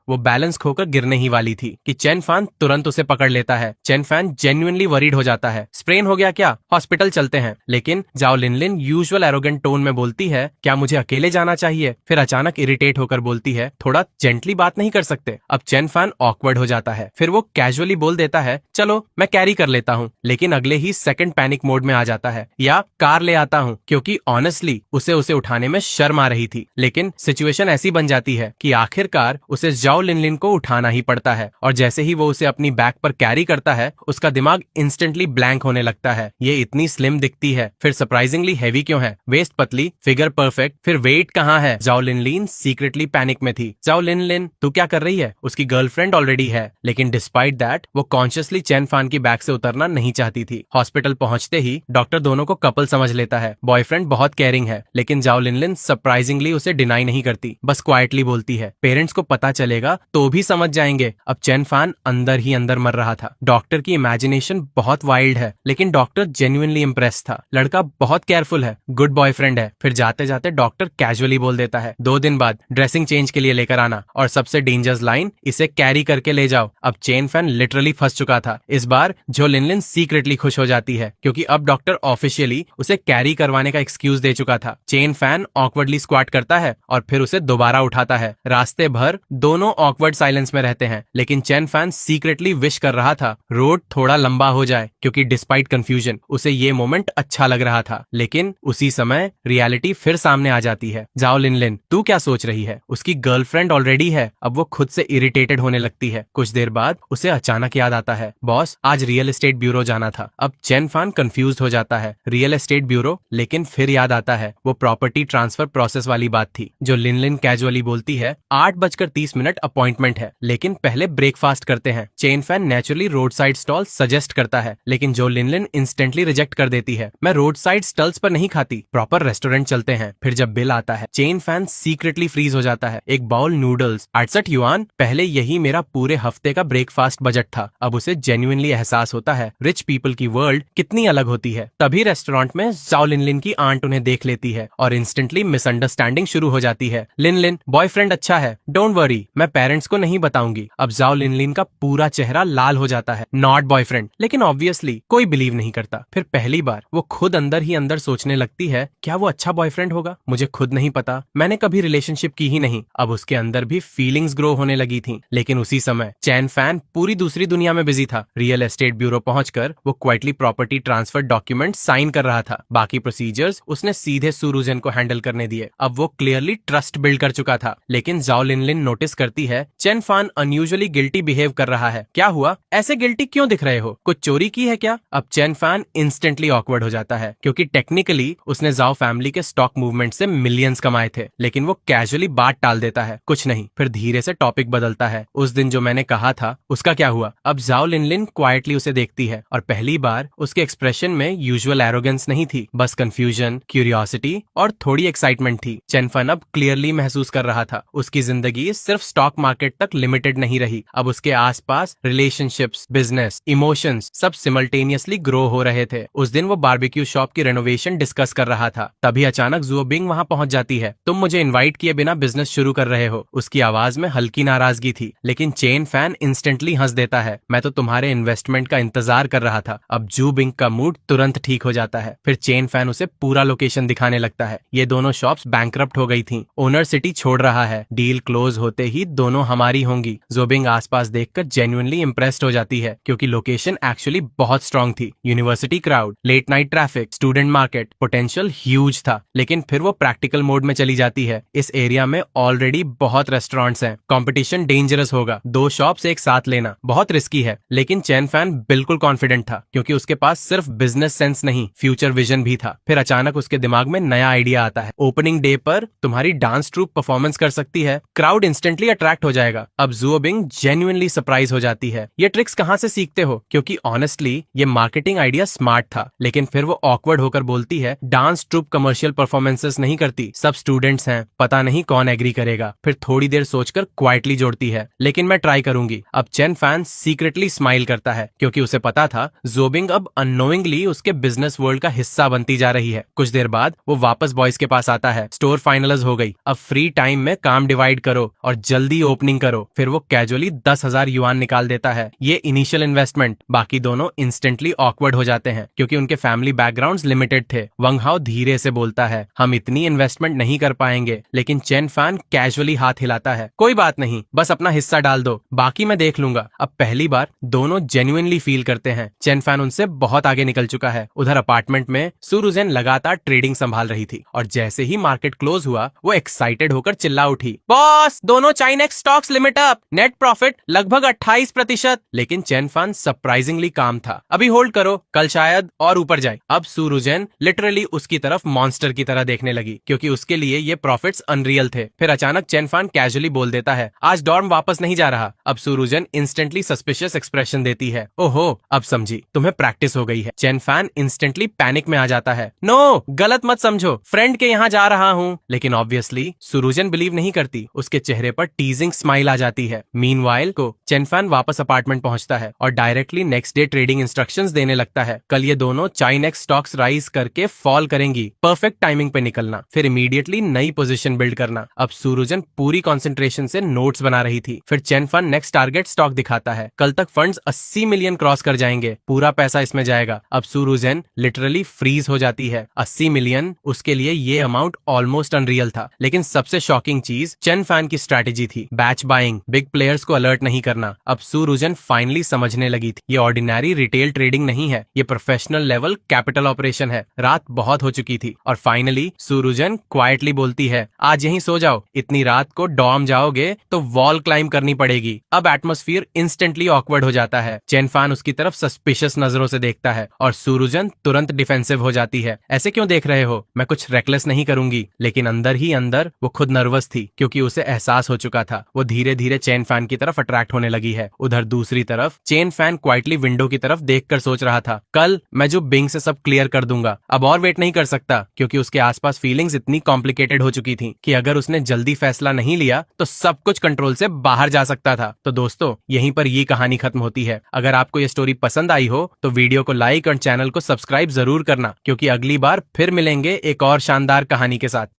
वो बैलेंस खोकर गिरने ही वाली थी कि चेनफान तुरंत उसे पकड़ लेता है। चेनफान जेन्युइनली वरीड हो जाता है, स्प्रेन हो गया क्या? हॉस्पिटल चलते हैं। लेकिन जाओ लिनलिन यूजुअल एरोगेंट टोन में बोलती है, क्या मुझे अकेले जाना चाहिए? फिर अचानक इरिटेट होकर बोलती है, थोड़ा जेंटली बात नहीं कर सकते? अब चेनफान ऑकवर्ड हो जाता है। फिर वो कैजुअली बोल देता है, चलो मैं कैरी कर लेता हूँ। लेकिन अगले ही सेकंड पैनिक मोड में आ जाता है, या कार ले आता हूँ, क्योंकि ऑनेस्टली उसे उठाने में शर्म आ रही थी। लेकिन सिचुएशन ऐसी बन जाती है कि आखिरकार उसे जाओ लिनलिन को उठाना ही पड़ता है। और जैसे ही वो उसे अपनी बैक पर कैरी करता है उसका दिमाग इंस्टेंटली ब्लैंक होने लगता है। ये इतनी स्लिम दिखती है, फिर सरप्राइजिंगली हैवी क्यों है? वेस्ट पतली, फिगर परफेक्ट, फिर वेट कहाँ है? जाओ लिनलिन सीक्रेटली पैनिक में थी। जाओ लिनलिन तू क्या कर रही है? उसकी गर्लफ्रेंड ऑलरेडी है। लेकिन डिस्पाइट दैट वो कॉन्शियसली चेनफान की बैक से उतरना नहीं चाहती थी। हॉस्पिटल पहुंचते ही डॉक्टर दोनों को कपल समझ लेता है। बॉयफ्रेंड बहुत केयरिंग है लेकिन जाओ लिनलिन सरप्राइजिंगली उसे डिनाई नहीं करती, बस क्वाइटली बोलती है, पेरेंट्स को पता चलेगा तो भी समझ जाएंगे। अब चेनफान अंदर ही अंदर मर रहा था। डॉक्टर की इमेजिनेशन बहुत वाइल्ड है लेकिन डॉक्टर जेन्युइनली इंप्रेस था। लड़का बहुत केयरफुल है, गुड बॉयफ्रेंड है। फिर जाते जाते डॉक्टर कैजुअली बोल देता है, 2 दिन बाद ड्रेसिंग चेंज के लिए लेकर आना, और सबसे डेंजरस लाइन, इसे कैरी करके ले जाओ। अब चेनफान लिटरली फंस चुका था। इस बार जो लिनलिन सीक्रेटली खुश हो जाती है क्योंकि अब अब डॉक्टर ऑफिशियली उसे कैरी करवाने का एक्सक्यूज दे चुका था। चेन फैन ऑकवर्डली स्क्वाट करता है और फिर उसे दोबारा उठाता है। रास्ते भर दोनों ऑकवर्ड साइलेंस में रहते हैं, लेकिन चेन फैन सीक्रेटली विश कर रहा था रोड थोड़ा लंबा हो जाए, क्योंकि डिस्पाइट कंफ्यूजन उसे ये मोमेंट अच्छा लग रहा था। लेकिन उसी समय रियलिटी फिर सामने आ जाती है। जाओ लिन, तू क्या सोच रही है? उसकी गर्लफ्रेंड ऑलरेडी है। अब वो खुद से इरिटेटेड होने लगती है। कुछ देर बाद उसे अचानक याद आता है, बॉस आज रियल एस्टेट ब्यूरो जाना था। अब चेन फैन कंफ्यूज हो जाता है, रियल एस्टेट ब्यूरो? लेकिन फिर याद आता है वो प्रॉपर्टी ट्रांसफर प्रोसेस वाली बात थी जो लिन कैजुअली बोलती है 8:30 अपॉइंटमेंट है, लेकिन पहले ब्रेकफास्ट करते हैं। Chain fan naturally road side stall suggest करता है, लेकिन जो लिन इंस्टेंटली रिजेक्ट कर देती है। मैं रोड साइड स्टॉल्स पर नहीं खाती, प्रॉपर रेस्टोरेंट चलते हैं। फिर जब बिल आता है चेन फैन सीक्रेटली फ्रीज हो जाता है। एक बाउल नूडल्स 68 युआन, पहले यही मेरा पूरे हफ्ते का ब्रेकफास्ट बजट था। अब उसे जेन्युइनली एहसास होता है रिच पीपल की वर्ल्ड कितनी अलग होती है। तभी रेस्टोरेंट में जाओ लिन की आंट उन्हें देख लेती है और इंस्टेंटली मिसअंडरस्टैंडिंग शुरू हो जाती है। लिन बॉयफ्रेंड अच्छा है, डोंट वरी, मैं पेरेंट्स को नहीं बताऊंगी। अब जाओ लिन का पूरा चेहरा लाल हो जाता है, नॉट बॉयफ्रेंड। लेकिन ऑब्वियसली कोई बिलीव नहीं करता। फिर पहली बार वो खुद अंदर ही अंदर सोचने लगती है, क्या वो अच्छा बॉयफ्रेंड होगा? मुझे खुद नहीं पता, मैंने कभी रिलेशनशिप की ही नहीं। अब उसके अंदर भी फीलिंग्स ग्रो होने लगी थी। लेकिन उसी समय चैन फैन पूरी दूसरी दुनिया में बिजी था। रियल एस्टेट ब्यूरो पहुंचकर वो quietly property transfer document sign कर रहा था। बाकी प्रोसीजर्स उसने सीधे सुरुजन को हैंडल करने दिए। अब वो क्लियरली ट्रस्ट बिल्ड कर चुका था। लेकिन जाओ लिन नोटिस करती है chain fan unusually guilty behave कर रहा है। क्या हुआ? ऐसे गिल्टी क्यों दिख रहे हो? कुछ चोरी की है क्या? अब चेन फैन इंस्टेंटली ऑकवर्ड हो जाता है, क्योंकि टेक्निकली उसने जाओ फैमिली के स्टॉक मूवमेंट से मिलियंस कमाए थे। लेकिन वो कैजुअली बात टाल देता है, कुछ नहीं। फिर धीरे से टॉपिक बदलता है, उस दिन जो मैंने कहा था उसका क्या हुआ? अब जाओ लिन क्वाइटली उसे देखती है और पहली बार उसके एक्सप्रेशन में यूजुअल एरोगेंस नहीं थी, बस कंफ्यूजन, क्यूरियोसिटी और थोड़ी एक्साइटमेंट थी। चेन फैन अब क्लियरली महसूस कर रहा था उसकी जिंदगी सिर्फ स्टॉक मार्केट तक लिमिटेड नहीं रही। अब उसके आसपास रिलेशनशिप्स, बिजनेस, इमोशंस सब सिमल्टेनियसली ग्रो हो रहे थे। उस दिन वो बारबेक्यू शॉप की रेनोवेशन डिस्कस कर रहा था। तभी अचानक जुओ बिंग वहां पहुंच जाती है। तुम मुझे इनवाइट किए बिना बिजनेस शुरू कर रहे हो? उसकी आवाज में हल्की नाराजगी थी। लेकिन चेन फैन इंस्टेंटली हंस देता है, मैं तो तुम्हारे इन्वेस्टमेंट का इंतजार कर रहा था। अब जू बिंग का मूड तुरंत ठीक हो जाता है। फिर चेन फैन उसे पूरा लोकेशन दिखाने लगता है। ये दोनों शॉप्स बैंकरप्ट हो गई थी, ओनर सिटी छोड़ रहा है, डील क्लोज होते ही दोनों हमारी होंगी। जोबिंग आसपास देखकर जेन्युइनली इंप्रेस्ड हो जाती है, क्योंकि लोकेशन एक्चुअली बहुत स्ट्रांग थी। University crowd, late night traffic, student market, potential huge था। लेकिन फिर वो प्रैक्टिकल मोड में चली जाती है। इस एरिया में ऑलरेडी बहुत रेस्टोरेंट्स हैं, कंपटीशन डेंजरस होगा, 2 शॉप्स एक साथ लेना बहुत रिस्की है। लेकिन चेन फैन बिल्कुल कॉन्फिडेंट था, क्योंकि उसके पास सिर्फ बिजनेस सेंस नहीं, फ्यूचर विजन भी था। फिर अचानक उसके दिमाग में नया आइडिया आता है, ओपनिंग डे पर तुम्हारी डांस ट्रूप परफॉर्मेंस कर सकती है, क्राउड इंस्टेंटली अट्रैक्ट हो जाएगा। अब जुओ बिंग जेन्युइनली सरप्राइज हो जाती है, ये ट्रिक्स कहाँ से सीखते हो? क्योंकि ऑनेस्टली ये मार्केटिंग आइडिया स्मार्ट था। लेकिन फिर वो ऑकवर्ड होकर बोलती है, डांस ट्रूप कमर्शियल परफॉर्मेंसेस नहीं करती, सब स्टूडेंट्स हैं, पता नहीं कौन एग्री करेगा। फिर थोड़ी देर सोचकर क्वाइटली जोड़ती है, लेकिन मैं ट्राई करूंगी। अब चेन फैन सीक्रेटली स्माइल करता है, क्योंकि उसे पता था जोबिंग अब अननोइंगली उसके बिजनेस वर्ल्ड का हिस्सा बनती जा रही है। कुछ देर बाद वो वापस बॉयज के पास आता है, स्टोर फाइनलाइज हो गई, अब फ्री टाइम में काम डिवाइड करो और जल्दी ओपनिंग करो। फिर वो कैजुअली 10,000 युआन निकाल देता है, ये इनिशियल इन्वेस्टमेंट। बाकी दोनों इंस्टेंटली ऑकवर्ड हो जाते हैं, क्योंकि उनके फैमिली बैकग्राउंड्स लिमिटेड थे। वंग हाओ धीरे से बोलता है, हम इतनी इन्वेस्टमेंट नहीं कर पाएंगे। लेकिन चेन फैन कैजुअली हाथ हिलाता है, कोई बात नहीं, बस अपना हिस्सा डाल दो, बाकी मैं देख लूंगा। अब पहली बार दोनों जेन्युइनली फील करते हैं चेन फैन उनसे बहुत आगे निकल चुका है। उधर अपार्टमेंट में सुरुजेन लगातार ट्रेडिंग संभाल रही थी और जैसे ही मार्केट क्लोज हुआ वो एक्साइटेड होकर चिल्ला उठी, बॉस दोनों Chinex stocks limit up, net profit लगभग 28%। लेकिन चेन फैन सरप्राइजिंगली काम था, अभी होल्ड करो, कल शायद और ऊपर जाए। अब सुरुजेन लिटरली उसकी तरफ मॉन्स्टर की तरह देखने लगी, क्योंकि उसके लिए ये प्रॉफिट्स अनरियल थे। फिर अचानक चेन फैन कैजुअली बोल देता है, आज डॉर्म वापस नहीं जा रहा। अब सुरुजेन इंस्टेंटली सस्पिशियस एक्सप्रेशन देती है, ओहो अब समझी, तुम्हें प्रैक्टिस हो गई है। चेन फैन इंस्टेंटली पैनिक में आ जाता है, नो गलत मत समझो, फ्रेंड के यहाँ जा रहा हूँ। लेकिन ऑब्वियसली सुरुजेन बिलीव नहीं करती, उसके चेहरे पर टीजिंग स्माइल आ जाती है। मीनवाइल को चेन फैन वापस अपार्टमेंट पहुंचता है और directly next day trading instructions देने लगता है, कल ये दोनों चाइनेक्स स्टॉक्स राइज करके फॉल करेंगी, परफेक्ट टाइमिंग पे निकलना, फिर इमीडिएटली नई पोजीशन बिल्ड करना। अब सुरुजेन पूरी कंसंट्रेशन से नोट्स बना रही थी। फिर chain fan next target stock दिखाता है, कल तक फंड्स 80 मिलियन क्रॉस कर जाएंगे, पूरा पैसा इसमें जाएगा। अब सुरुजन लिटरली फ्रीज हो जाती है। 80 मिलियन उसके लिए ये अमाउंट ऑलमोस्ट अनरियल था। लेकिन सबसे शॉकिंग चीज चेन फैन की स्ट्रैटेजी थी, बैच बाइंग, बिग प्लेयर्स को अलर्ट नहीं करना। अब सुरुजन फाइनली समझने लगी थी, ये ऑर्डिनरी रिटेल ट्रेडिंग नहीं है, ये प्रोफेशनल लेवल कैपिटल ऑपरेशन है। रात बहुत हो चुकी थी और फाइनली सुरुजन क्वाइटली बोलती है, आज यहीं सो जाओ, इतनी रात को डॉर्म जाओगे तो वॉल क्लाइंब करनी पड़ेगी। अब एटमॉस्फेयर इंस्टेंटली ऑकवर्ड हो जाता है। चेन फैन उसकी तरफ सस्पिशियस नजरों से देखता है और सुरुजन तुरंत डिफेंसिव हो जाती है। ऐसे क्यों देख रहे हो, मैं कुछ रेकलेस नहीं करूंगी। लेकिन अंदर ही अंदर वो खुद नर्वस थी, क्योंकि उसे एहसास हो चुका था वो धीरे धीरे चेन फैन की तरफ अट्रैक्ट होने लगी है। उधर दूसरी तरफ चेन फैन क्वाइटली विंडो की तरफ देखकर सोच रहा था, कल मैं जो बिंग से सब क्लियर कर दूंगा। अब और वेट नहीं कर सकता, क्योंकि उसके आसपास फीलिंग्स इतनी कॉम्प्लिकेटेड हो चुकी थी कि अगर उसने जल्दी फैसला नहीं लिया तो सब कुछ कंट्रोल से बाहर जा सकता था। तो दोस्तों, यहीं पर ये कहानी खत्म होती है। अगर आपको ये स्टोरी पसंद आई हो तो वीडियो को लाइक और चैनल को सब्सक्राइब जरूर करना, क्योंकि अगली बार फिर मिलेंगे एक और शानदार कहानी के साथ।